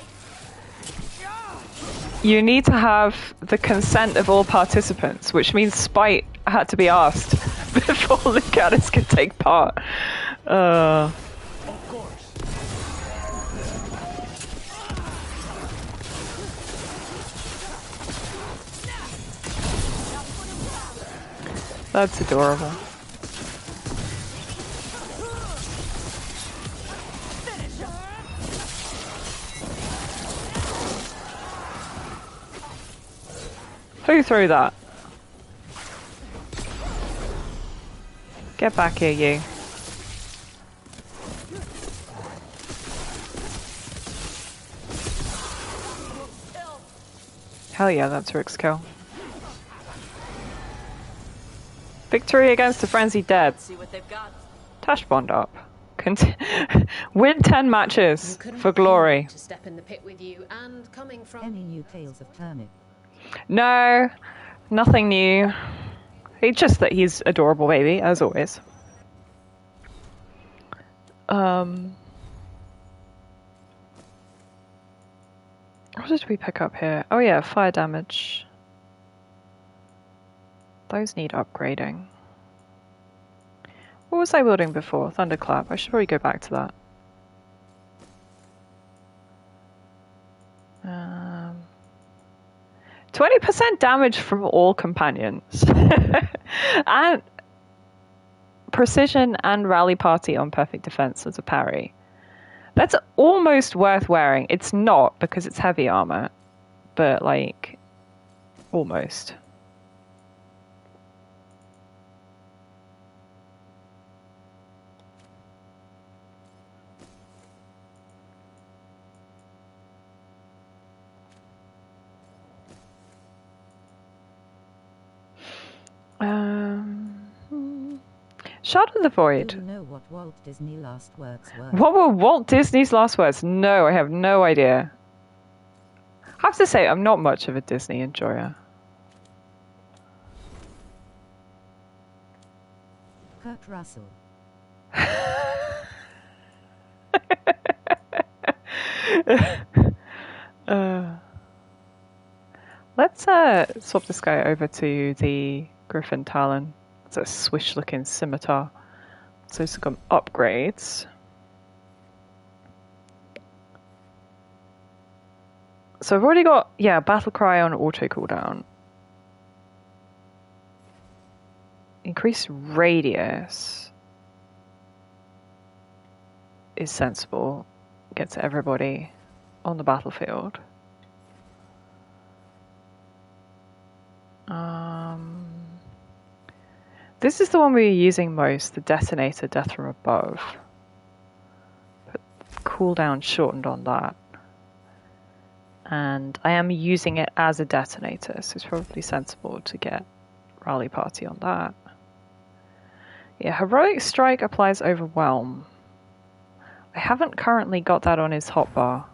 You need to have the consent of all participants, which means Spite had to be asked before Lucanus could take part. That's adorable. Who threw that? Get back here, you. Hell yeah, that's Rick's kill. Victory against the frenzied dead. See what they've got. Tash Bond up. Win 10 matches for glory. To step in the pit with you and coming from any new tales of Turnip? No, nothing new. It's just that he's adorable baby, as always. What did we pick up here? Oh yeah, fire damage. Those need upgrading. What was I building before? Thunderclap. I should probably go back to that. 20% damage from all companions. And precision and rally party on perfect defense as a parry. That's almost worth wearing. It's not because it's heavy armor, but like almost. Shadow of the Void. Do you know what Walt Disney's last words were? What were Walt Disney's last words? No, I have no idea. I have to say, I'm not much of a Disney enjoyer. Kurt Russell. Let's swap this guy over to the Griffin Talon. It's a swish-looking scimitar. So some upgrades. So I've already got, yeah, Battle Cry on auto cooldown. Increase radius. is sensible. Gets everybody on the battlefield. This is the one we were using most, the detonator, death from above. But cooldown shortened on that. And I am using it as a detonator, so it's probably sensible to get rally party on that. Yeah, heroic strike applies overwhelm. I haven't currently got that on his hotbar.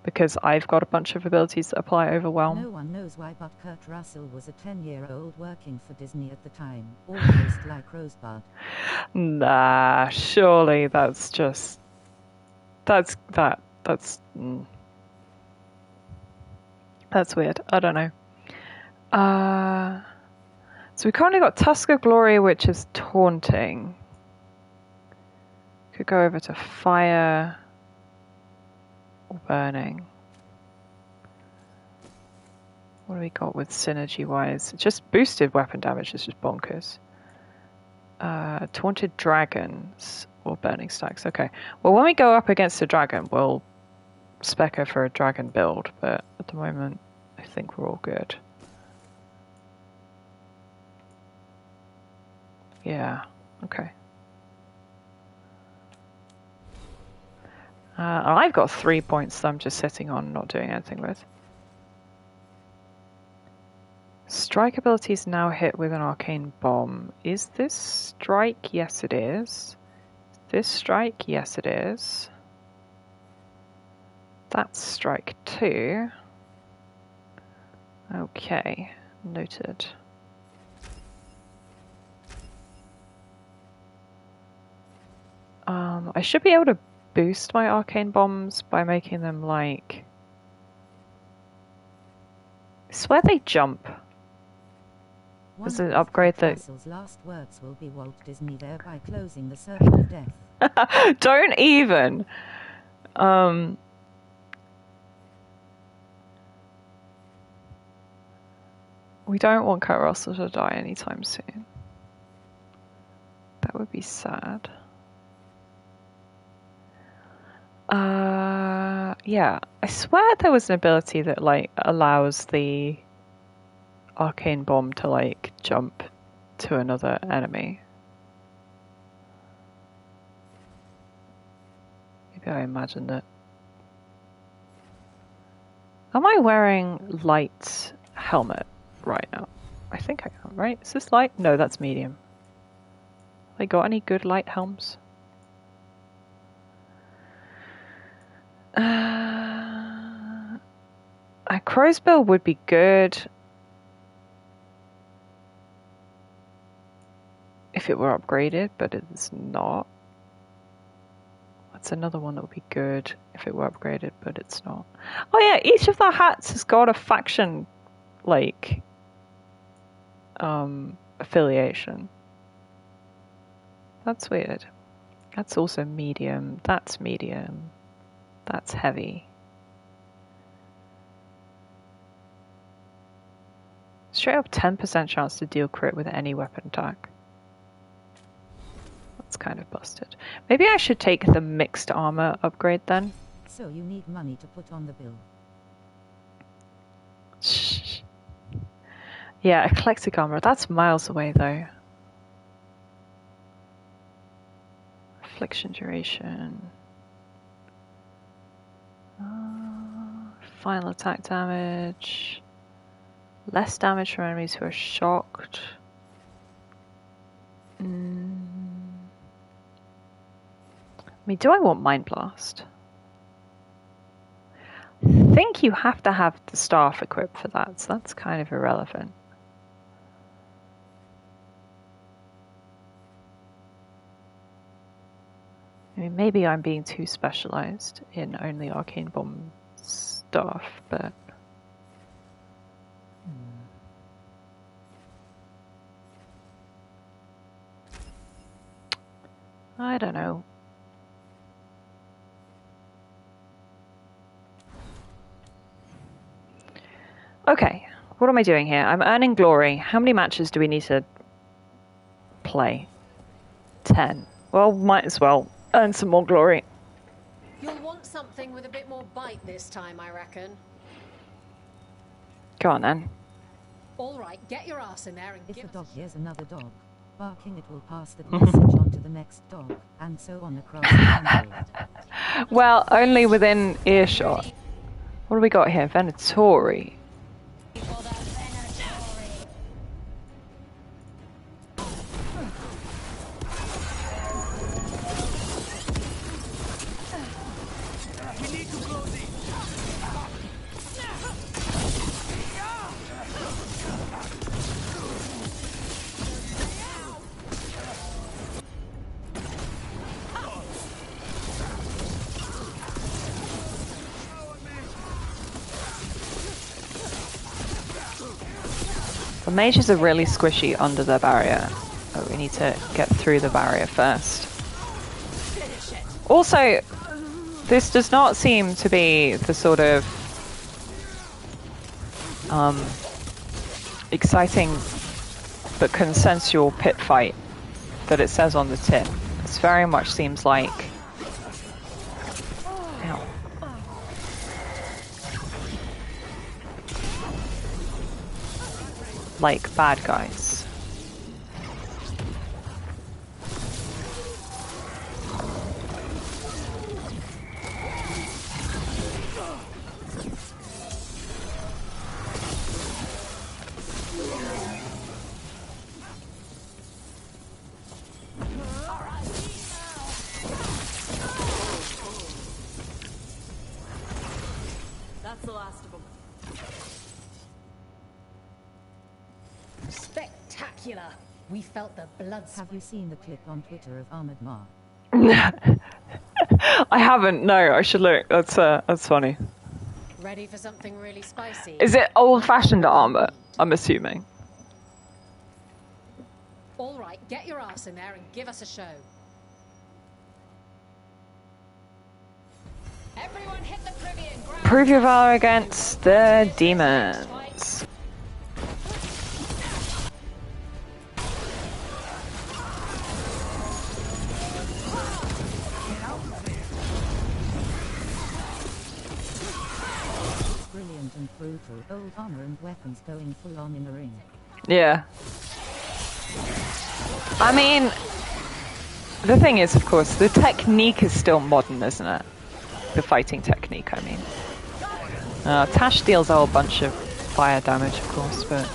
Because I've got a bunch of abilities that apply overwhelm. No one knows why, but Kurt Russell was a 10-year-old working for Disney at the time. Almost like Rosebud. Nah, surely that's just... That's weird. I don't know. So we currently got Tusk of Glory, which is taunting. Could go over to fire or burning. What do we got with synergy wise? Just boosted weapon damage is just bonkers. Taunted dragons or burning stacks. Okay. Well, when we go up against a dragon, we'll spec her for a dragon build, but at the moment, I think we're all good. Yeah. Okay. I've got 3 points that I'm just sitting on, not doing anything with. Strike ability is now hit with an arcane bomb. Is this strike? Yes, it is. This strike? Yes, it is. That's strike 2. Okay, noted. I should be able to boost my arcane bombs by making them like... I swear they jump. There's an upgrade that... Russell's last words will be Walt Disney, thereby closing the circle of death. Don't even! We don't want Kurt Russell to die anytime soon. That would be sad. Yeah, I swear there was an ability that like allows the arcane bomb to like jump to another enemy. Maybe I imagined it. Am I wearing light helmet right now? I think I am, right? Is this light? No, that's medium. Have I got any good light helms? A crow's bill would be good if it were upgraded, but it's not. That's another one that would be good if it were upgraded, but it's not. Oh yeah, each of the hats has got a faction, like, affiliation. That's weird. That's also medium. That's medium. That's heavy. Straight up 10% chance to deal crit with any weapon attack. That's kind of busted. Maybe I should take the mixed armor upgrade then. So you need money to put on the bill. Shh. Yeah, eclectic armor. That's miles away though. Affliction duration. Final attack damage. Less damage from enemies who are shocked. I mean, do I want Mind Blast? I think you have to have the staff equipped for that, so that's kind of irrelevant. I mean, maybe I'm being too specialized in only Arcane Bomb stuff, but... I don't know. Okay, what am I doing here? I'm earning glory. How many matches do we need to play? 10. Well, might as well Earn some more glory. You'll want something with a bit more bite this time, I reckon. Go on then. All right, get your ass in there and if give a us dog a hears another dog barking, it will pass the message on to the next dog, and so on across the country. Well, only within earshot. What do we got here? Venatori. The mages are really squishy under the barrier, but we need to get through the barrier first. Also, this does not seem to be the sort of exciting but consensual pit fight that it says on the tin. This very much seems like... Ow. Like bad guys. That's the last of them. spectacular. We felt the blood. Have you seen the clip on Twitter of Ahmed Mar? I haven't. No, I should look. That's funny. Ready for something really spicy? Is it old-fashioned armor? I'm assuming. All right, get your ass in there and give us a show. Everyone hit the privy and grab. Prove your valor against the demons. Brilliant and brutal. Old armor and weapons going full on in the ring. Yeah. I mean, the thing is, of course, the technique is still modern, isn't it? The fighting technique, I mean. Tash deals a whole bunch of fire damage, of course, but...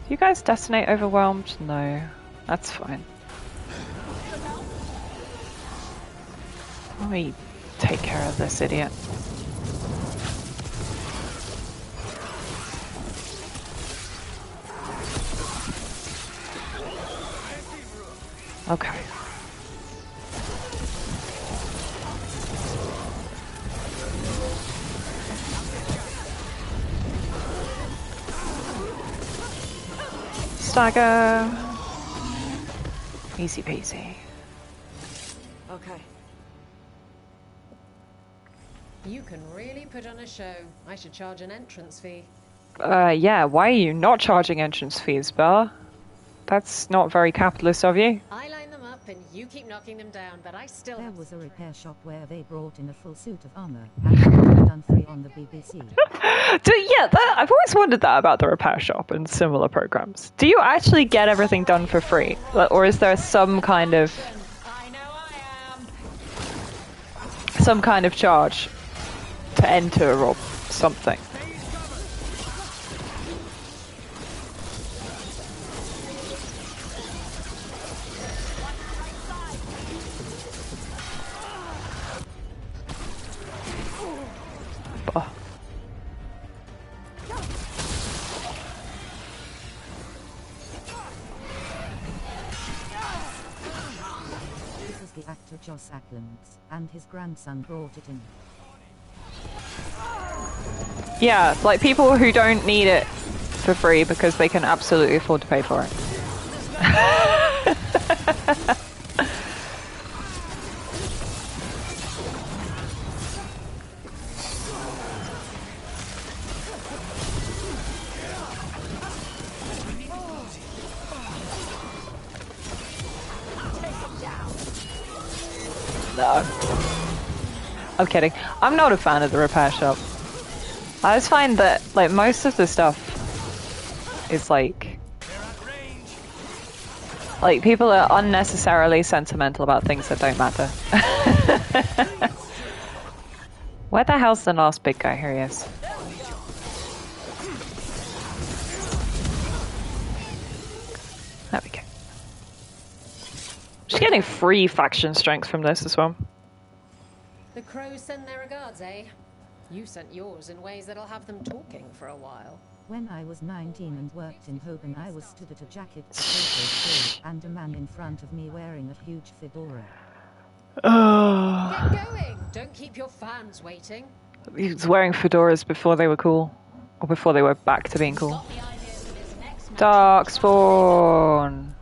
Do you guys detonate overwhelmed? No. That's fine. Let me take care of this idiot. Okay. Stagger. Easy peasy. Okay. You can really put on a show. I should charge an entrance fee. Yeah, why are you not charging entrance fees, Bella? That's not very capitalist of you. I line them up and you keep knocking them down, but I still... There was a repair shop where they brought in a full suit of armor and done free on the BBC. Yeah, I've always wondered that about the repair shop and similar programs. Do you actually get everything done for free? Or is there some kind of... some kind of charge to enter or something? Actor Joss Acklands, and his grandson brought it in. Yeah, like people who don't need it for free because they can absolutely afford to pay for it. No. I'm kidding. I'm not a fan of the repair shop. I just find that, like, most of the stuff is like people are unnecessarily sentimental about things that don't matter. Where the hell's the last big guy? Here he is. There we go. Just getting free faction strength from this as well. The crows send their regards, eh? You sent yours in ways that'll have them talking for a while. When I was 19 and worked in Hoban, I was stood at a jacket potato and a man in front of me wearing a huge fedora. Get going! Don't keep your fans waiting. He was wearing fedoras before they were cool. Or before they were back to being cool. Darkspawn!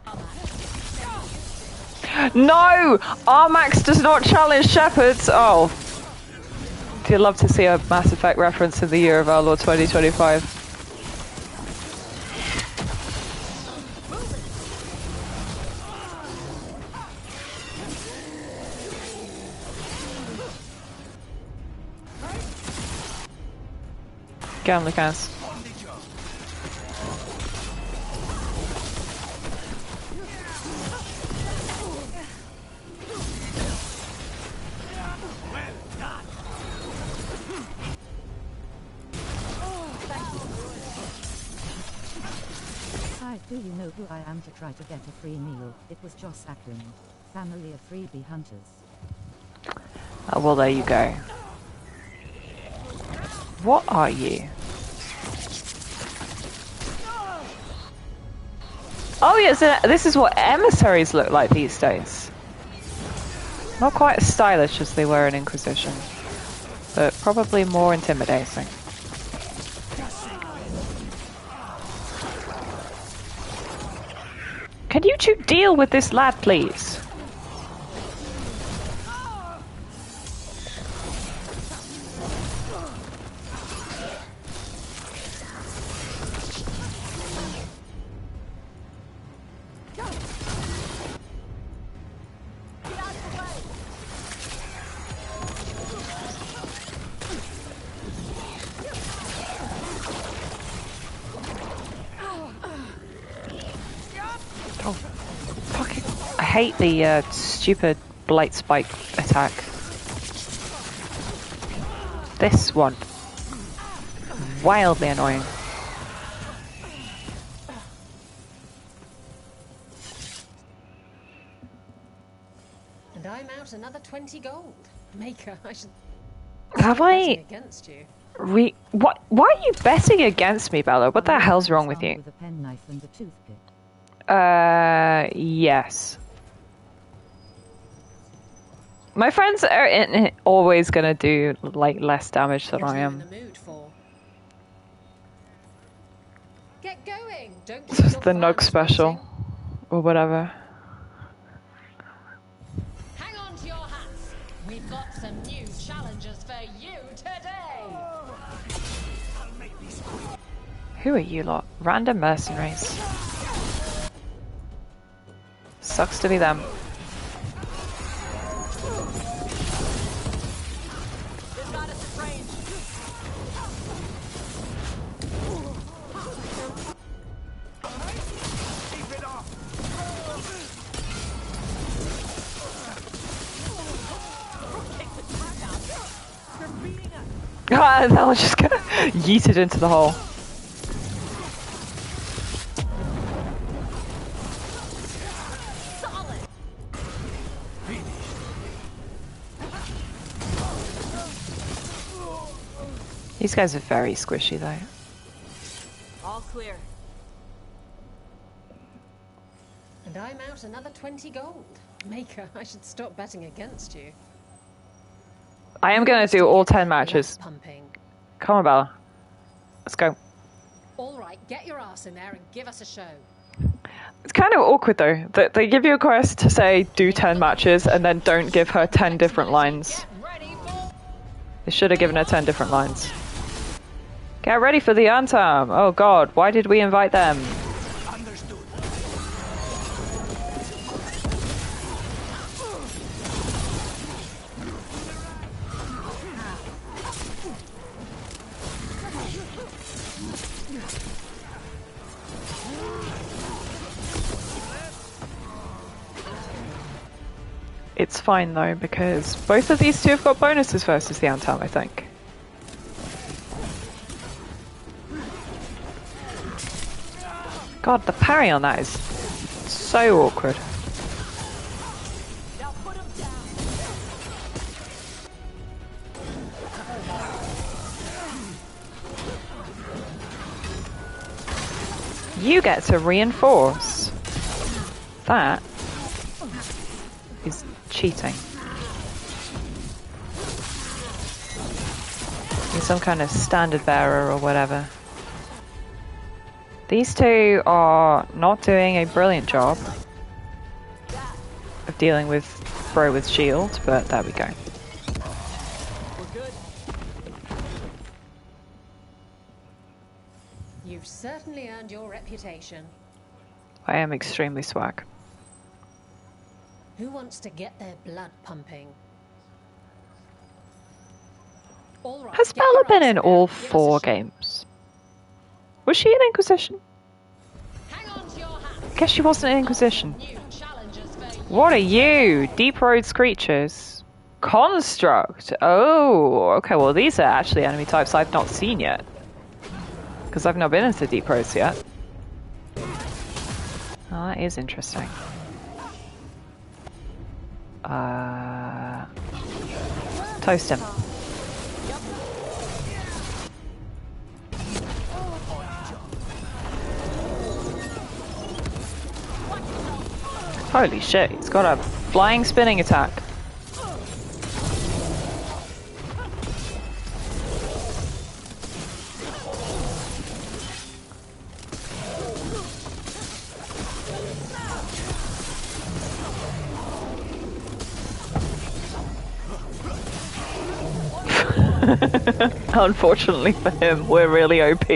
No! Armax does not challenge shepherds! Oh. Do you love to see a Mass Effect reference in the year of our Lord 2025? Get on, Lucas. Hi, do you know who I am to try to get a free meal? It was Joss Ackland, family of freebie hunters. Oh, well, there you go. What are you? Oh yes, this is what emissaries look like these days. Not quite as stylish as they were in Inquisition, but probably more intimidating. Can you two deal with this lad, please? I hate the stupid blight spike attack. This one. Wildly annoying. And I'm out another 20 gold. Maker, I should... Have I... against you. What? Why are you betting against me, Bella? What the hell's wrong with you? With a penknife and a toothpick. Yes. My friends are always gonna do like less damage than I am. Get going. Don't It's just the Nug special or whatever. Hang on to your hats. We've got some new challenges for you today. Who are you lot? Random mercenaries. Sucks to be them. Ah, that was just gonna yeeted into the hole. These guys are very squishy though. All clear. And I'm out another 20 gold. Maker, I should stop betting against you. I am going to do all 10 matches. Come on, Bella. Let's go. All right, get your ass in there and give us a show. It's kind of awkward though, that they give you a quest to say do 10 matches and then don't give her 10 different lines. They should have given her 10 different lines. Get ready for the anthem! Oh god, why did we invite them? It's fine though, because both of these two have got bonuses versus the Antam, I think. God, the parry on that is so awkward. You get to reinforce. That is cheating. He's some kind of standard bearer or whatever. These two are not doing a brilliant job of dealing with bro with shield, but there we go. You've certainly earned your reputation. I am extremely swag. Who wants to get their blood pumping? All right, Has Bella been in all 4 games? Was she in Inquisition? I guess she wasn't in Inquisition. What are you? Deep Roads creatures. Construct. Oh, okay, well these are actually enemy types I've not seen yet. Because I've not been into Deep Roads yet. Oh, that is interesting. Toast him. Holy shit, he's got a flying spinning attack. Unfortunately for him, we're really OP.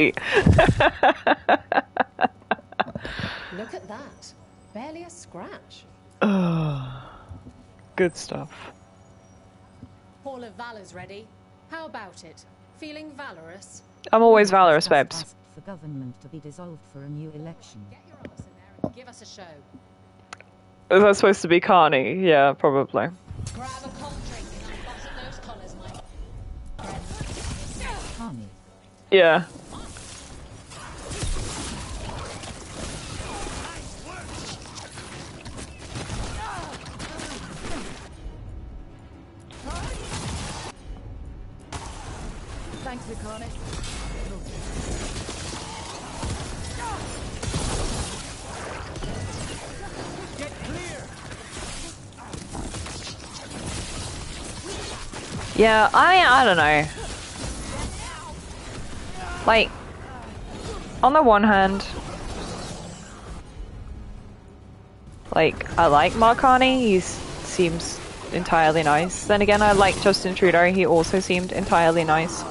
Look at that. Barely a scratch. Good stuff. Hall of Valor's ready. How about it? Feeling valorous? I'm always valorous, babes. Asked for government to be dissolved for a new election. Get your arse in there and give us a show. Is that supposed to be Carney? Yeah, probably. Grab a cold drink and unbutton those collars, Mike. Carney. Yeah. Thanks, Lucani. Get clear. Yeah, I don't know. Like, on the one hand, like, I like Marcani, he seems entirely nice. Then again, I like Justin Trudeau, he also seemed entirely nice.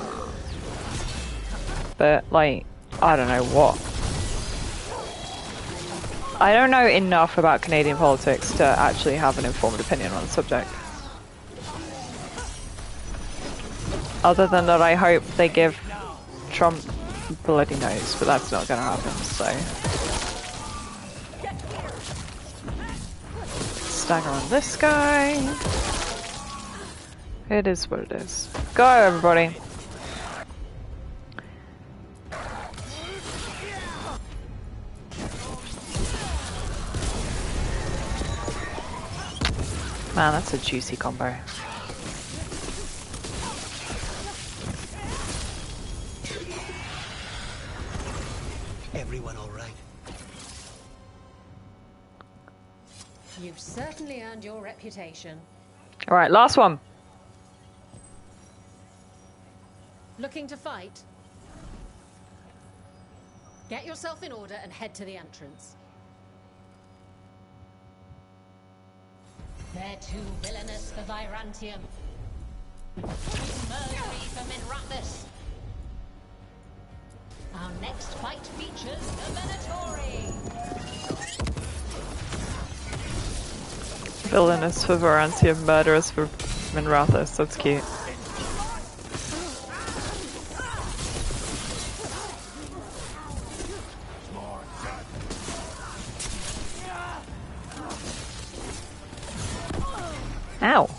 But, like, I don't know what. I don't know enough about Canadian politics to actually have an informed opinion on the subject. Other than that, I hope they give Trump bloody nose, but that's not gonna happen, so. Stagger on this guy. It is what it is. Go, everybody. Man, that's a juicy combo. Everyone all right? You've certainly earned your reputation. Alright, last one. Looking to fight? Get yourself in order and head to the entrance. They're too villainous for Virantium. Murdery for Minrathis. Our next fight features the Venatori. Villainous for Varantium, murderous for Minrathis. That's cute. Ow.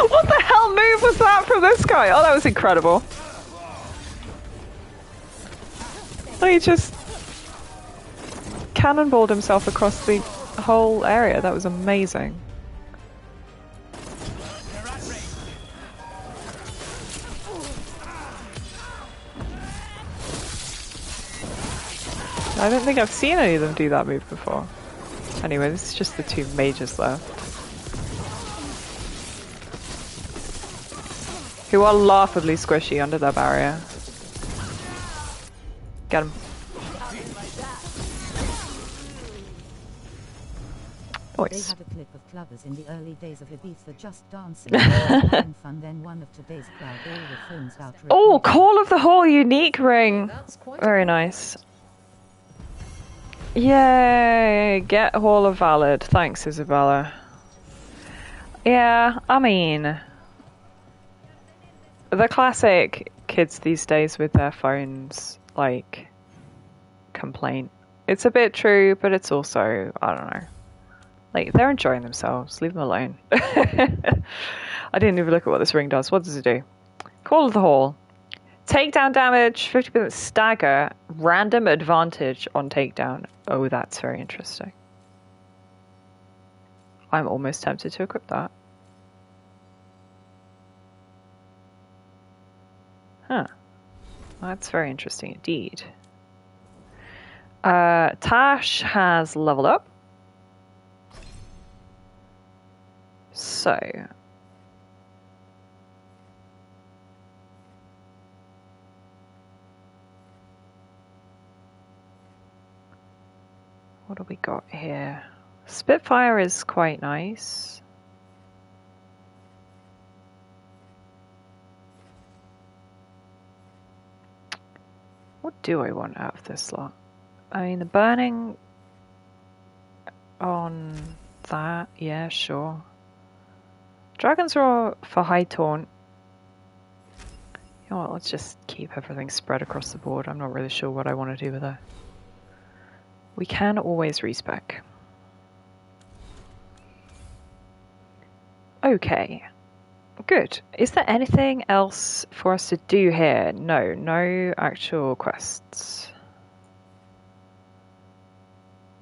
What the hell move was that from this guy? Oh, that was incredible. Oh, he just cannonballed himself across the whole area. That was amazing. I don't think I've seen any of them do that move before. Anyway, this is just the two mages left. Who are laughably squishy under their barrier. Get him. Nice. They had a clip of clubbers in the early days of Ibiza just dancing and fun. Then one of today's crowd all the phones out. Oh, Call of the Hall unique ring. Very nice. Yay! Get Hall of Valid. Thanks, Isabella. Yeah, I mean, the classic kids these days with their phones, like, complaint. It's a bit true, but it's also, I don't know. Like, they're enjoying themselves. Leave them alone. I didn't even look at what this ring does. What does it do? Call of the Hall. Takedown damage, 50% stagger, random advantage on takedown. Oh, that's very interesting. I'm almost tempted to equip that. Huh. That's very interesting indeed. Tash has leveled up. So... what do we got here? Spitfire is quite nice. What do I want out of this slot? I mean, the burning on that, yeah, sure. Dragon's Roar for high taunt. You know what, let's just keep everything spread across the board. I'm not really sure what I want to do with it. We can always respec. Okay. Good. Is there anything else for us to do here? No, no actual quests.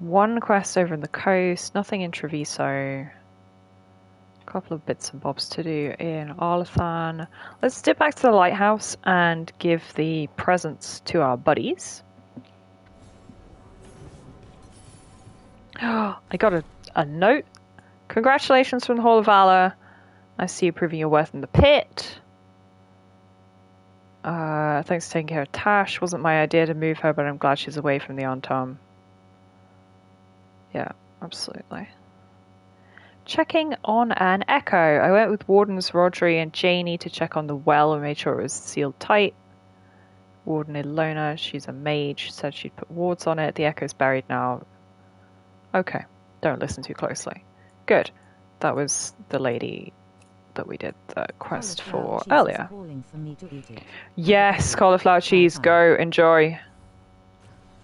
One quest over in the coast, nothing in Treviso. A couple of bits and bobs to do in Arlathan. Let's dip back to the lighthouse and give the presents to our buddies. Oh, I got a note. Congratulations from the Hall of Valor. I see you proving your worth in the pit. Thanks for taking care of Tash. Wasn't my idea to move her, but I'm glad she's away from the Antom. Yeah, absolutely. Checking on an echo. I went with Wardens Rodri and Janie to check on the well and made sure it was sealed tight. Warden Ilona, she's a mage, said she'd put wards on it. The echo's buried now. Okay, don't listen too closely. Good. That was the lady that we did the quest for earlier. Yes, cauliflower cheese, go, enjoy.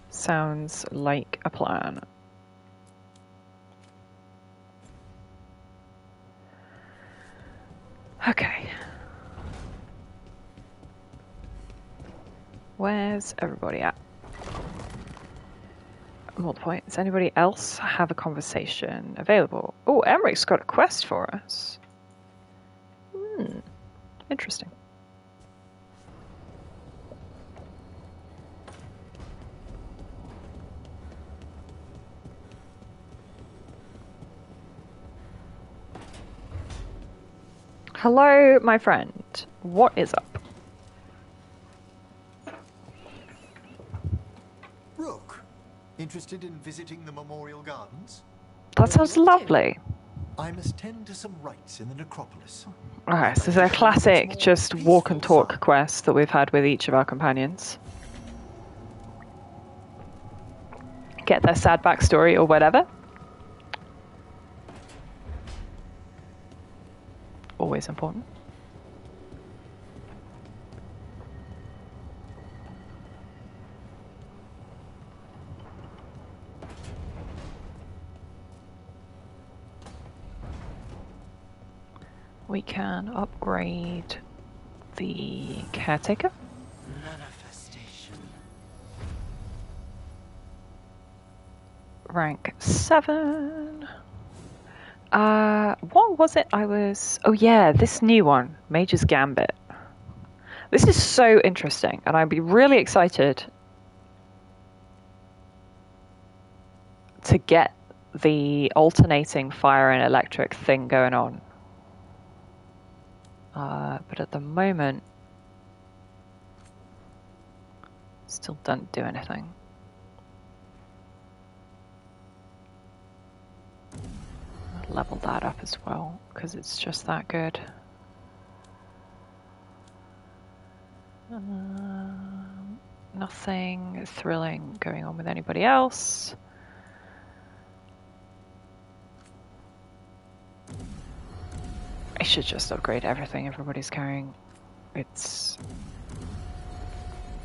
Sounds like a plan. Okay. Where's everybody at? More the point, does anybody else have a conversation available? Oh, Emmerich's got a quest for us. Interesting. Hello, my friend. What is up? Rook, interested in visiting the Memorial Gardens? That sounds lovely. I must tend to some rites in the necropolis. Alright, so this is a classic just walk and talk quest that we've had with each of our companions. Get their sad backstory or whatever. Always important. we can upgrade the caretaker. Manifestation. Rank 7. What was it I was... Oh yeah, this new one, Mage's Gambit. This is so interesting, and I'd be really excited to get the alternating fire and electric thing going on. But at the moment, still don't do anything. I'll level that up as well, because it's just that good. Nothing thrilling going on with anybody else. I should just upgrade everything everybody's carrying. It's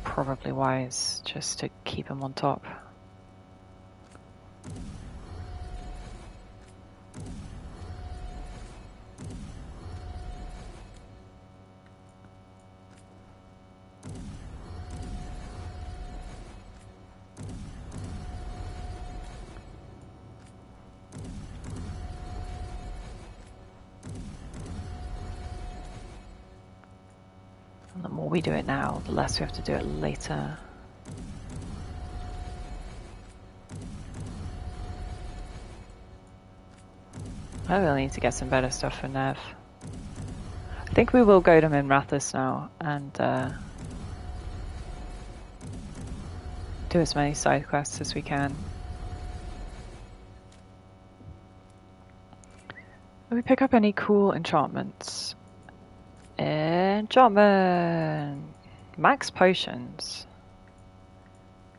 probably wise just to keep them on top. The more we do it now, the less we have to do it later. I really need to get some better stuff for Nev. I think we will go to Minrathous now and do as many side quests as we can. Did we pick up any cool enchantments? Enchantment! Max potions.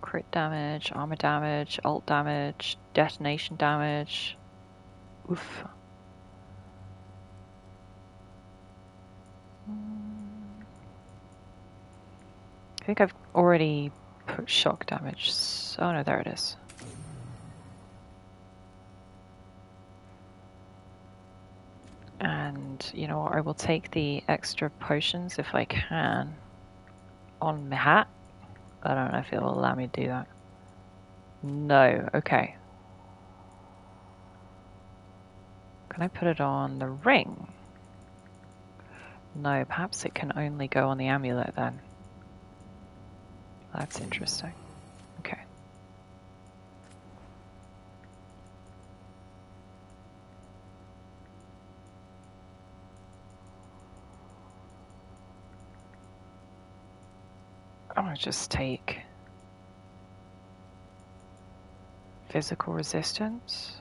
Crit damage, armor damage, ult damage, detonation damage. Oof. I think I've already put shock damage. Oh no, there it is. And you know what, I will take the extra potions if I can on my hat. I don't know if it will allow me to do that. No, okay. Can I put it on the ring? No, perhaps it can only go on the amulet then. That's interesting. Okay. I'm gonna just take physical resistance,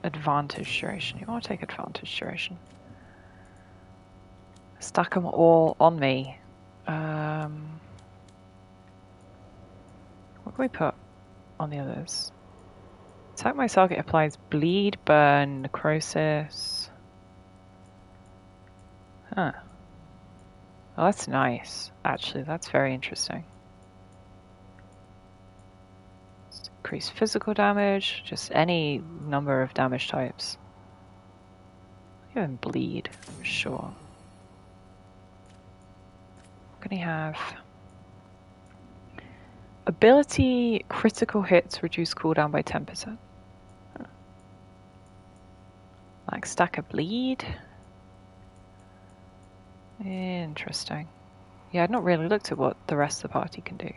advantage duration. You want to take advantage duration. Stack them all on me. What can we put on the others? Attack my target applies bleed, burn, necrosis. Huh. Oh, that's nice. Actually, that's very interesting. Increase physical damage, just any number of damage types. Even bleed, sure. What can he have? Ability critical hits reduce cooldown by 10%. Like stack of bleed. Interesting. Yeah, I've not really looked at what the rest of the party can do.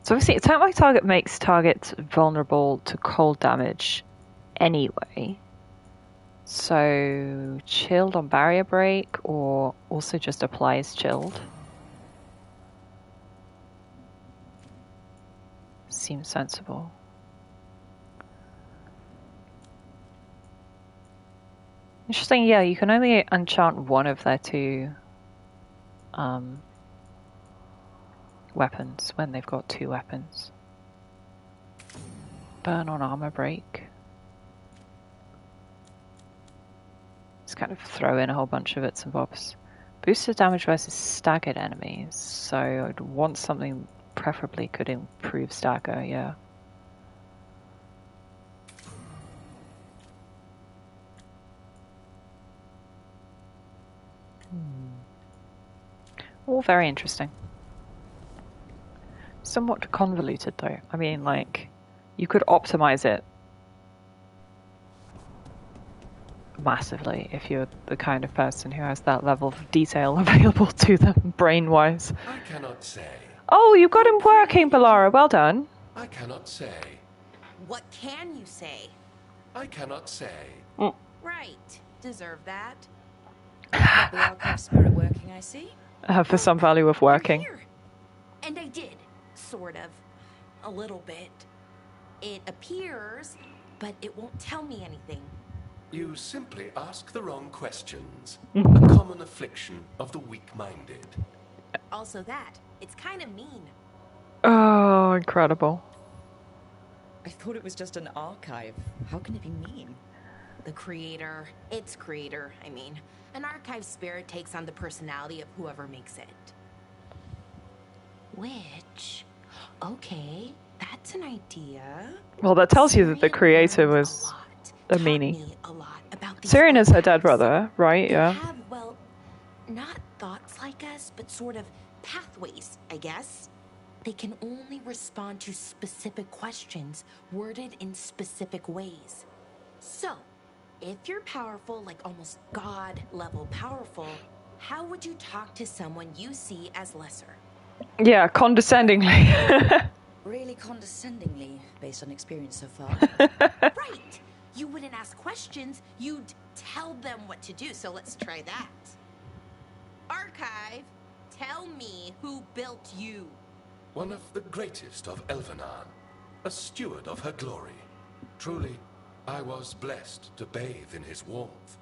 So obviously, attack my target makes targets vulnerable to cold damage anyway. So chilled on barrier break, or also just applies chilled. Seems sensible. Interesting, yeah, you can only enchant one of their two weapons when they've got two weapons. Burn on armor break. kind of throw in a whole bunch of bits and bobs. Boosted damage versus staggered enemies, so I'd want something preferably could improve stagger, yeah. All very interesting. Somewhat convoluted though. I mean, like, you could optimize it massively if you're the kind of person who has that level of detail available to them brain-wise. I cannot say. Oh, you got him working, Balara. Well done. I cannot say. What can you say? I cannot say. Right. Deserve that. Got the archive spirit working, I see. For some value of working. And I did. Sort of. A little bit. It appears, but it won't tell me anything. You simply ask the wrong questions. A common affliction of the weak-minded. Also that. It's kind of mean. Oh, incredible. I thought it was just an archive. How can it be mean? The creator. Its creator, I mean. An archive spirit takes on the personality of whoever makes it. Which... Okay, that's an idea. Well, that tells you that the creator was a meanie. Syrian is her dead brother, right? Yeah. They have, well, not thoughts like us, but sort of pathways, I guess. They can only respond to specific questions worded in specific ways. So, if you're powerful, like almost God-level powerful, how would you talk to someone you see as lesser? Yeah, condescendingly. Really condescendingly, based on experience so far. Right! You wouldn't ask questions, you'd tell them what to do, so let's try that. Archive, tell me who built you. One of the greatest of Elvenar, a steward of her glory. Truly, I was blessed to bathe in his warmth.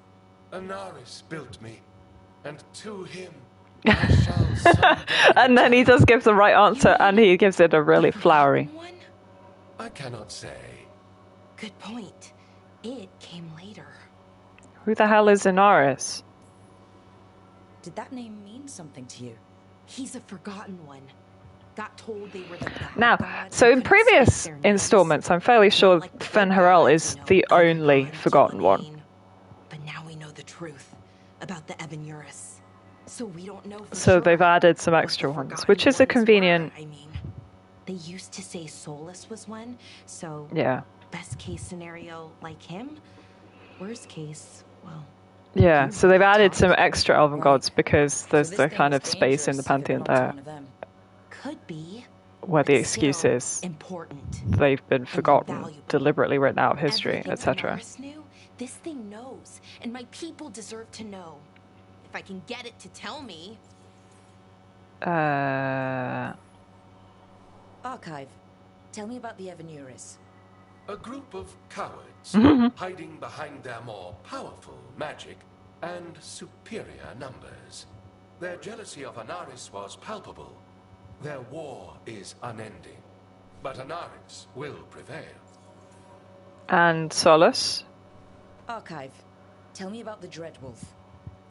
Anaris built me, and to him I shall someday... And then he does give the right answer, and he gives it a really flowery. I cannot say. Good point. It came later. Who the hell is Inaris? Did that name mean something to you? He's a forgotten one. Got told they were the bad Now, god so and in couldn't previous speak their names. installments, I'm fairly sure Fen'Harel is the only forgotten one. But now we know the truth about the Ebenuris. So we don't know for So sure they've added some extra ones, which is a convenient... I mean, they used to say Solus was one, so yeah. Best case scenario, like him. Worst case, well... Yeah, so they've added some extra elven gods because there's the kind of space in the pantheon there. Could be. Where the excuse is important. They've been forgotten, deliberately written out of history, etc. This thing knows, and my people deserve to know. If I can get it to tell me. Archive, tell me about the Ebenuris. A group of cowards hiding behind their more powerful magic and superior numbers. Their jealousy of Anaris was palpable. Their war is unending, but Anaris will prevail. And Solus? Archive, tell me about the Dreadwolf.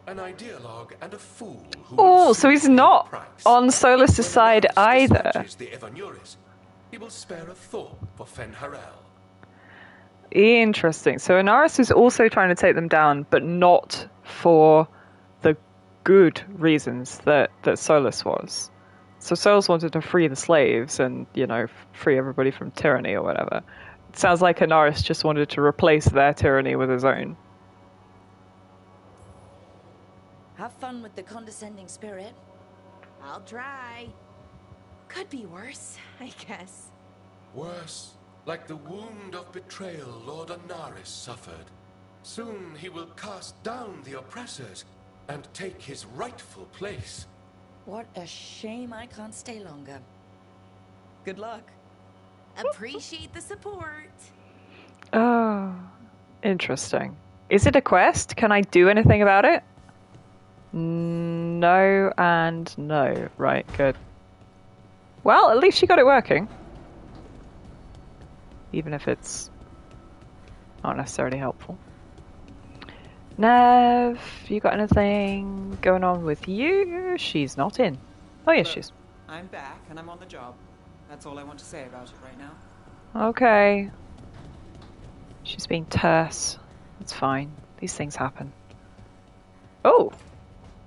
An ideologue and a fool who... Oh, so he's not on Solus's side either. The Ebenuris, he will spare a thought for Fen'Harel. Interesting. So Anaris was also trying to take them down, but not for the good reasons that Solus was. So Solus wanted to free the slaves and, you know, free everybody from tyranny or whatever. It sounds like Anaris just wanted to replace their tyranny with his own. Have fun with the condescending spirit. I'll try. Could be worse, I guess. Worse, like the wound of betrayal Lord Anaris suffered. Soon he will cast down the oppressors and take his rightful place. What a shame I can't stay longer. Good luck. Appreciate the support. Oh, interesting. Is it a quest? Can I do anything about it? No and no. Right, good. Well, at least she got it working. Even if it's not necessarily helpful. Nev, you got anything going on with you? She's not in. Oh, yes, she's. I'm back and I'm on the job. That's all I want to say about it right now. Okay. She's being terse. It's fine. These things happen. Oh,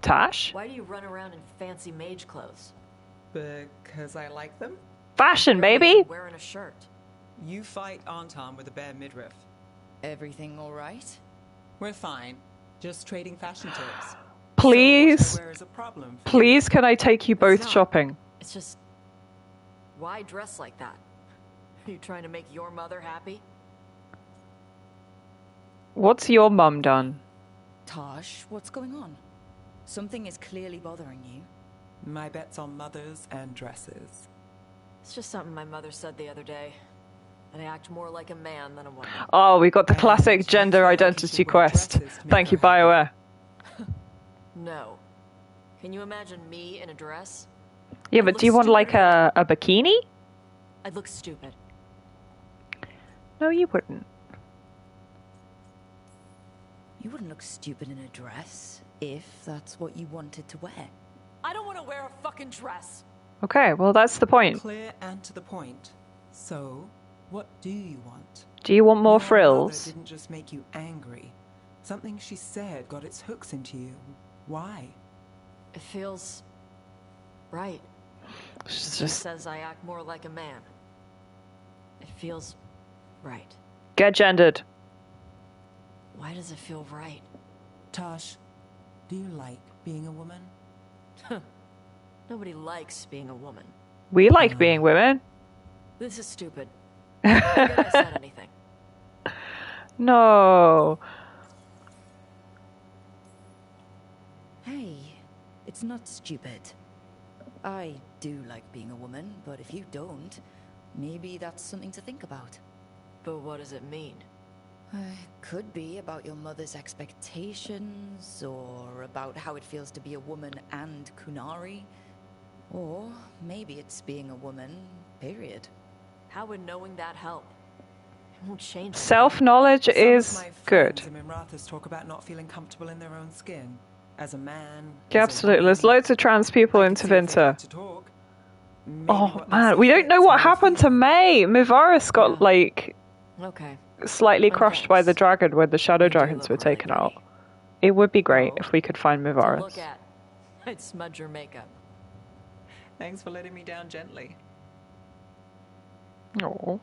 Tash? Why do you run around in fancy mage clothes? Because I like them. Fashion, baby! Wearing a shirt. You fight Anton with a bare midriff. Everything all right? We're fine. Just trading fashion tips. Please. So what I wear is a problem for Please, can I take you both shopping? It's just... Why dress like that? Are you trying to make your mother happy? What's your mum done? Tosh, what's going on? Something is clearly bothering you. My bet's on mothers and dresses. It's just something my mother said the other day. And I act more like a man than a woman. Oh, we got the classic gender identity quest. Thank you, BioWare. No. Can you imagine me in a dress? Yeah, but do you want like a bikini? I'd look stupid. No, you wouldn't. You wouldn't look stupid in a dress if that's what you wanted to wear. I don't want to wear a fucking dress. Okay, well that's the point. Clear and to the point. So, what do you want? Do you want more Your frills? mother didn't just make you angry. Something she said got its hooks into you. Why? It feels right. She says I act more like a man. It feels right. Get gendered. Why does it feel right? Tosh, do you like being a woman? Nobody likes being a woman. We like being women. This is stupid. Forget I said anything. No. Hey, it's not stupid. I do like being a woman, but if you don't, maybe that's something to think about. But what does it mean? Could be about your mother's expectations, or about how it feels to be a woman and Kunari. Or maybe it's being a woman, period. How would knowing that help? It won't change. Self-knowledge is good. Some of my friends in Minrathous talk about not feeling comfortable in their own skin. As a man. Yeah, absolutely. There's loads of trans people in Tevinter. Oh man, we don't know what happened to May. Mivaris got like slightly crushed by the dragon when the shadow dragons were taken out. It would be great if we could find Mivaris. Look at. I'd smudge your makeup. Thanks for letting me down gently. Oh.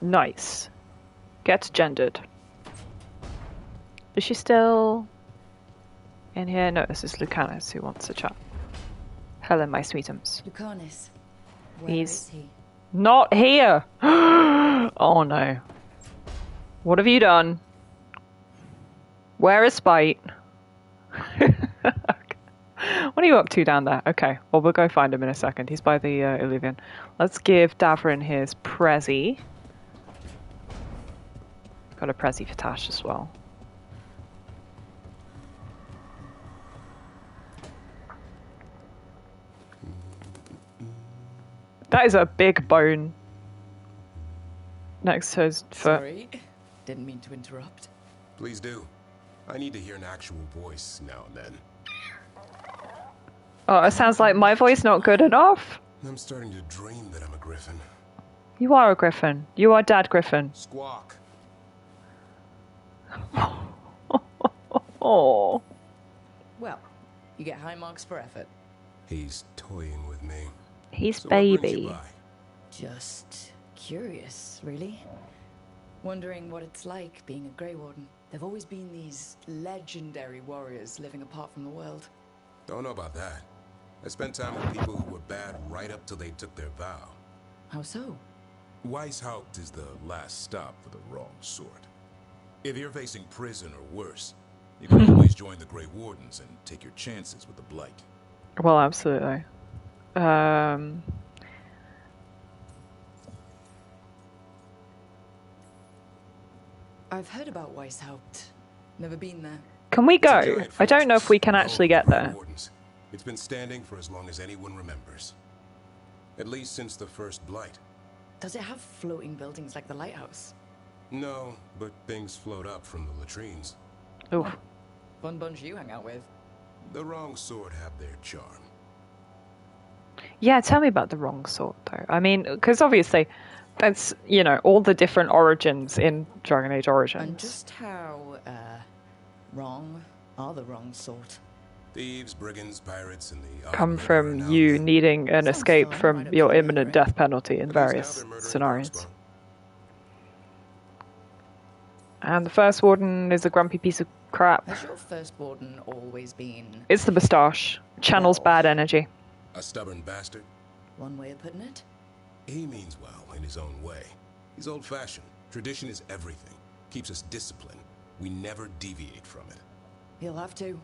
Nice. Gets gendered. Is she still in here? No, this is Lucanus who wants to chat. Hello, my sweetums. Lucanus. Where He's is he? not here. Oh no. What have you done? Where is Spite? What are you up to down there? Okay, well we'll go find him in a second. He's by the Illuvian. Let's give Davrin his Prezi. Got a Prezi for Tash as well. That is a big bone next to his foot. Sorry, didn't mean to interrupt. Please do. I need to hear an actual voice now and then. Oh, it sounds like my voice not good enough. I'm starting to dream that I'm a griffin. You are a griffin. You are Dad Griffin. Squawk. Oh. Well, you get high marks for effort. He's toying with me. He's So what brings baby. you by? Just curious, really. Wondering what it's like being a Grey Warden. There've always been these legendary warriors living apart from the world. Don't know about that. I spent time with people who were bad right up till they took their vow. How so? Weishaupt is the last stop for the wrong sort. If you're facing prison or worse, you can always join the Grey Wardens and take your chances with the Blight. Well, absolutely. I've heard about Weishaupt. Never been there. Can we go? I don't know if we can actually get there. It's been standing for as long as anyone remembers. At least since the first Blight. Does it have floating buildings like the lighthouse? No, but things float up from the latrines. Oof. Fun bunch you hang out with. The wrong sort have their charm. Yeah, tell me about the wrong sort, though. I mean, because obviously, that's, you know, all the different origins in Dragon Age Origins. And just how, wrong are the wrong sort? Thieves, brigands, pirates, and the... Come from you needing an escape from your imminent death penalty in various scenarios. And the first warden is a grumpy piece of crap. Has your first warden always been... It's the moustache. Channels bad energy. A stubborn bastard? One way of putting it? He means well in his own way. He's old-fashioned. Tradition is everything. Keeps us disciplined. We never deviate from it. He'll have to.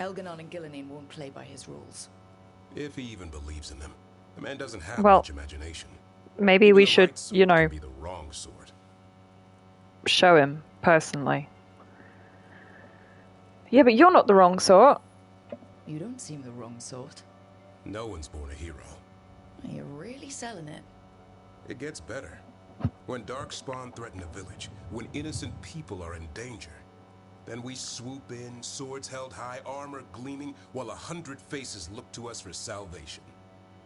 Elganon and Gillenine won't play by his rules. If he even believes in them. The man doesn't have Well, much imagination. Maybe we should, you know, Be the wrong sort. show him personally. Yeah, but you're not the wrong sort. You don't seem the wrong sort. No one's born a hero. You're really selling it. It gets better. When Darkspawn threaten a village, when innocent people are in danger, then we swoop in, swords held high, armor gleaming, while 100 faces look to us for salvation.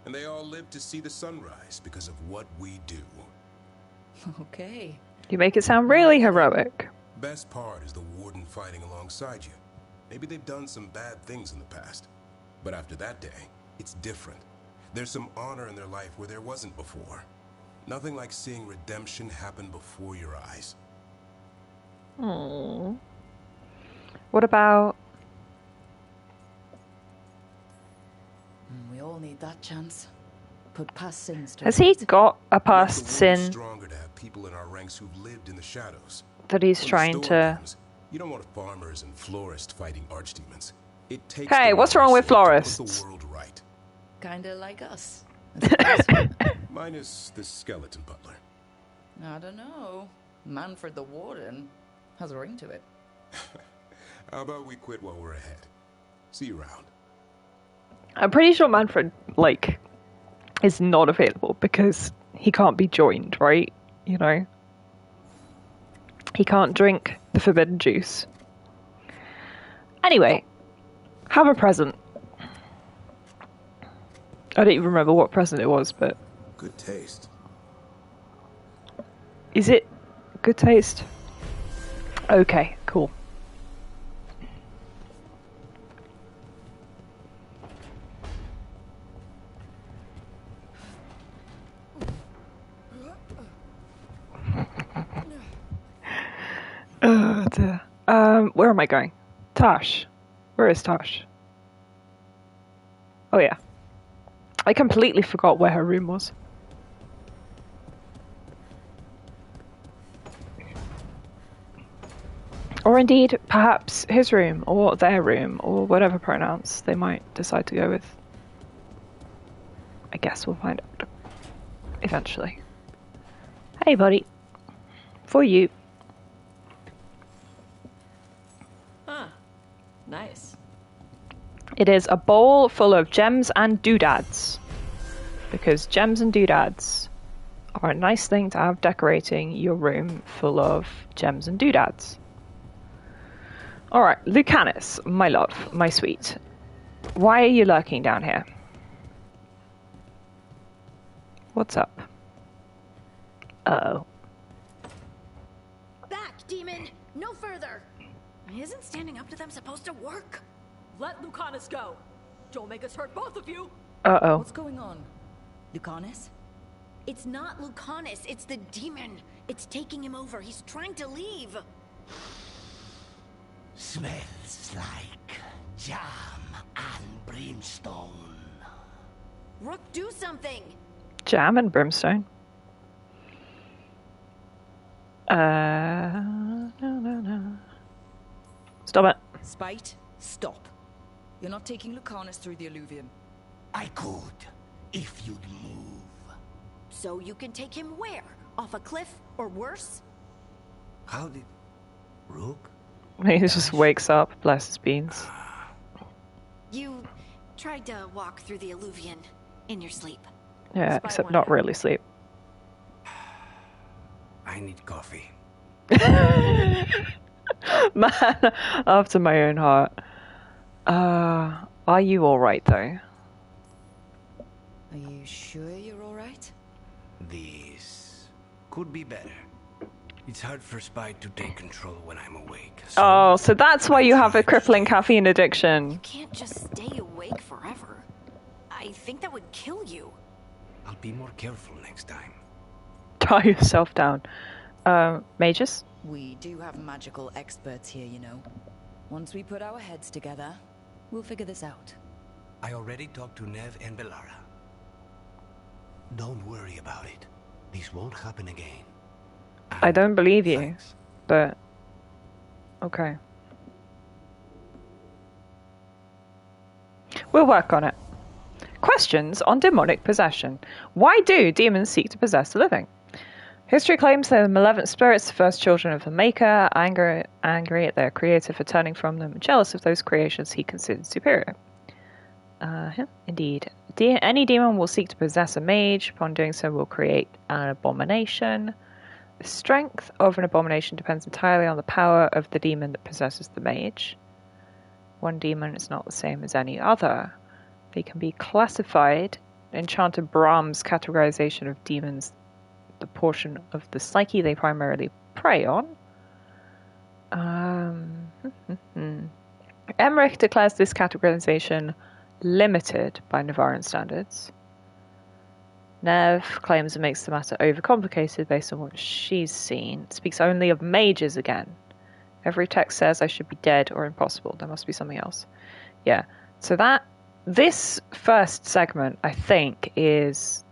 And they all live to see the sunrise because of what we do. Okay. You make it sound really heroic. Best part is the warden fighting alongside you. Maybe they've done some bad things in the past. But after that day, it's different. There's some honor in their life where there wasn't before. Nothing like seeing redemption happen before your eyes. Hmm. What about... We all need that chance. Put past sins to Has he got a past It's sin stronger to have people in our ranks who've lived in the shadows. that he's When the trying storm to... comes, you don't want farmers and florists fighting archdemons. It takes Hey, the what's wrong wrong with sort to put florists? the world right. Kinda like us. Minus the skeleton butler. I don't know. Manfred the Warden has a ring to it. How about we quit while we're ahead? See you around. I'm pretty sure Manfred, like, is not available because he can't be joined, right? You know? He can't drink the forbidden juice. Anyway, have a present. I don't even remember what present it was, but... Good taste. Is it good taste? Okay, cool. Oh dear. Where am I going? Tosh. Where is Tosh? Oh yeah. I completely forgot where her room was. Or indeed, perhaps his room, or their room, or whatever pronouns they might decide to go with. I guess we'll find out. Eventually. Hey buddy. For you. Ah, nice. It is a bowl full of gems and doodads. Because gems and doodads are a nice thing to have decorating your room full of gems and doodads. Alright, Lucanus, my love, my sweet. Why are you lurking down here? What's up? Uh-oh. Back, demon! No further! Isn't standing up to them supposed to work? Let Lucanus go. Don't make us hurt both of you. Uh-oh. What's going on? Lucanus? It's not Lucanus, it's the demon. It's taking him over. He's trying to leave. Smells like jam and brimstone. Rook, do something! Jam and brimstone. No. Stop it. Spite, stop. You're not taking Lucanus through the alluvium. I could, if you'd move. So you can take him where? Off a cliff, or worse? How did... Rook? He just wakes up, bless his beans. You tried to walk through the alluvium in your sleep. Yeah, except not really sleep. I need coffee. Man, after my own heart. Are you alright though? Are you sure you're alright? This could be better. It's hard for Spike to take control when I'm awake. So that's why you have a crippling caffeine addiction. You can't just stay awake forever. I think that would kill you. I'll be more careful next time. Tie yourself down. Mages? We do have magical experts here, you know. Once we put our heads together, we'll figure this out. I already talked to Nev and Bellara. Don't worry about it. This won't happen again. I don't believe you, but okay. We'll work on it. Questions on demonic possession. Why do demons seek to possess the living? History claims they're the malevolent spirits, the first children of the Maker, angry at their creator for turning from them, and jealous of those creations he considered superior. Indeed. Any demon will seek to possess a mage. Upon doing so, will create an abomination. The strength of an abomination depends entirely on the power of the demon that possesses the mage. One demon is not the same as any other. They can be classified. Enchanter Brahm's categorization of demons, the portion of the psyche they primarily prey on. Emmerich declares this categorization limited by Navaran standards. Nev claims it makes the matter overcomplicated based on what she's seen. Speaks only of mages again. Every text says I should be dead or impossible. There must be something else. Yeah. So this first segment, I think, is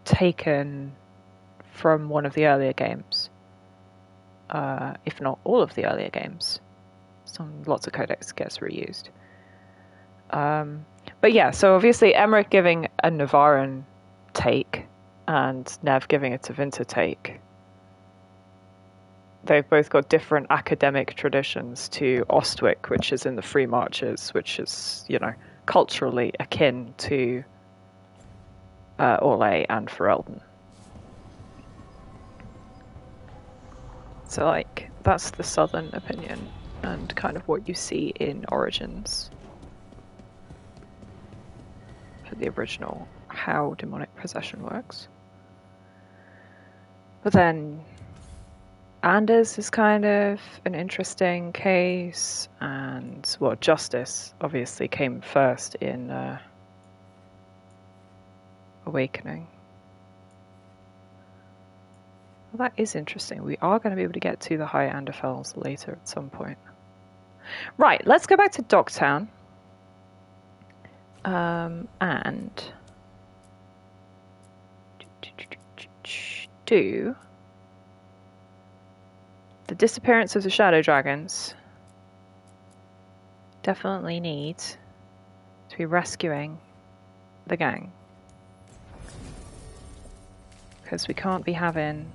taken from one of the earlier games. If not all of the earlier games. Lots of codex gets reused. But yeah, so obviously Emmerich giving a Navaran take and Nev giving a Tevinter take. They've both got different academic traditions to Ostwick, which is in the Free Marches, which is, culturally akin to Orlais and Ferelden. So, that's the southern opinion and kind of what you see in Origins for the original, how demonic possession works. But then Anders is kind of an interesting case, and Justice obviously came first in Awakening. Well, that is interesting. We are going to be able to get to the High Anderfels later at some point. Right, let's go back to Docktown. And do the disappearance of the Shadow Dragons. Definitely need to be rescuing the gang. Because we can't be having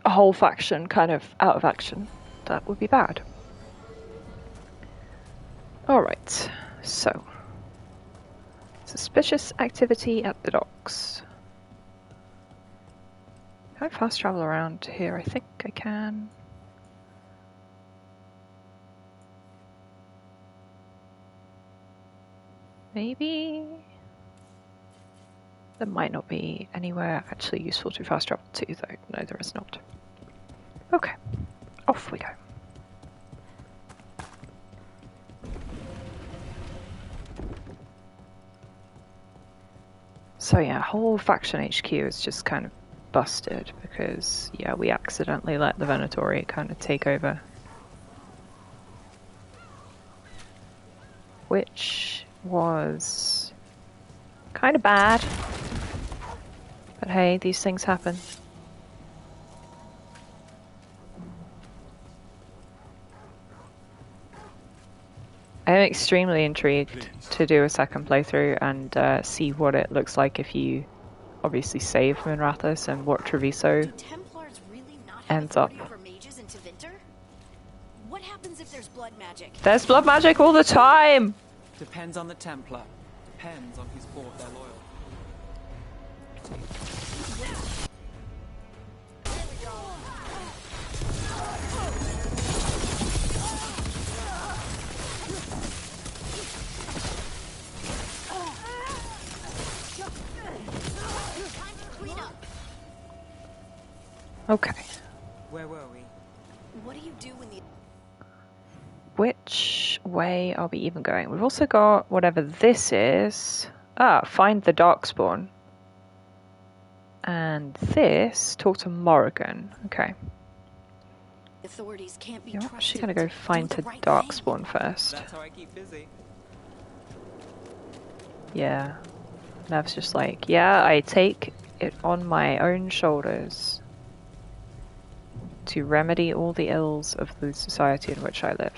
a whole faction kind of out of action. That would be bad. Alright, so suspicious activity at the docks. Can I fast travel around here? I think I can. Maybe there might not be anywhere actually useful to fast travel to, though. No, there is not. Okay, off we go. So yeah, whole faction HQ is just kind of busted because, yeah, we accidentally let the Venatori kind of take over. Which was kind of bad. But hey, these things happen. I'm extremely intrigued to do a second playthrough and see what it looks like if you obviously save Minrathous and what Treviso ends up. What happens if there's blood magic. There's blood magic all the time! Depends on the Templar. Depends on who's bought their loyalty. Okay. Where were we? What do you do when the... Which way are we even going? We've also got whatever this is. Ah, find the Darkspawn. And this, talk to Morrigan. Okay. authorities can't be You're trusted. actually going to go find the right Darkspawn first. That's how I keep busy. Yeah. Nev's just like, yeah, I take it on my own shoulders to remedy all the ills of the society in which I live.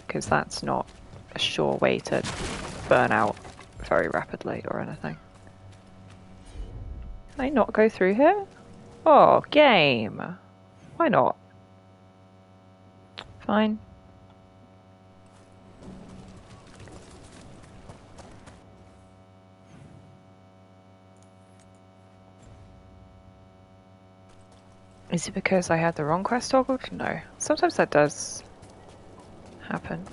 Because that's not a sure way to burn out very rapidly or anything. Can I not go through here? Oh, game! Why not? Fine. Is it because I had the wrong quest toggled? No. Sometimes that does happen.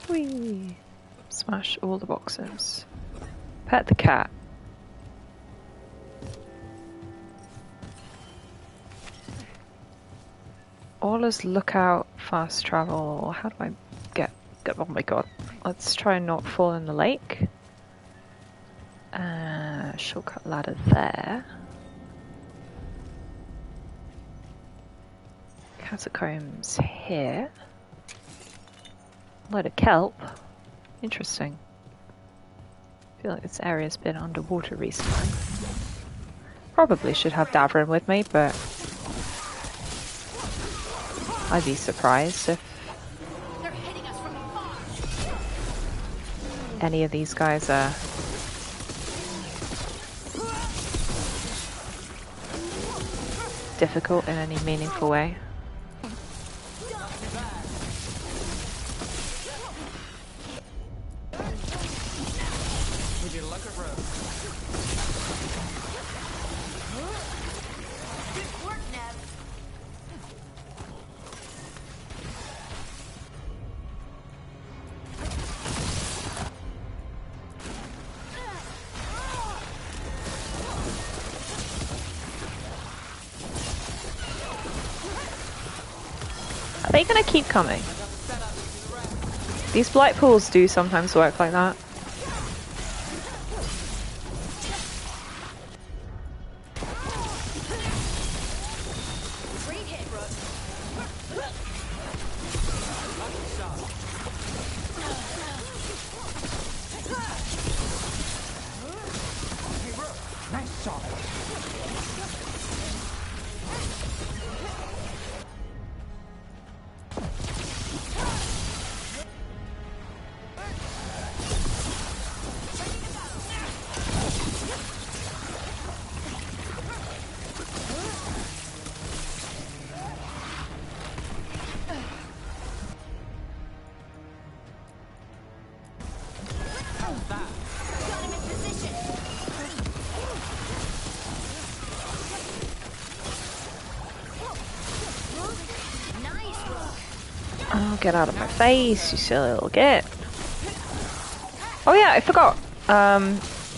Whee! Smash all the boxes. Pet the cat. Orders, lookout, fast travel. How do I get... Oh my god. Let's try and not fall in the lake. Shortcut ladder there. Catacombs here. Load of kelp. Interesting. I feel like this area's been underwater recently. Probably should have Davrin with me, but I'd be surprised if any of these guys are difficult in any meaningful way. Are they gonna keep coming? These blight pools do sometimes work like that. Oh, get out of my face, you silly little git. Oh yeah, I forgot.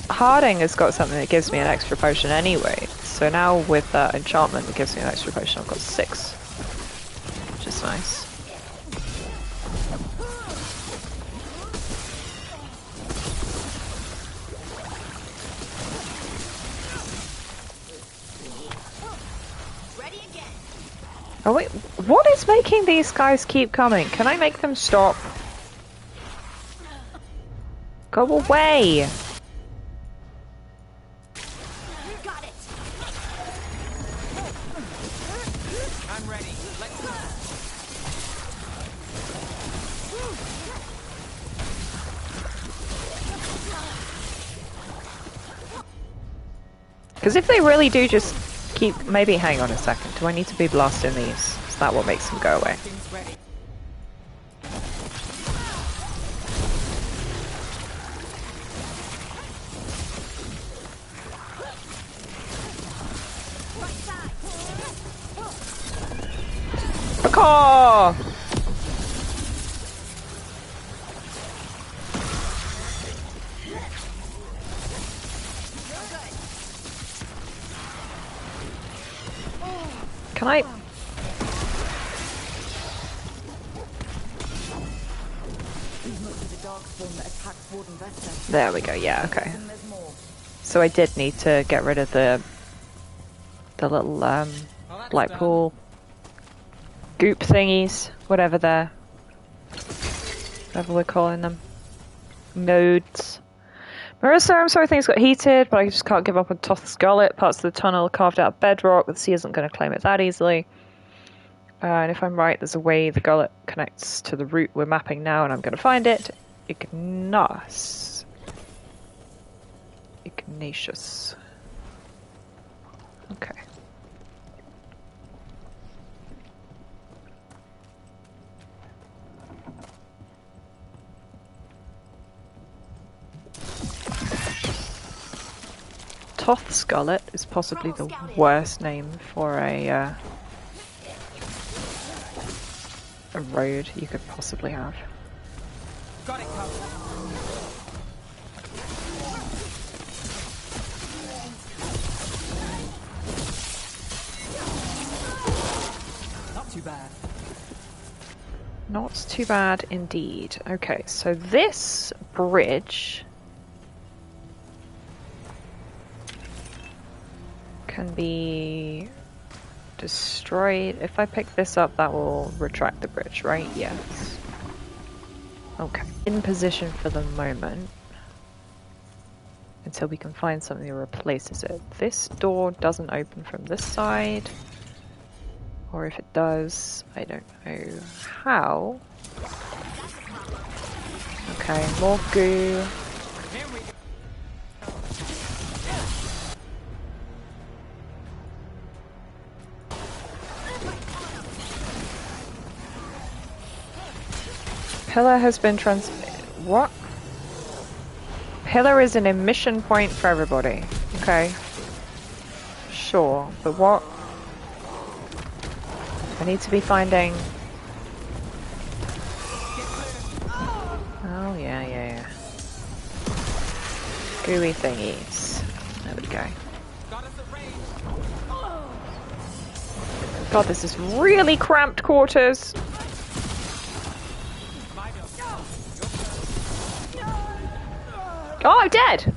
Harding has got something that gives me an extra potion anyway. So now with that enchantment that gives me an extra potion, I've got 6. Which is nice. Oh wait, what is making these guys keep coming? Can I make them stop? Go away! Got it. I'm ready. Let's go. Because if they really do just Maybe hang on a second. Do I need to be blasting these? Is that what makes them go away? Caw! Can I? There we go, yeah, okay. So I did need to get rid of the little light pool goop thingies, whatever we're calling them. Nodes. Marissa, I'm sorry things got heated, but I just can't give up on Toth's Gullet. Parts of the tunnel carved out of bedrock, but the sea isn't going to claim it that easily. And if I'm right, there's a way the gullet connects to the route we're mapping now, and I'm going to find it. Ignatius. Okay. Toth's Gullet is possibly the worst name for a road you could possibly have. Got it covered. Not too bad. Not too bad indeed. Okay, so this bridge can be destroyed. If I pick this up, that will retract the bridge, right? Yes. Okay. In position for the moment. Until we can find something that replaces it. This door doesn't open from this side. Or if it does, I don't know how. Okay, more goo. Pillar has been what? Pillar is an emission point for everybody. Okay. Sure, but what? I need to be finding... Oh, yeah. Gooey thingies. There we go. God, this is really cramped quarters. Oh, I'm dead!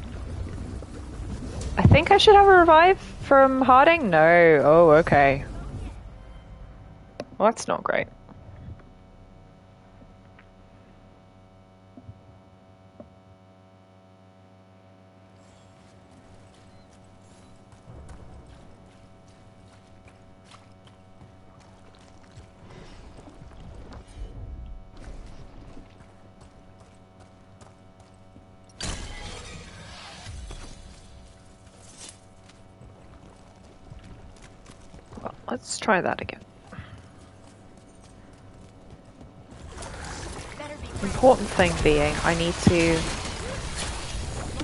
I think I should have a revive from Harding? No. Oh, okay. Well, that's not great. Well, let's try that again. Important thing being, I need to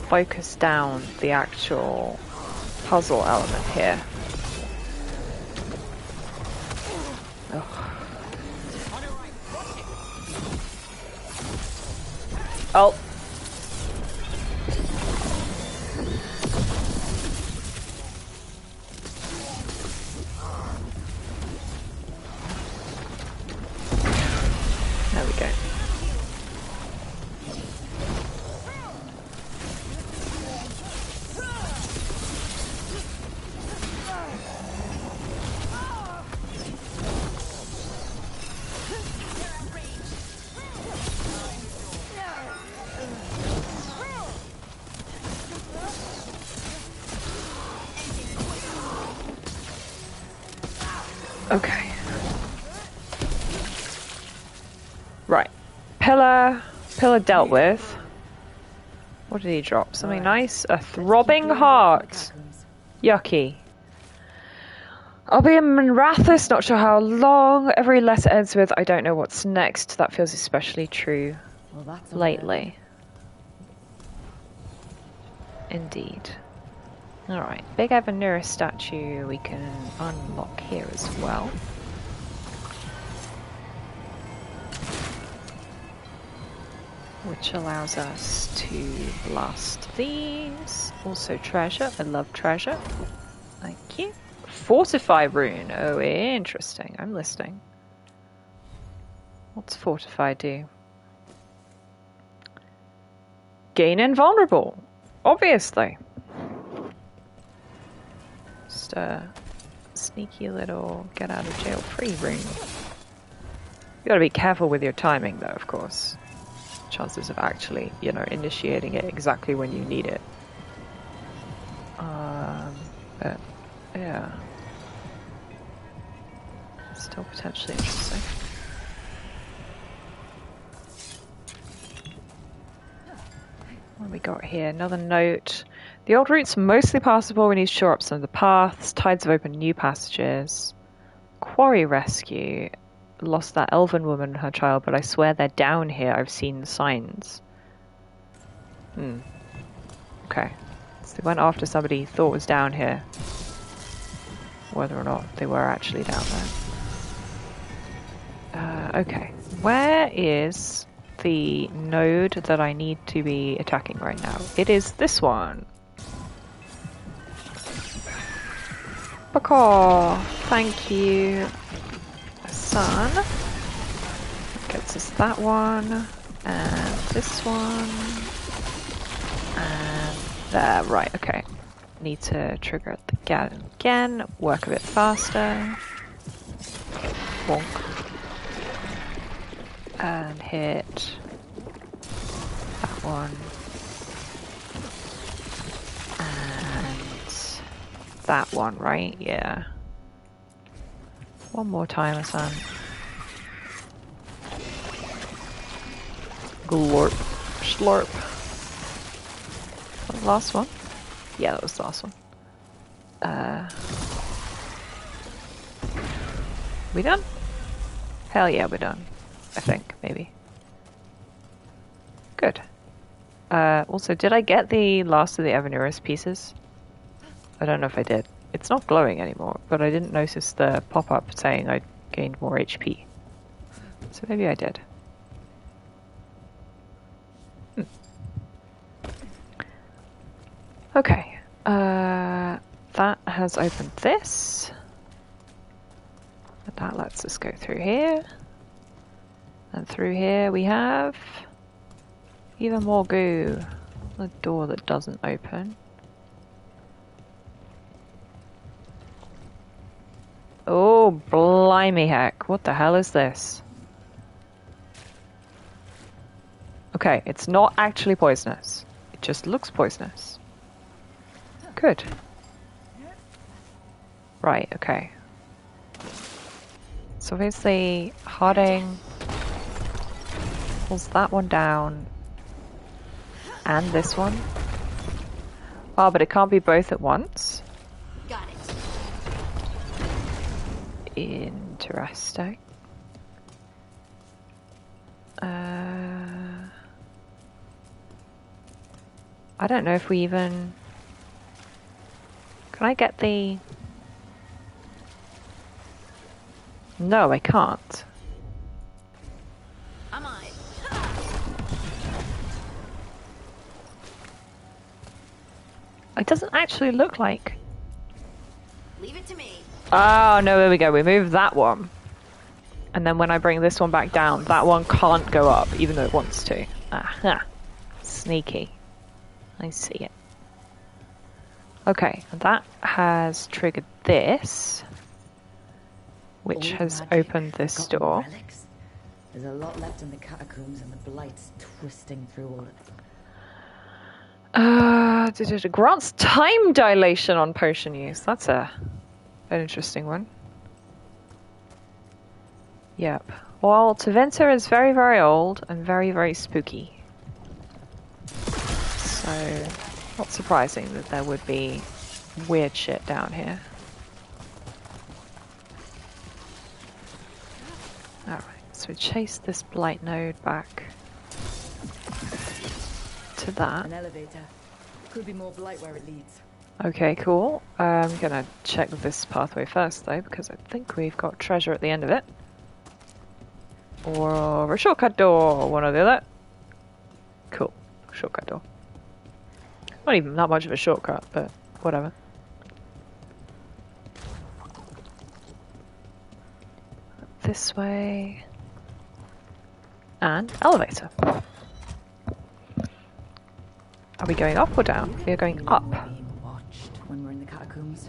focus down the actual puzzle element here. Ugh. Oh. There we go. Okay. Right. Pillar dealt with. What did he drop? Something nice? A throbbing heart. Yucky. I'll be in Minrathis, not sure how long. Every letter ends with, I don't know what's next. That feels especially true lately. Indeed. Alright, big Avenura statue we can unlock here as well. Which allows us to blast these. Also treasure. I love treasure. Thank you. Fortify rune. Oh, interesting. I'm listening. What's fortify do? Gain invulnerable. Obviously. Just a sneaky little get out of jail free rune. You gotta be careful with your timing though, of course. Chances of actually, you know, initiating it exactly when you need it. But yeah. Still potentially interesting. What have we got here? Another note. The old route's mostly passable when you shore up some of the paths. Tides have opened new passages. Quarry rescue. Lost that elven woman and her child, but I swear they're down here. I've seen the signs. Okay. So they went after somebody he thought was down here. Whether or not they were actually down there. Okay. Where is the node that I need to be attacking right now? It is this one. Baka! Thank you, son. Gets us that one, and this one, and there. Right, okay. Need to trigger it again, work a bit faster. Bonk. And hit that one. And that one, right? Yeah. One more time, Hassan. Glorp. Slurp. The last one? Yeah, that was the last one. We done? Hell yeah, we're done. I think, maybe. Good. Also, did I get the last of the Avenurus pieces? I don't know if I did. It's not glowing anymore, but I didn't notice the pop-up saying I gained more HP. So maybe I did. Okay. That has opened this. And that lets us go through here. And through here we have even more goo. A door that doesn't open. Oh, blimey heck. What the hell is this? Okay, it's not actually poisonous. It just looks poisonous. Good. Right, okay. So obviously Harding pulls that one down. And this one. Oh, but it can't be both at once. Got it. Interesting. I don't know if we even... Can I get the... No, I can't. I'm on it. It doesn't actually look like... Leave it to me. Oh, no, there we go. We move that one. And then when I bring this one back down, that one can't go up, even though it wants to. Aha. Sneaky. I see it. Okay, that has triggered this, which has opened this door. Relics. There's a lot left in the catacombs, and the blight's twisting through all of it. Grants time dilation on potion use. That's an interesting one. Yep. Well, Taventa is very, very old and very, very spooky. So, not surprising that there would be weird shit down here. So we chase this blight node back to that. An elevator. Could be more blight where it leads. Okay, cool. I'm gonna check this pathway first though, because I think we've got treasure at the end of it. Or a shortcut door, one or the other. Cool. Shortcut door. Not even that much of a shortcut, but whatever. This way. And elevator. Are we going up or down? We are going up. Being watched when we're in the catacombs.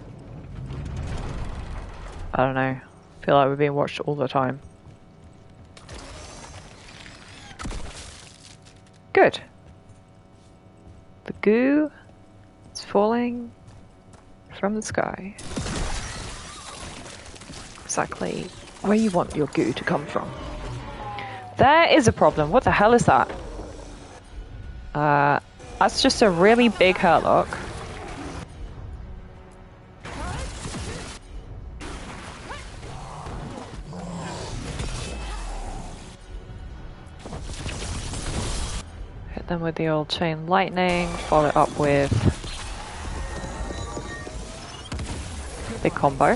I don't know. I feel like we're being watched all the time. Good. The goo is falling from the sky. Exactly where you want your goo to come from. There is a problem. What the hell is that? That's just a really big hurtlock. Hit them with the old chain lightning, follow it up with big combo.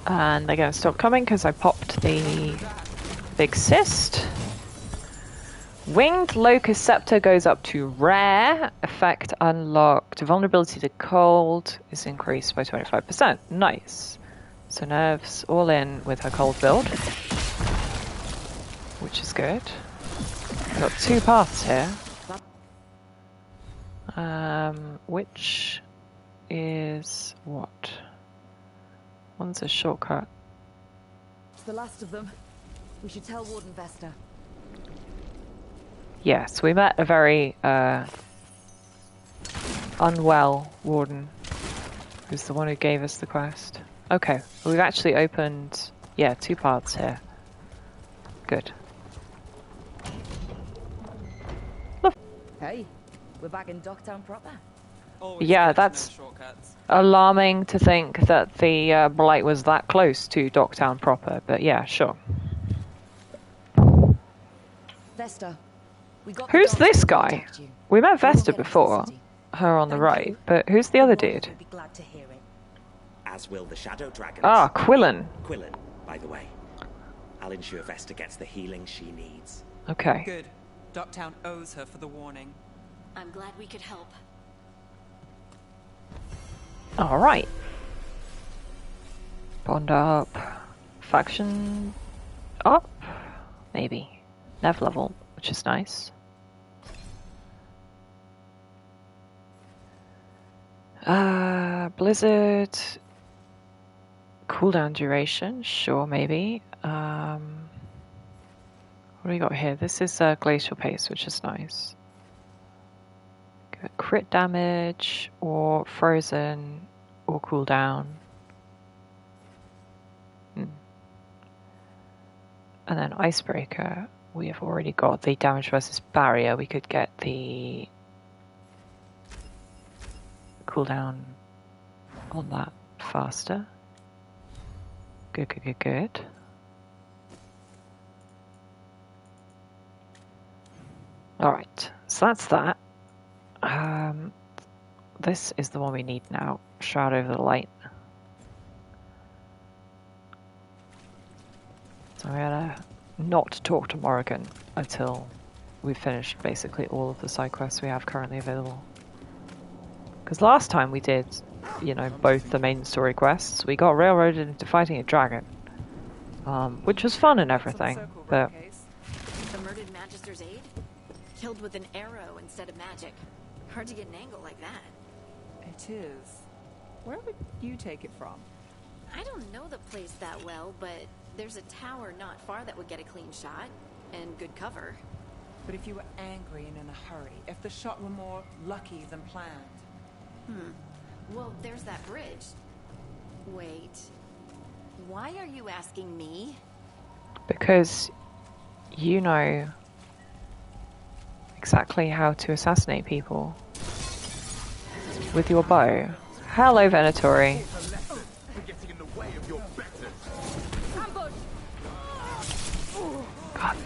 And they're going to stop coming because I popped the big cyst. Winged Locust Scepter goes up to rare. Effect unlocked. Vulnerability to cold is increased by 25%. Nice. So Nerves all in with her cold build, which is good. We've got two paths here. Which is what? One's a shortcut. It's the last of them. We should tell Warden Vesta. Yes, we met a very unwell warden, who's the one who gave us the quest. Okay, we've actually opened, yeah, two paths here. Good. Hey, we're back in Docktown proper. Yeah, that's alarming to think that the blight was that close to Docktown proper, but yeah, sure. Vesta, we got Who's this guy? We met Vesta before, her on the right, but who's the other dude? Be glad to hear it. As will the Shadow Dragons. Ah, Quillen. Quillen, by the way. I'll ensure Vesta gets the healing she needs. Okay. Good. Docktown owes her for the warning. I'm glad we could help. Alright. Bond up. Faction up? Maybe. Nev level, which is nice. Blizzard. Cooldown duration, sure, maybe. What do we got here? This is glacial pace, which is nice. Crit damage, or frozen, or cooldown. And then icebreaker. We have already got the damage versus barrier. We could get the cooldown on that faster. Good, good, good, good. Alright, so that's that. This is the one we need now. Shroud over the light. So we're gonna not talk to Morrigan until we've finished basically all of the side quests we have currently available. Because last time we did, you know, both the main story quests, we got railroaded into fighting a dragon. Which was fun and everything, but... The murdered Magister's aide? Killed with an arrow instead of magic. Hard to get an angle like that. It is. Where would you take it from? I don't know the place that well, but there's a tower not far that would get a clean shot. And good cover. But if you were angry and in a hurry, if the shot were more lucky than planned. Well, there's that bridge. Wait. Why are you asking me? Because you know exactly how to assassinate people with your bow. Hello, Venatori. God.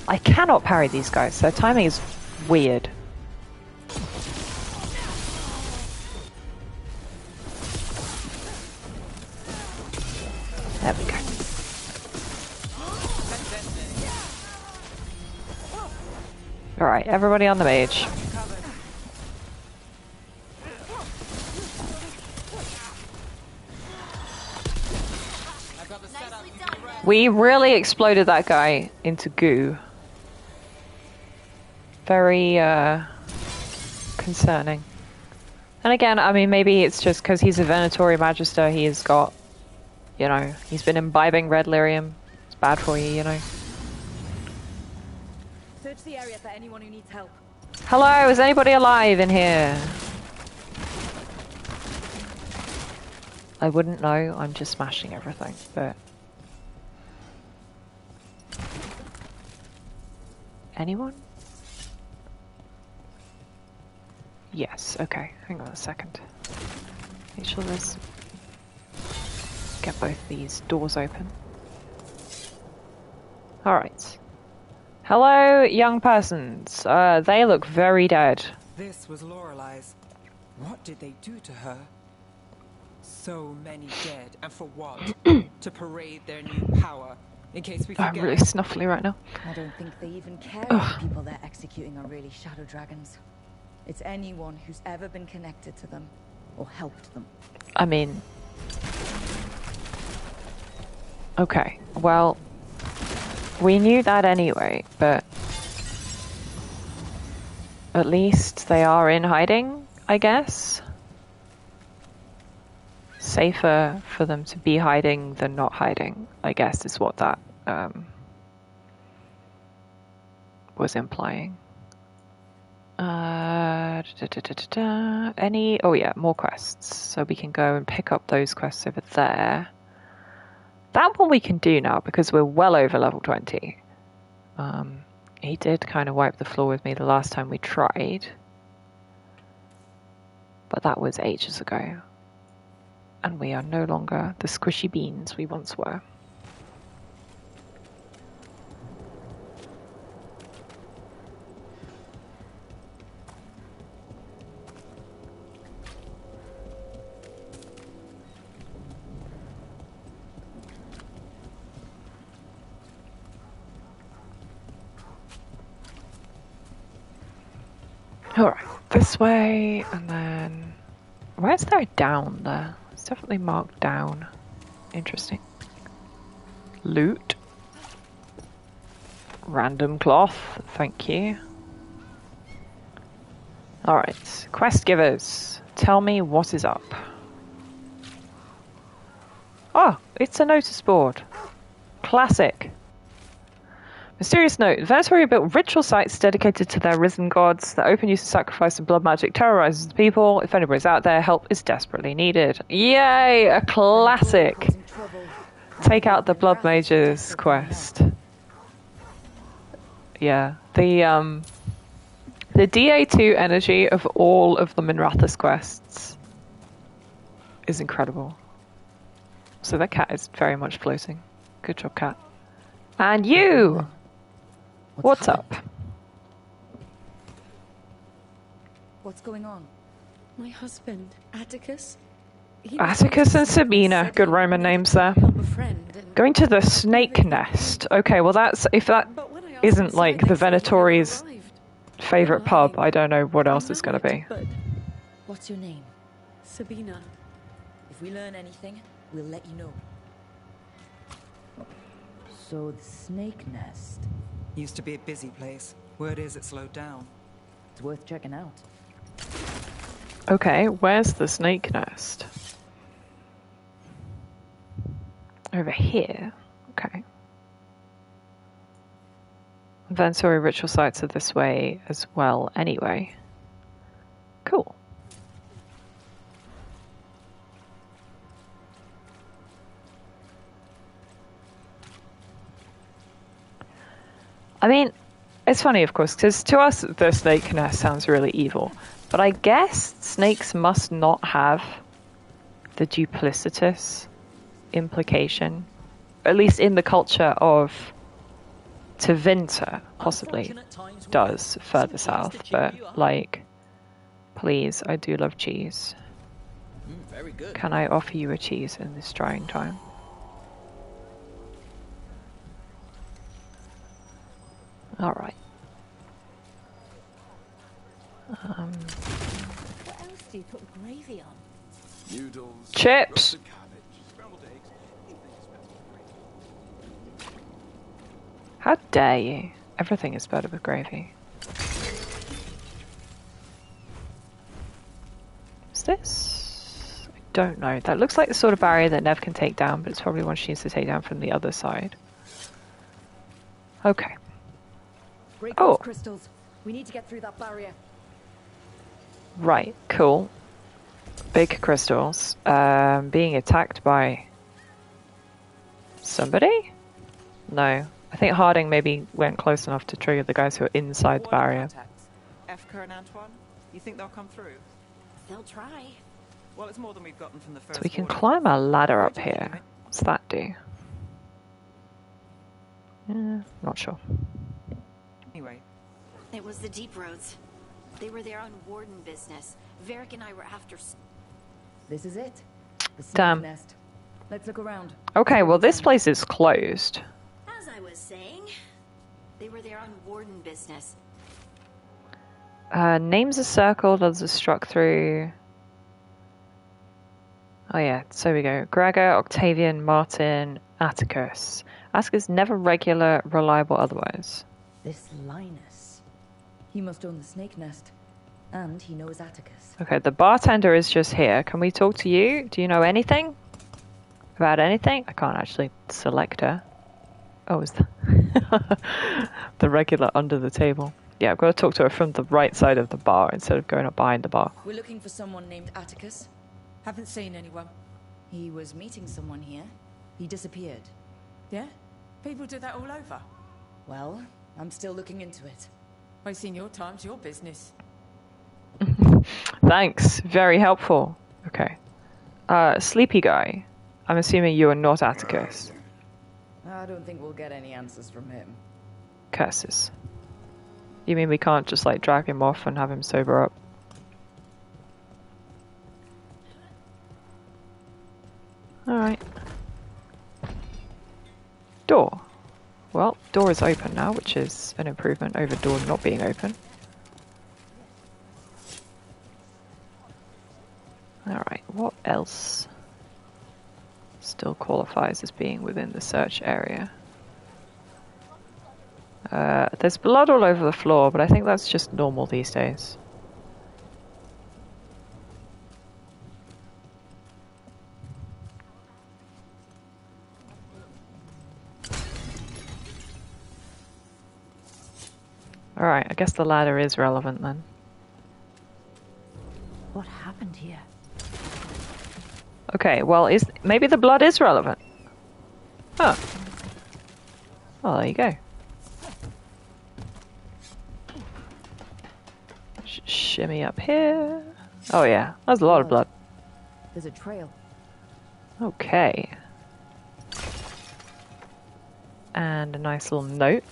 I cannot parry these guys. Their timing is weird. There we go. Alright, everybody on the mage. We really exploded that guy into goo. Very, concerning. And again, I mean, maybe it's just because he's a Venatori Magister, he has got, you know, he's been imbibing red lyrium. It's bad for you, you know. Search the area for anyone who needs help. Hello, is anybody alive in here? I wouldn't know, I'm just smashing everything, but... Anyone? Yes, okay, hang on a second. Make sure there's... Get both these doors open. Alright. Hello, young persons. They look very dead. This was Lorelei's. What did they do to her? So many dead, and for what? To parade their new power, in case we forget. I'm really snuffly right now. I don't think they even care if the people they're executing are really shadow dragons. It's anyone who's ever been connected to them, or helped them. I mean... Okay, well... We knew that anyway, but... At least they are in hiding, I guess? Safer for them to be hiding than not hiding, I guess is what that was implying. Any... Oh yeah, more quests. So we can go and pick up those quests over there. That one we can do now because we're well over level 20. He did kind of wipe the floor with me the last time we tried. But that was ages ago. And we are no longer the squishy beans we once were. Alright, this way, and then... Where's there a down there? It's definitely marked down. Interesting. Loot. Random cloth, thank you. Alright, quest givers. Tell me what is up. Oh, it's a notice board. Classic. Mysterious note. Venatori built ritual sites dedicated to their risen gods. The open use of sacrifice and blood magic terrorizes the people. If anybody's out there, help is desperately needed. Yay! A classic! Take out the blood mages quest. Yeah. The DA2 energy of all of the Minrathous quests is incredible. So that cat is very much floating. Good job, cat. And you! What's up? What's going on? My husband, Atticus. Atticus and Sabina, good Roman names there. Going to the snake nest. Okay, well that's, if that isn't like the Venatori's favourite pub, I don't know what else it's going to be. What's your name? Sabina. If we learn anything, we'll let you know. So the snake nest. Used to be a busy place. Word is it slowed down. It's worth checking out. Okay, where's the snake nest? Over here. Okay. Venatori ritual sites are this way as well anyway. Cool. I mean, It's funny, of course, because to us the snake nest sounds really evil, but I guess snakes must not have the duplicitous implication, at least in the culture of Tevinter, possibly does further south, but like, please, I do love cheese. Very good. Can I offer you a cheese in this trying time? Alright. What else do you put gravy on? Noodles. Chips! How dare you? Everything is better with gravy. Is this? I don't know. That looks like the sort of barrier that Nev can take down, but it's probably one she needs to take down from the other side. Okay. Great Oh. crystals. We need to get through that barrier. Right, cool. Big crystals. Being attacked by somebody? No. I think Harding maybe went close enough to trigger the guys who are inside the barrier. Efka and Antoine, you think they'll come through? They'll try. Well, it's more than we've gotten from the first. So we can climb a ladder up here. What's that do? Not sure. Anyway. It was the Deep Roads. They were there on warden business. Varric and I were after... This is it. The snake Damn. nest. Let's look around. Okay, well this place is closed. As I was saying, they were there on warden business. Names are circled, others are struck through. Oh yeah, so we go. Gregor, Octavian, Martin, Atticus. Atticus never regular, reliable otherwise. This Linus. He must own the snake nest. And he knows Atticus. Okay, the bartender is just here. Can we talk to you? Do you know anything? About anything? I can't actually select her. Oh, is the regular under the table? Yeah, I've got to talk to her from the right side of the bar instead of going up behind the bar. We're looking for someone named Atticus. Haven't seen anyone. He was meeting someone here. He disappeared. Yeah? People do that all over. Well, I'm still looking into it. Wasting your time's your business. Thanks, very helpful. Okay. Sleepy guy. I'm assuming you are not Atticus. I don't think we'll get any answers from him. Curses. You mean we can't just like drag him off and have him sober up? Alright. Door. Well, door is open now, which is an improvement over door not being open. Alright, what else still qualifies as being within the search area? There's blood all over the floor, but I think that's just normal these days. Alright, I guess the ladder is relevant then. What happened here? Okay, well, maybe the blood is relevant. Huh. Well, there you go. Shimmy up here. Oh yeah, there's a lot of blood. There's a trail. Okay. And a nice little note.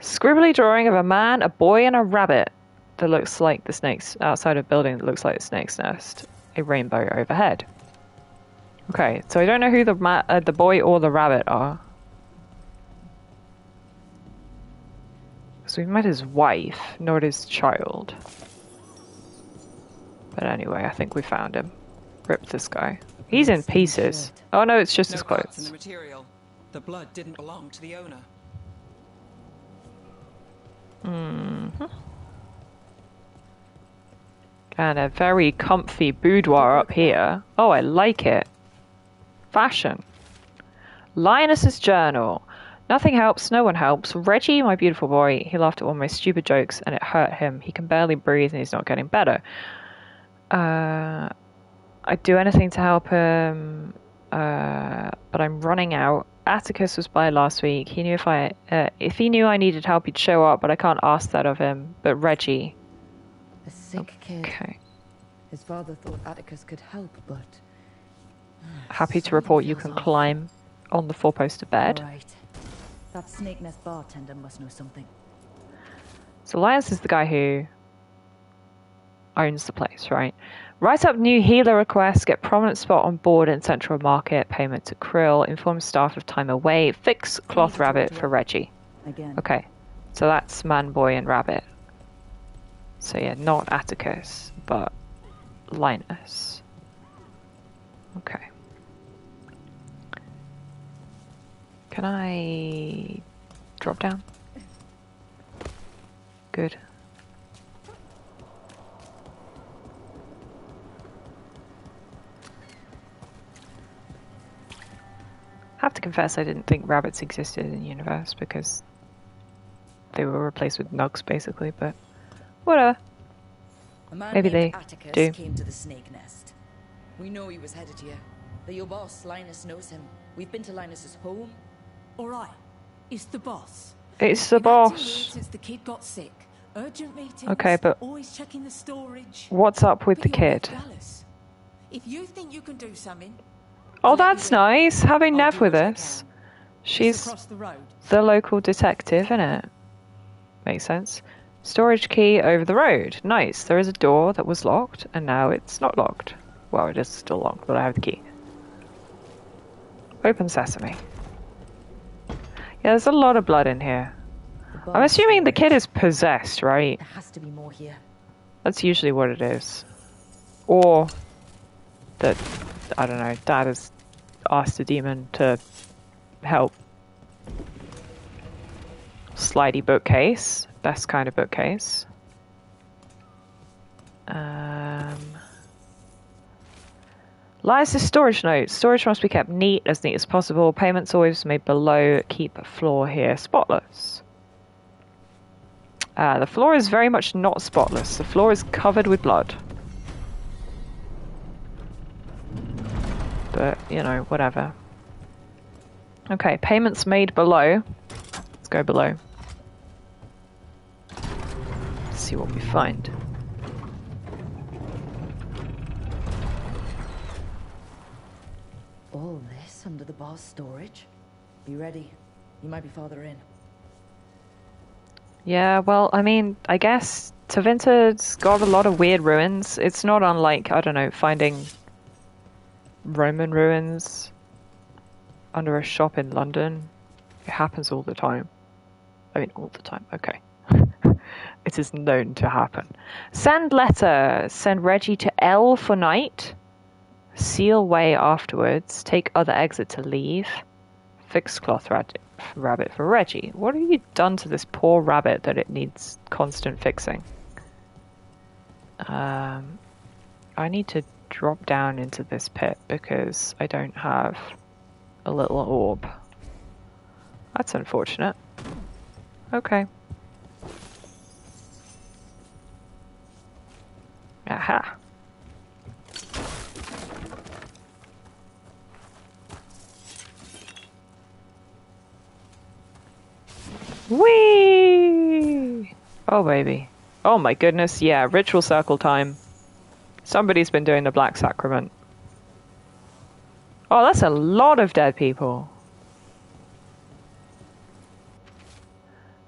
Scribbly drawing of a man, a boy, and a rabbit that looks like the snake's outside a building that looks like the snake's nest. A rainbow overhead. Okay, so I don't know who the boy or the rabbit are. So we've met his wife, not his child. But anyway, I think we found him. Rip this guy. He's in pieces. Oh no, it's just his parts in clothes. the material. The blood didn't belong to the owner. Mm-hmm. And a very comfy boudoir up here. Oh, I like it. Fashion. Linus's journal. Nothing helps, no one helps. Reggie, my beautiful boy, he laughed at all my stupid jokes and it hurt him. He can barely breathe and he's not getting better. I'd do anything to help him, but I'm running out Atticus was by last week. He knew if he knew I needed help, he'd show up, but I can't ask that of him. But Reggie. A sick kid. Okay. His father thought Atticus could help, but... Happy to report you can climb on the four-poster bed. Right. That snake nest bartender must know something. So Linus is the guy who owns the place, right? Write up new healer requests, get prominent spot on board in Central Market, payment to Krill, inform staff of time away, fix cloth rabbit for Reggie. Again. Okay, so that's Man, Boy, and Rabbit. So yeah, not Atticus, but Linus. Okay. Can I drop down? Good. I have to confess I didn't think rabbits existed in the universe because they were replaced with nugs basically, but whatever. A man Maybe named they Atticus do. came to the snake nest. We know he was headed here. That your boss, Linus, knows him. We've been to Linus's home. Alright, it's the boss. It's the We've had 2 boss. weeks since the kid got sick. Urgent meetings. Okay, but always checking the storage. what's up with the But you're kid? Dallas. If you think you can do something, Oh, that's nice. Having Nev with us. it's She's across the road. the local detective, innit? Makes sense. Storage key over the road. Nice. There is a door that was locked, and now it's not locked. Well, it is still locked, but I have the key. Open sesame. Yeah, there's a lot of blood in here. I'm assuming the kid is possessed, right? There has to be more here. That's usually what it is. Or that, I don't know, Dad has asked a demon to help. Slidey bookcase. Best kind of bookcase. Liza's storage note. Storage must be kept neat as possible. Payments always made below. Keep floor here spotless. The floor is very much not spotless. The floor is covered with blood. But, you know, whatever. Okay, payments made below. Let's go below. Let's see what we find. All this under the bar's storage? Be ready. You might be farther in. Yeah, well, I mean, I guess Tavinta''s got a lot of weird ruins. It's not unlike, I don't know, finding Roman ruins under a shop in London. It happens all the time. I mean, all the time, okay. It is known to happen. Send letter. Send Reggie to L for night. Seal way afterwards. Take other exit to leave. Fix cloth rabbit for Reggie. What have you done to this poor rabbit that it needs constant fixing? I need to drop down into this pit because I don't have a little orb. That's unfortunate. Okay. Aha. Whee! Oh, baby. Oh my goodness, yeah, ritual circle time. Somebody's been doing the Black Sacrament. Oh, that's a lot of dead people.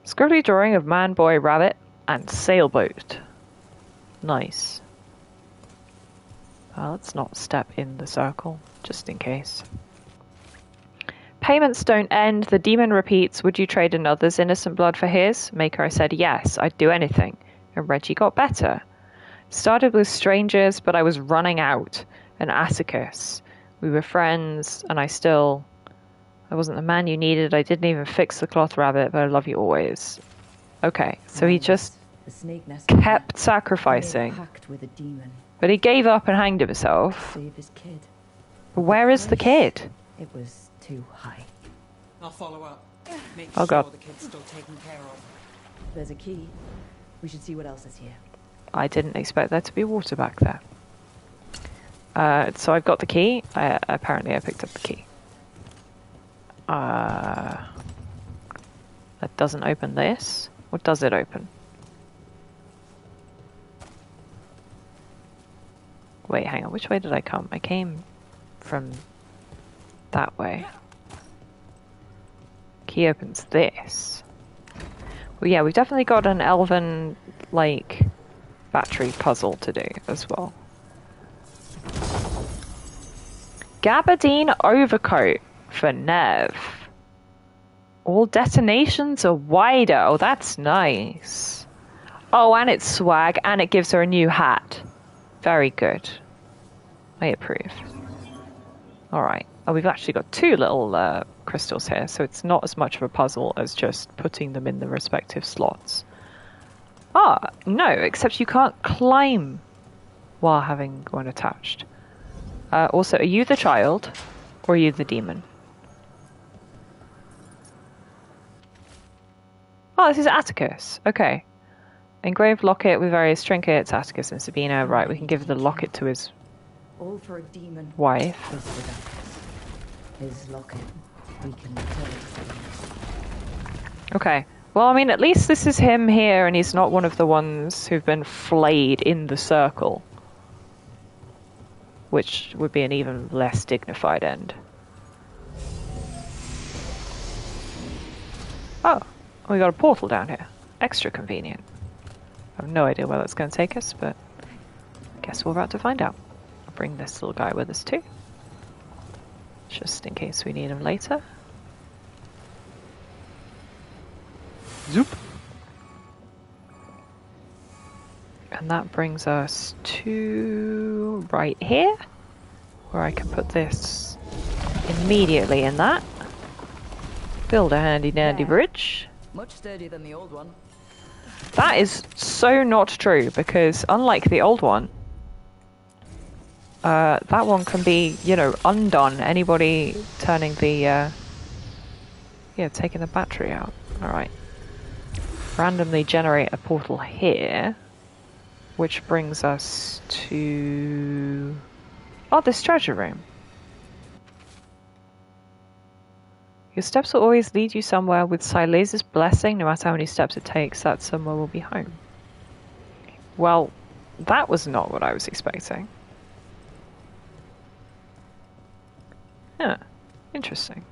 Scribbly drawing of man, boy, rabbit, and sailboat. Nice. Let's not step in the circle, just in case. Payments don't end. The demon repeats, would you trade another's innocent blood for his? Maker, I said yes, I'd do anything. And Reggie got better. Started with strangers, but I was running out. And Atticus. We were friends, and I wasn't the man you needed. I didn't even fix the cloth rabbit, but I love you always. Okay, so he just The snake nest kept sacrificing. packed with a demon. But he gave up and hanged himself. Save his kid. But where is the kid? It was too high. I'll follow up. Make Oh, sure God. the kid's still taken care of. There's a key. We should see what else is here. I didn't expect there to be water back there. So I've got the key. Apparently I picked up the key. That doesn't open this. What does it open? Wait, hang on. Which way did I come? I came from that way. Key opens this. Well, yeah, we've definitely got an elven, like, battery puzzle to do as well. Gabardine overcoat for Nev. All detonations are wider. Oh, that's nice. Oh, and it's swag, and it gives her a new hat. Very good. I approve. Alright. Oh, we've actually got two little crystals here, so it's not as much of a puzzle as just putting them in the respective slots. Ah, no, except you can't climb while having one attached. Also, are you the child, or are you the demon? Oh, this is Atticus. Okay. Engraved locket with various trinkets. Atticus and Sabina. Right, we can give the locket to his All for a demon. wife. His locket. We can return it. Okay. Well, I mean, at least this is him here, and he's not one of the ones who've been flayed in the circle. Which would be an even less dignified end. Oh, we got a portal down here. Extra convenient. I have no idea where that's going to take us, but I guess we're about to find out. I'll bring this little guy with us too. Just in case we need him later. Zoop! And that brings us to right here, where I can put this immediately in that. Build a handy dandy bridge. Much sturdier than the old one. That is so not true, because unlike the old one, that one can be, you know, undone. Anybody turning the, yeah, taking the battery out. Alright. Randomly generate a portal here, which brings us to... oh, this treasure room. Your steps will always lead you somewhere with Silesa's blessing. No matter how many steps it takes, that somewhere will be home. Well, that was not what I was expecting. Yeah, interesting.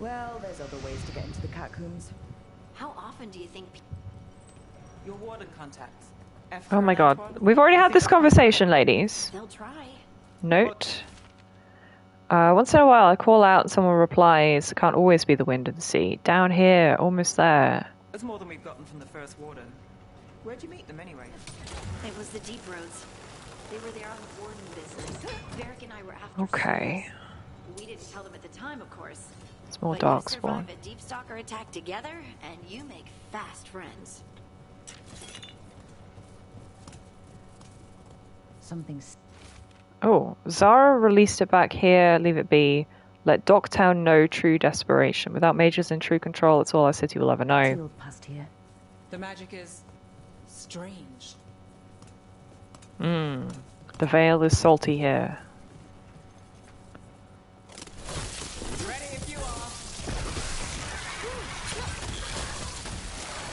Well, there's other ways to get into the catacombs. How often do you think... Your warden contacts. Oh my god. We've already had this conversation, ladies. They'll try. Note. Once in a while I call out and someone replies, it can't always be the wind or the sea. Down here, almost there. That's more than we've gotten from the first warden. Where'd you meet them anyway? It was the Deep Roads. They were there on the warden business. Varric and I were after Okay. souls. We didn't tell them at the time, of course. It's more but dark you spawn. survive a deep stalker attack together, and you make fast friends. Something's... Oh, Zara released it back here. Leave it be. Let Docktown know true desperation. Without mages in true control, it's all our city will ever know. Past here. The magic is strange. The veil is salty here. Ready if you are.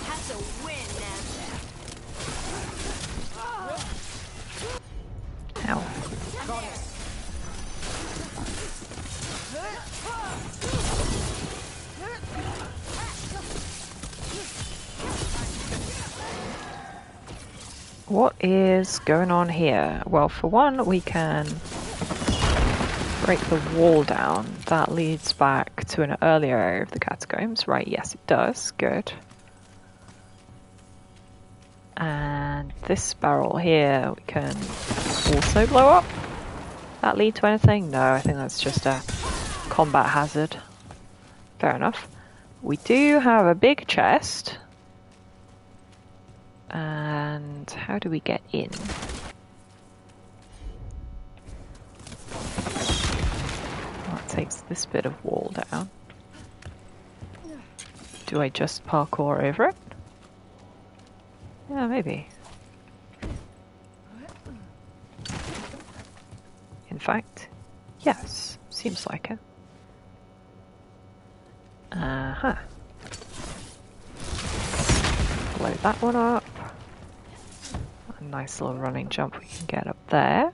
Has a win, Nasdaq. Ow. What is going on here? Well, for one, we can break the wall down. That leads back to an earlier area of the catacombs. Right, yes it does. Good. And this barrel here we can also blow up. That lead to anything? No, I think that's just a combat hazard. Fair enough. We do have a big chest. And how do we get in? That takes this bit of wall down. Do I just parkour over it? Yeah, maybe. fact. Yes, seems like it. Uh-huh. Blow that one up. A nice little running jump we can get up there.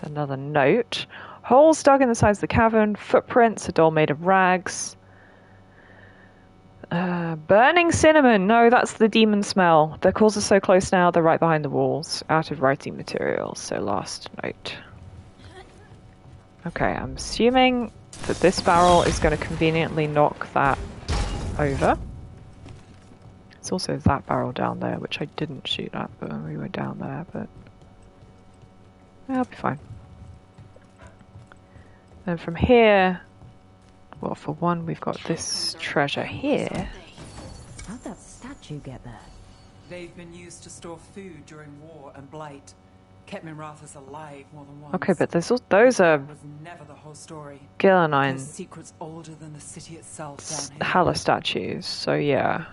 Another note. Holes dug in the sides of the cavern. Footprints. A doll made of rags. Burning cinnamon. No, that's the demon smell. Their calls are so close now, they're right behind the walls. Out of writing materials. So last note. Okay, I'm assuming that this barrel is going to conveniently knock that over. It's also that barrel down there, which I didn't shoot at, but we were down there, but yeah, I'll be fine. And from here, well, for one, we've got this treasure here. How'd that statue get there? They've been used to store food during war and blight. Kept Minrathous alive more than once. Okay, but those are was never the whole story. Gillenine There's secrets older than the city itself down here. Halla statues, so yeah.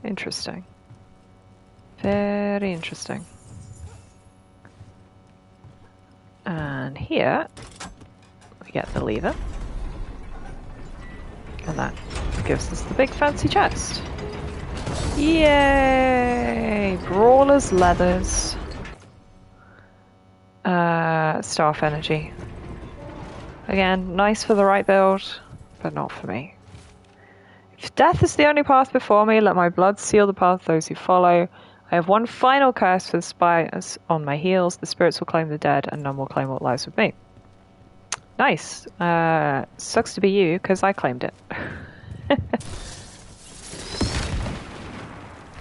Interesting. Very interesting. And here, we get the lever. And that gives us the big fancy chest. Yay! Brawler's leathers. Staff energy. Again, nice for the right build, but not for me. If death is the only path before me, let my blood seal the path of those who follow. I have one final curse for the spiders on my heels. The spirits will claim the dead, and none will claim what lies with me. Nice. Sucks to be you, because I claimed it.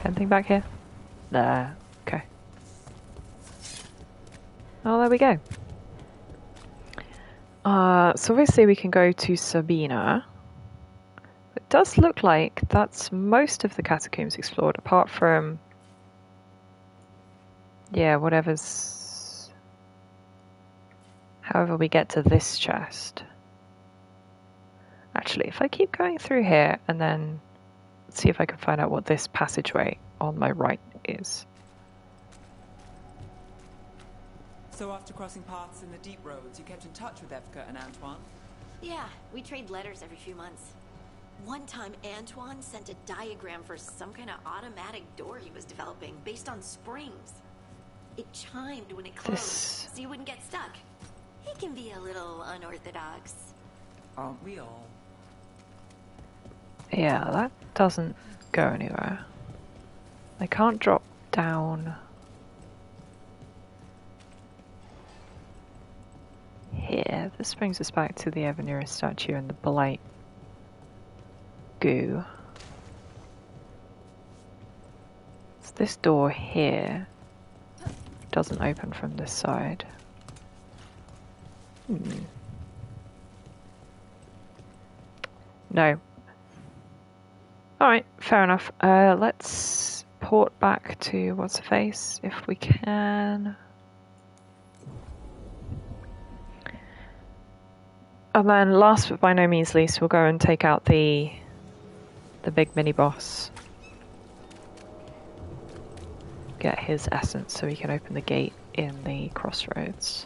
Anything back here? Nah. Okay. Oh, there we go. So obviously we can go to Sabina. It does look like that's most of the catacombs explored, apart from... yeah, whatever's... however we get to this chest. Actually, if I keep going through here and then see if I can find out what this passageway on my right is. So after crossing paths in the deep roads, you kept in touch with Evka and Antoine? Yeah, we trade letters every few months. One time, Antoine sent a diagram for some kind of automatic door he was developing based on springs. It chimed when it closed, so you wouldn't get stuck. He can be a little unorthodox. Aren't we all? Yeah, that doesn't go anywhere. I can't drop down here. This brings us back to the ever nearest statue and the blight goo. So this door here doesn't open from this side. No. Alright, fair enough. Let's port back to what's-her-face if we can. Oh man, last but by no means least, we'll go and take out the big mini-boss. Get his essence so we can open the gate in the crossroads.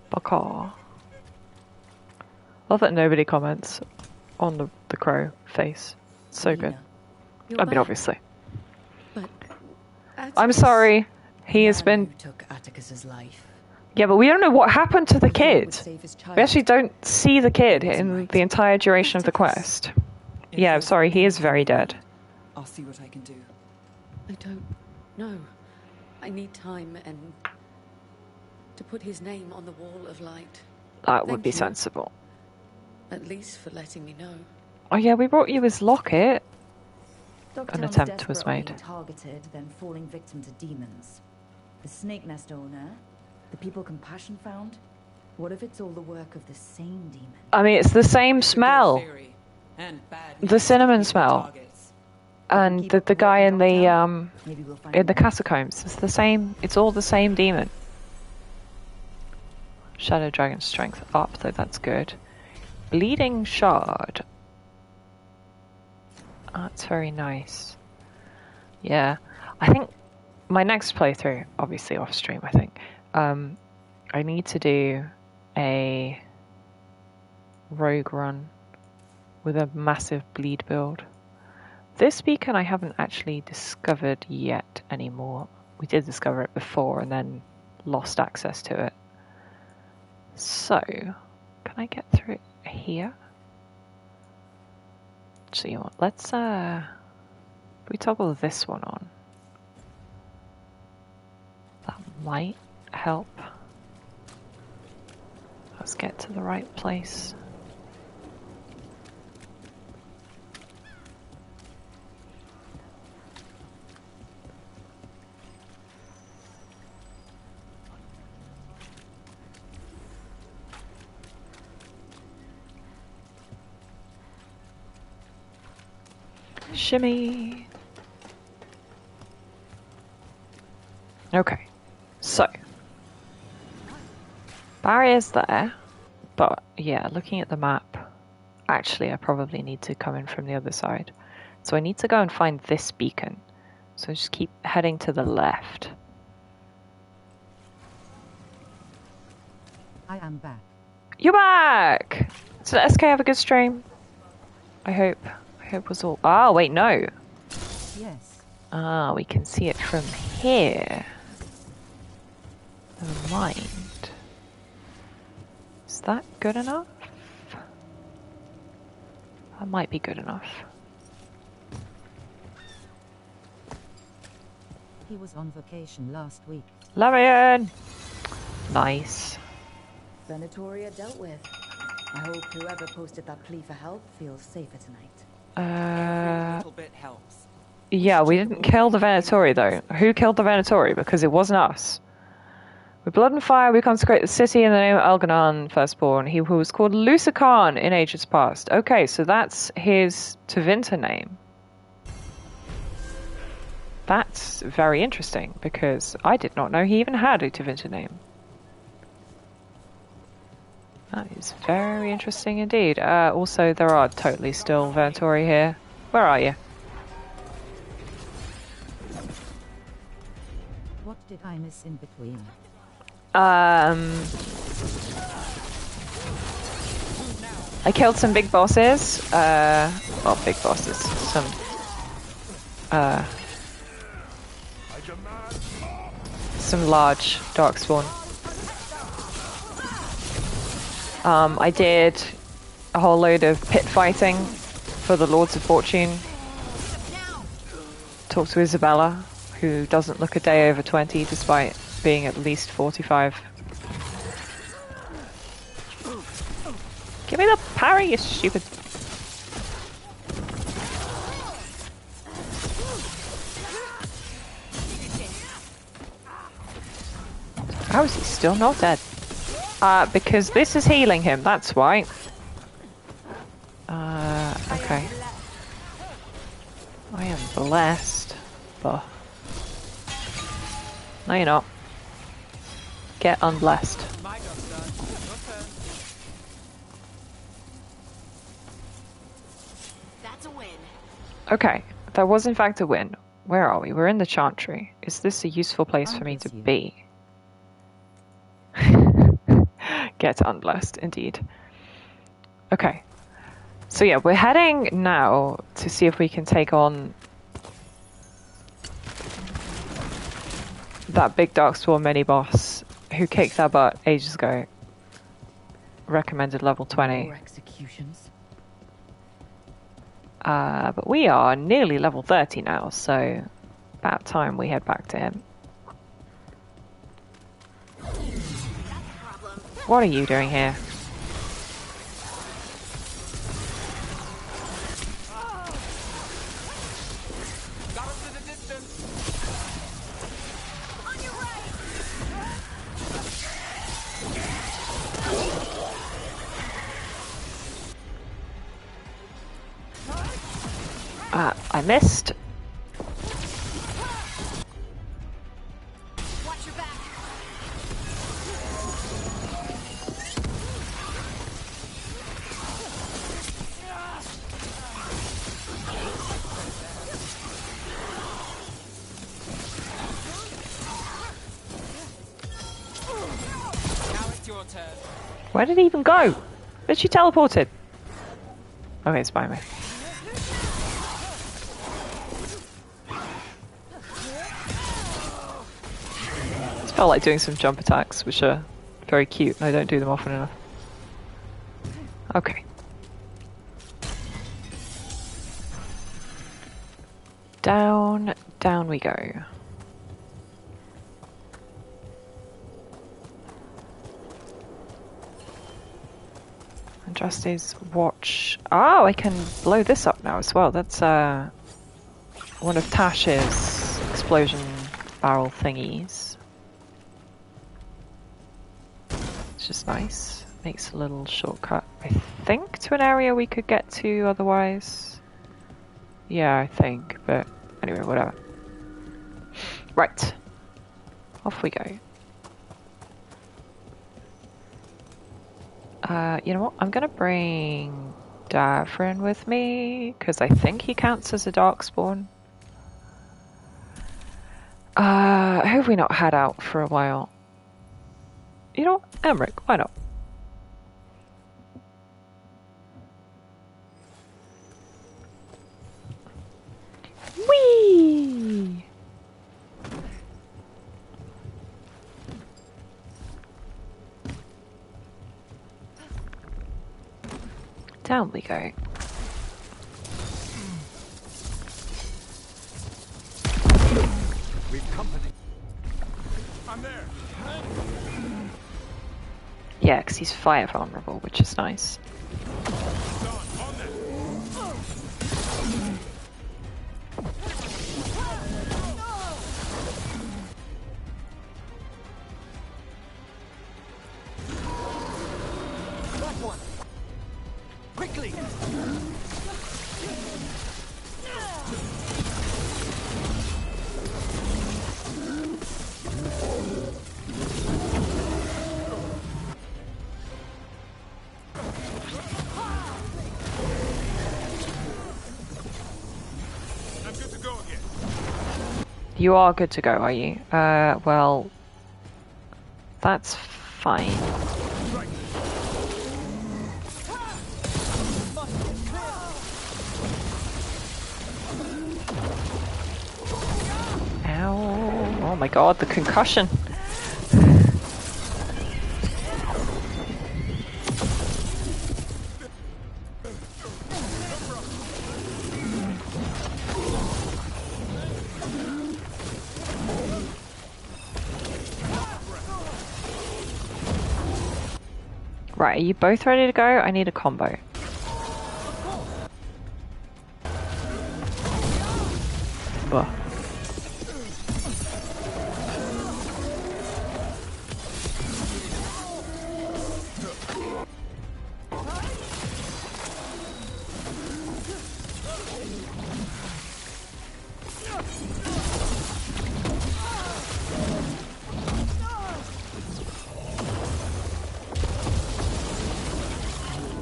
Baka. Love that nobody comments on the crow face. So good. I mean, obviously. But I'm sorry. He has been... took Atticus's life. Yeah, but we don't know what happened to the kid. We actually don't see the kid in the entire duration of the quest. Yeah, I'm sorry. He is very dead. I'll see what I can do. I don't know. I need time and to put his name on the wall of light. That would Thank be you. sensible. At least for letting me know. Oh yeah, we brought you his locket. An Dogtown's attempt was desperately made. targeted, then falling victim to demons. The snake nest owner, the people Compassion found. What if it's all the work of the same demon? I mean, it's the same smell. The cinnamon smell. And the guy in the catacombs. It's the same. It's all the same demon. Shadow Dragon strength up, though that's good. Bleeding shard. That's very nice. Yeah, I think my next playthrough, obviously off stream, I think, I need to do a rogue run with a massive bleed build. This beacon I haven't actually discovered yet anymore. We did discover it before and then lost access to it. So, can I get through it here? So you know what, let's we toggle this one on. That might help us get to the right place. Shimmy. Okay, so barrier's there, but yeah, looking at the map, actually I probably need to come in from the other side. So I need to go and find this beacon. So just keep heading to the left. I am back. You're back! So did SK have a good stream? I hope it was all... Oh, wait, no. Yes. Ah, we can see it from here. Never mind. Is that good enough? That might be good enough. He was on vacation last week. Larian! Nice. Venatoria dealt with. I hope whoever posted that plea for help feels safer tonight. Every little bit helps. Yeah, we didn't kill the Venatori though. Who killed the Venatori? Because it wasn't us. With blood and fire, we consecrate the city in the name of Elganon, firstborn, he who was called Lucican in ages past. Okay, so that's his Tevinter name. That's very interesting, because I did not know he even had a Tevinter name. That is very interesting indeed. Also, there are totally still Venatori here. Where are you? What did I miss in between? I killed some big bosses. Well, big bosses. Some large darkspawn. I did a whole load of pit fighting for the Lords of Fortune. Talked to Isabella, who doesn't look a day over 20 despite being at least 45. Give me the parry, you stupid... How is he still not dead? Because this is healing him, that's why. Okay. I am blessed. But... No, you're not. Get unblessed. That's a win. Okay, that was in fact a win. Where are we? We're in the Chantry. Is this a useful place for me to be? Get unblessed, indeed. Okay. So yeah, we're heading now to see if we can take on that big Darkspawn mini-boss who kicked our butt ages ago. Recommended level 20. More executions. But we are nearly level 30 now, so about time we head back to him. What are you doing here? I missed. Watch your back. your turn. Where did he even go? Did she teleported? Okay, it's by me. It's felt like doing some jump attacks, which are very cute, and I don't do them often enough. Okay. Down, down we go. Andraste's watch. Oh, I can blow this up now as well. That's one of Tash's explosion barrel thingies. It's just nice. Makes a little shortcut, I think, to an area we could get to otherwise. Yeah, I think, but anyway, whatever. Right. Off we go. You know what? I'm gonna bring Davrin with me, because I think he counts as a darkspawn. Who have we not had out for a while? You know what? Emmerich, why not? Whee! Down we go. We've company. I'm there. Yeah, because he's fire vulnerable, which is nice. Quickly! I'm good to go again. You are good to go, are you? Well, that's fine. Ow. Oh my god, the concussion. Right, are you both ready to go? I need a combo. Ugh.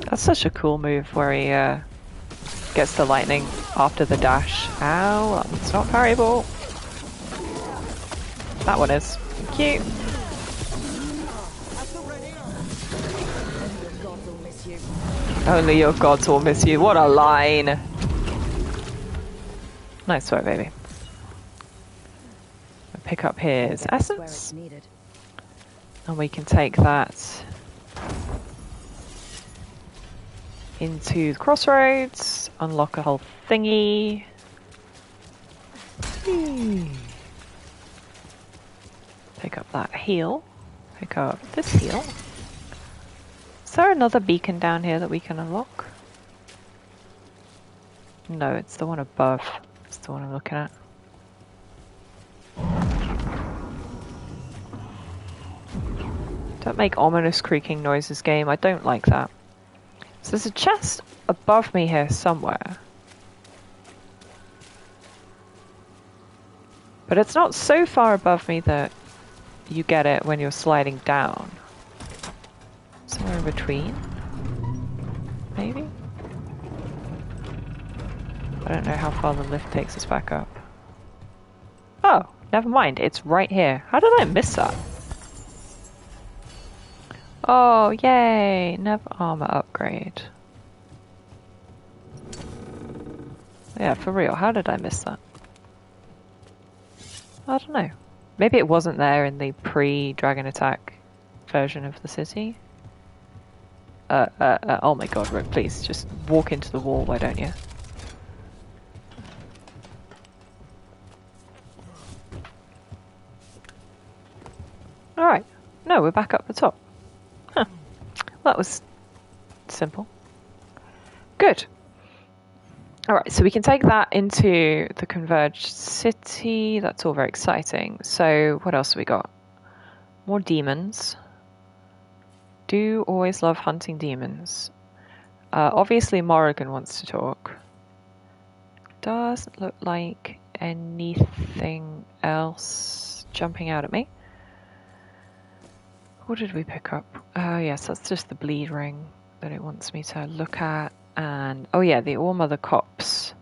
That's such a cool move where he gets the lightning after the dash. Ow, it's not parryable. That one is. Thank you. Only your gods will miss you. What a line. Nice work, baby. Pick up his essence. And we can take that into the crossroads, unlock a whole thingy. Pick up that heal. Pick up this heal. Is there another beacon down here that we can unlock? No, it's the one above. It's the one I'm looking at. Don't make ominous creaking noises, game. I don't like that. So there's a chest above me here somewhere. But it's not so far above me that you get it when you're sliding down. Somewhere in between? Maybe? I don't know how far the lift takes us back up. Oh, never mind. It's right here. How did I miss that? Oh, yay! Never armor upgrade. Yeah, for real, how did I miss that? I don't know. Maybe it wasn't there in the pre-Dragon Attack version of the city? Oh my god, Rick, please, just walk into the wall, why don't you? Alright. No, we're back up the top. Huh. That was simple. Good. Alright, so we can take that into the Converged City. That's all very exciting. So, what else have we got? More demons. Do always love hunting demons. Obviously, Morrigan wants to talk. Doesn't look like anything else jumping out at me. What did we pick up? Oh, yes, that's just the bleed ring that it wants me to look at. And, oh yeah, the All-Mother Cop's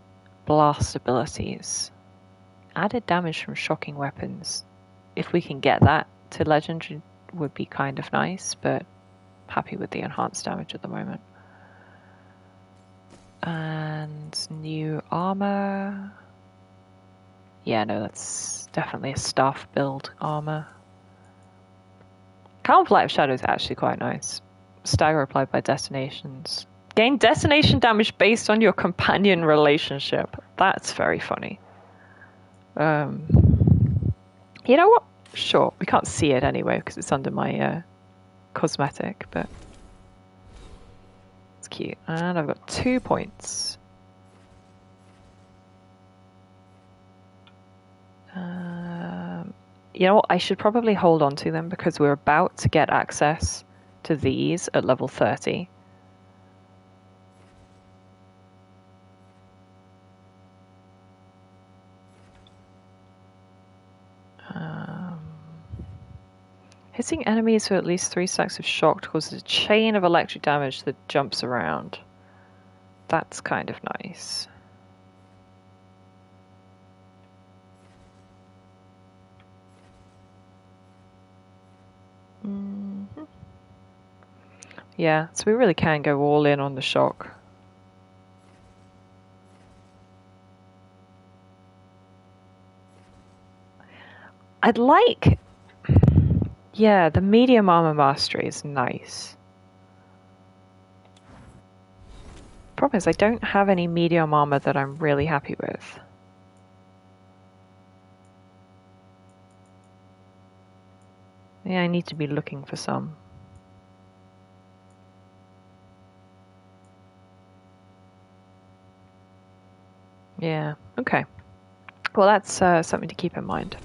blast abilities. Added damage from shocking weapons. If we can get that to legendary would be kind of nice, but happy with the enhanced damage at the moment. And new armor. Yeah, no, that's definitely a staff build armor. Calm Flight of Shadows is actually quite nice. Stagger applied by detonations. Gain detonation damage based on your companion relationship. That's very funny. You know what? Sure, we can't see it anyway because it's under my cosmetic, but it's cute. And I've got 2 points. You know what? I should probably hold on to them because we're about to get access to these at level 30. Hitting enemies for at least 3 stacks of shock causes a chain of electric damage that jumps around. That's kind of nice. Yeah, so we really can go all in on the shock. I'd like... Yeah, the medium armor mastery is nice. Problem is I don't have any medium armor that I'm really happy with. Yeah, I need to be looking for some. Yeah, okay. Well, that's something to keep in mind.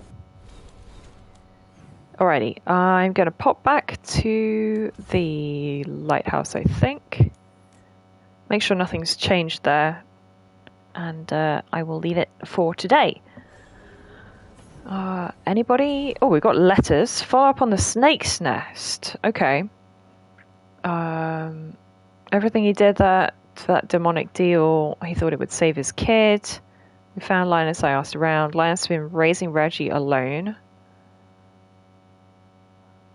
Alrighty, I'm going to pop back to the lighthouse, I think. Make sure nothing's changed there. And I will leave it for today. Anybody? Oh, we've got letters. Follow up on the snake's nest. Okay. Everything he did for that demonic deal, he thought it would save his kid. We found Linus, I asked around. Linus has been raising Reggie alone.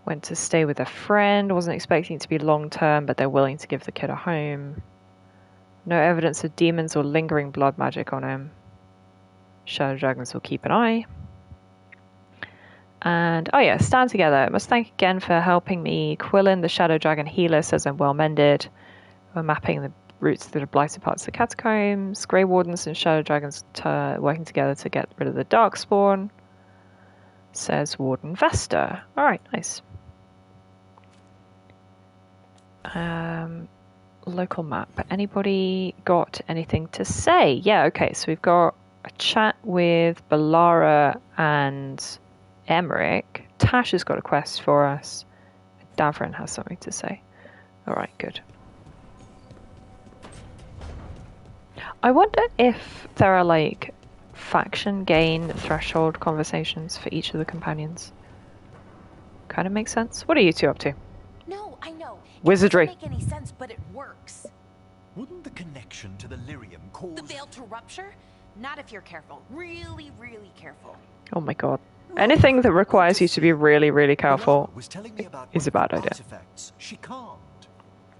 Went to stay with a friend. Wasn't expecting it to be long term, but they're willing to give the kid a home. No evidence of demons or lingering blood magic on him. Shadow dragons will keep an eye. And, oh yeah, stand together. Must thank again for helping me. Quillen, the shadow dragon healer, says I'm well mended. We're mapping the routes through the blighted parts of the catacombs. Grey Wardens and shadow dragons working together to get rid of the darkspawn. Says Warden Vesta. Alright, nice. Local map. Anybody got anything to say? Yeah, okay, so we've got a chat with Balara and Emmerich. Tash has got a quest for us. Davrin has something to say. Alright, good. I wonder if there are like faction gain threshold conversations for each of the companions. Kind of makes sense. What are you two up to? No, I know. Wizardry. It doesn't make any sense, but it works. Wouldn't the connection to the lyrium cause... The veil to rupture? Not if you're careful. Really, really careful. Oh my god. Anything that requires you to be really, really careful was telling me about is a bad idea. artifacts she calmed.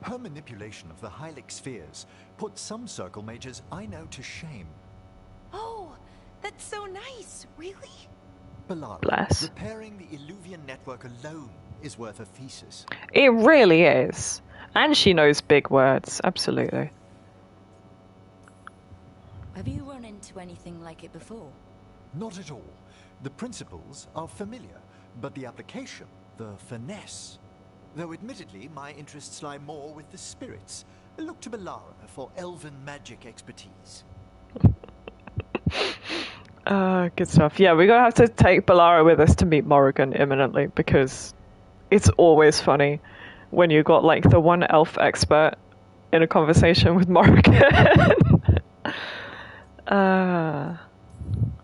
Her manipulation of the Hylic spheres put some circle mages I know to shame. Oh, that's so nice. Really? Balara, Bless. repairing the Illuvian network alone is worth a thesis. It really is. And she knows big words, absolutely. Have you run into anything like it before? Not at all. The principles are familiar, but the application, the finesse. Though admittedly, my interests lie more with the spirits. Look to Balara for elven magic expertise. Good stuff. Yeah, we're gonna have to take Balara with us to meet Morrigan imminently, because it's always funny when you got like the one elf expert in a conversation with Morrigan.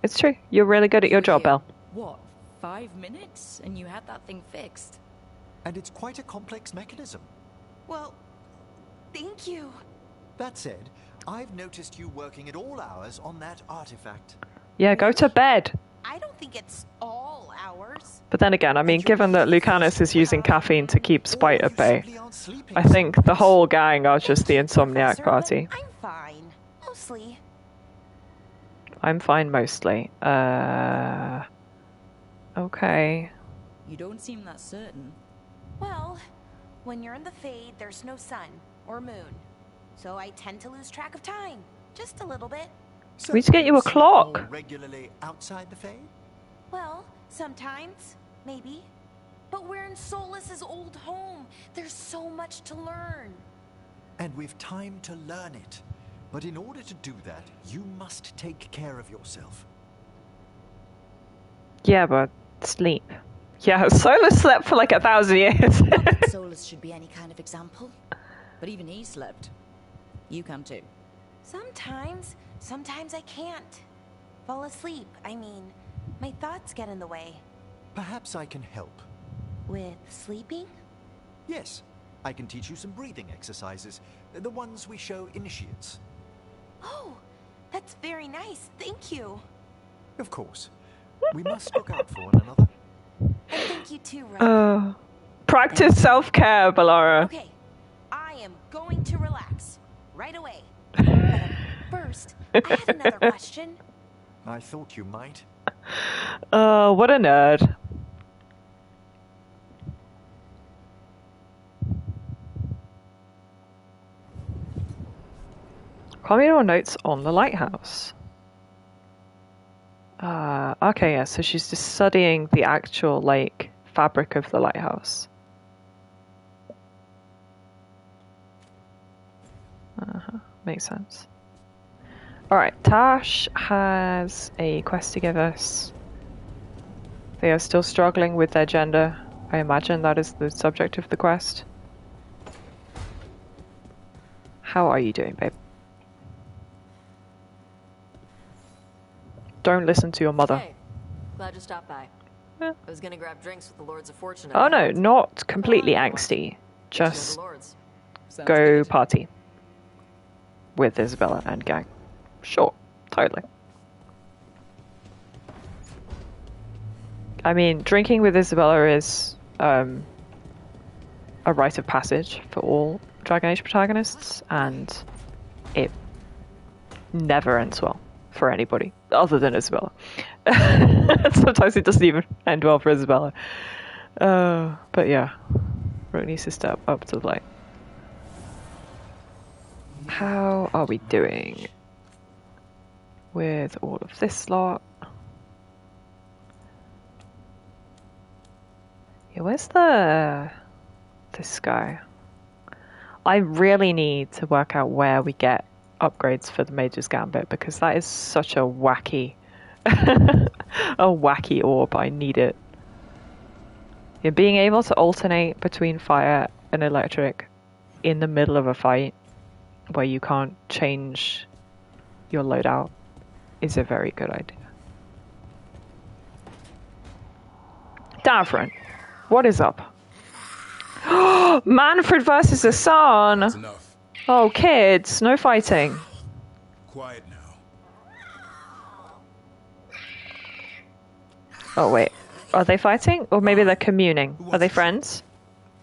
It's true. You're really good at your job, Belle. What, 5 minutes? And you had that thing fixed? And it's quite a complex mechanism. Well, thank you. That said, I've noticed you working at all hours on that artifact. Yeah, go to bed. I don't think it's all hours. But then again, I mean, given that Lucanus is using caffeine to keep Spite at bay, I think the whole gang are just the insomniac party. I'm fine. Mostly. I'm fine mostly. Okay. You don't seem that certain. Well, when you're in the Fade, there's no sun or moon. So I tend to lose track of time. Just a little bit. We need to get you a clock. Regularly outside the Fade? Well, sometimes. Maybe. But we're in Solas's old home. There's so much to learn. And we've time to learn it. But in order to do that, you must take care of yourself. Yeah, but sleep. Yeah, Solus slept for like 1,000 years. Not that Solus should be any kind of example. But even he slept. You can too. Sometimes. Sometimes I can't. Fall asleep. I mean, my thoughts get in the way. Perhaps I can help. With sleeping? Yes. I can teach you some breathing exercises. The ones we show initiates. Oh, that's very nice. Thank you. Of course. We must look out for one another. And thank you too, Rob. Practice self-care, Balara. Okay, I am going to relax right away. But first, I had another question. I thought you might. What a nerd. Communal notes on the lighthouse. Okay, yeah, so she's just studying the actual, like, fabric of the lighthouse. Makes sense. Alright, Tash has a quest to give us. They are still struggling with their gender. I imagine that is the subject of the quest. How are you doing, babe? Don't listen to your mother. Hey, glad you stopped by. Yeah. I was gonna grab drinks with the Lords of Fortune. Oh no, not completely angsty. Just go party with Isabella and gang. Sure, totally. I mean, drinking with Isabella is a rite of passage for all Dragon Age protagonists, and it never ends well for anybody other than Isabella. Sometimes it doesn't even end well for Isabella. But yeah, Rook needs to step up to the plate. How are we doing with all of this lot? Yeah, where's this guy? I really need to work out where we get upgrades for the Mage's Gambit, because that is such a wacky orb. I need it. Yeah, being able to alternate between fire and electric in the middle of a fight where you can't change your loadout is a very good idea. Davron, what is up? Manfred versus Hassan. That's enough. Oh, kids, no fighting. Quiet now. Oh wait, are they fighting? Or maybe they're communing. Are they friends?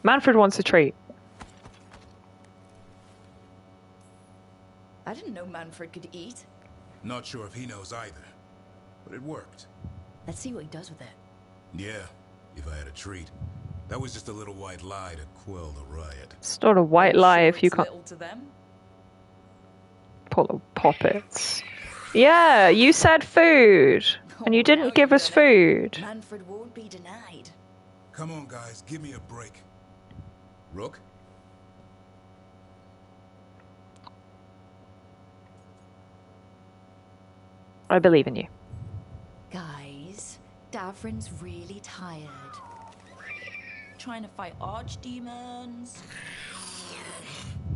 Manfred wants a treat. I didn't know Manfred could eat. Not sure if he knows either, but it worked. Let's see what he does with it. Yeah, if I had a treat. That was just a little white lie to quell the riot. It's not a white lie if you can't... Little to them. Pull poppets. Yeah, you said food. And you didn't give us food. Manfred won't be denied. Come on, guys, give me a break. Rook? I believe in you. Guys, Davrin's really tired. Trying to fight archdemons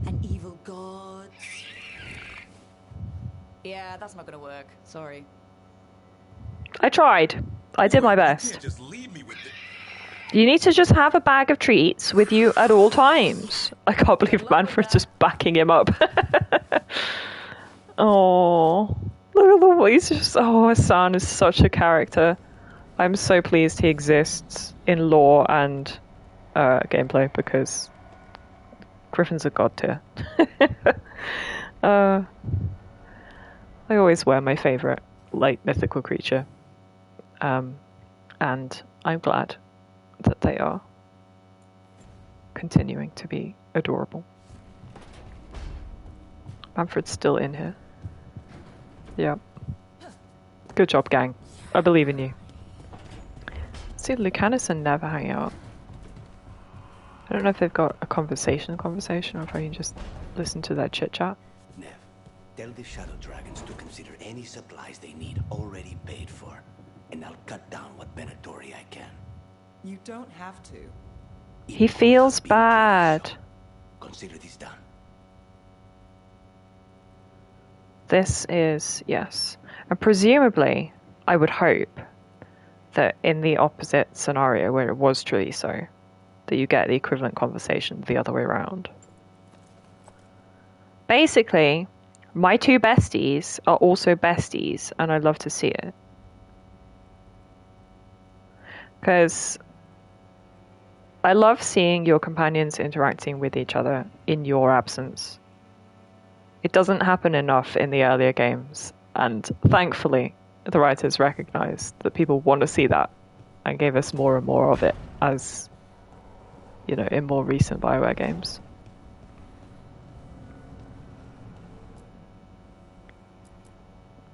and evil gods. Yeah, that's not gonna work. Sorry. I tried. I did my best. Just leave me with it. You need to just have a bag of treats with you at all times. I can't believe Manfred's just backing him up. Oh, look at the way he's just... Oh, Hassan is such a character. I'm so pleased he exists in lore and gameplay because Griffin's a god tier. I always wear my favourite light mythical creature. And I'm glad that they are continuing to be adorable. Manfred's still in here. Yeah. Good job, gang. I believe in you. See, Lucanus and Nev hang out. I don't know if they've got a conversation, or if I can just listen to their chit-chat. Nev, tell the Shadow Dragons to consider any supplies they need already paid for, and I'll cut down what Benatori I can. You don't have to. He feels bad. Consider this done. This is, yes. And presumably, I would hope that in the opposite scenario where it was truly so, that you get the equivalent conversation the other way around. Basically, my two besties are also besties, and I'd love to see it. Because I love seeing your companions interacting with each other in your absence. It doesn't happen enough in the earlier games, and thankfully the writers recognized that people want to see that and gave us more and more of it as, you know, in more recent BioWare games.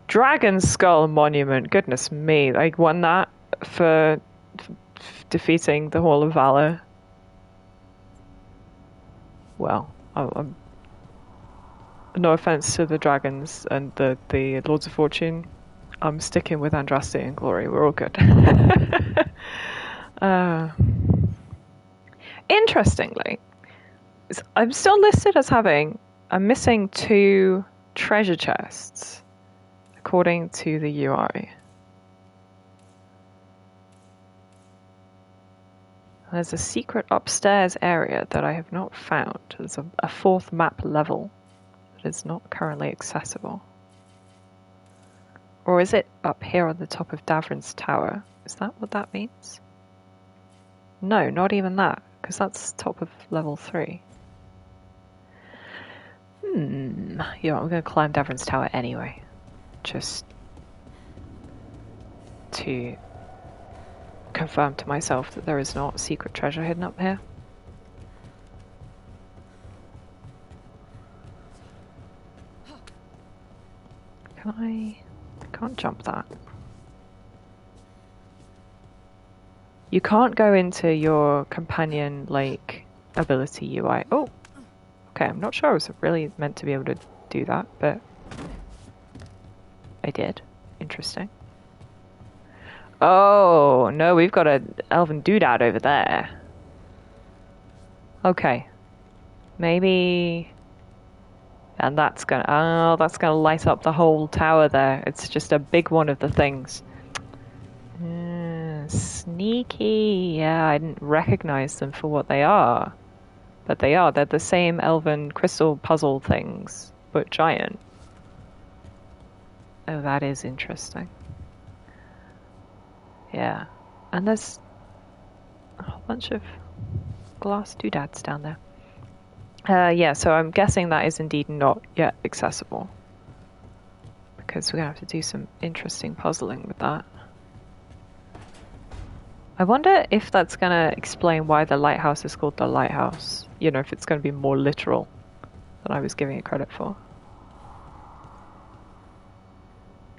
Dragon Skull Monument, goodness me, I won that for defeating the Hall of Valor. Well, I'm no offense to the dragons and the Lords of Fortune. I'm sticking with Andraste and Glory. We're all good. Interestingly, I'm still listed as having... I'm missing 2 treasure chests, according to the UI. There's a secret upstairs area that I have not found. There's a 4th map level that is not currently accessible. Or is it up here on the top of Davrin's tower? Is that what that means? No, not even that, because that's top of level 3. Yeah, I'm going to climb Davrin's tower anyway. Just to confirm to myself that there is not secret treasure hidden up here. I can't jump that. You can't go into your companion, like, ability UI. Oh! Okay, I'm not sure I was really meant to be able to do that, but I did. Interesting. Oh, no, we've got an elven doodad over there. Okay. Maybe... And that's gonna light up the whole tower there. It's just a big one of the things. Sneaky. Yeah, I didn't recognize them for what they are. But they are. They're the same elven crystal puzzle things, but giant. Oh, that is interesting. Yeah. And there's a whole bunch of glass doodads down there. Yeah, so I'm guessing that is indeed not yet accessible. Because we're going to have to do some interesting puzzling with that. I wonder if that's going to explain why the lighthouse is called the lighthouse. You know, if it's going to be more literal than I was giving it credit for.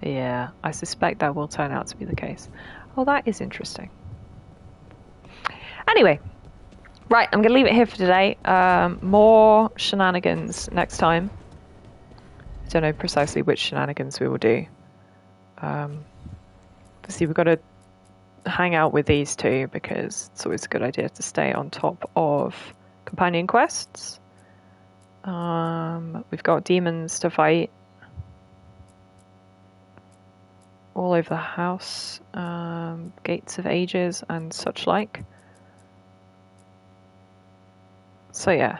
Yeah, I suspect that will turn out to be the case. Oh, that is interesting. Anyway, right, I'm going to leave it here for today. More shenanigans next time. I don't know precisely which shenanigans we will do. See, we've got to hang out with these two because it's always a good idea to stay on top of companion quests. We've got demons to fight all over the house, gates of ages and such like. So yeah,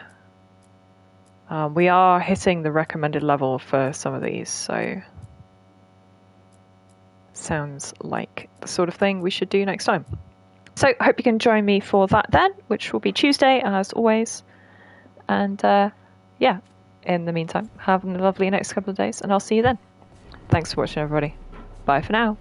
we are hitting the recommended level for some of these, so sounds like the sort of thing we should do next time. So I hope you can join me for that then, which will be Tuesday as always. And yeah, in the meantime, have a lovely next couple of days and I'll see you then. Thanks for watching, everybody. Bye for now.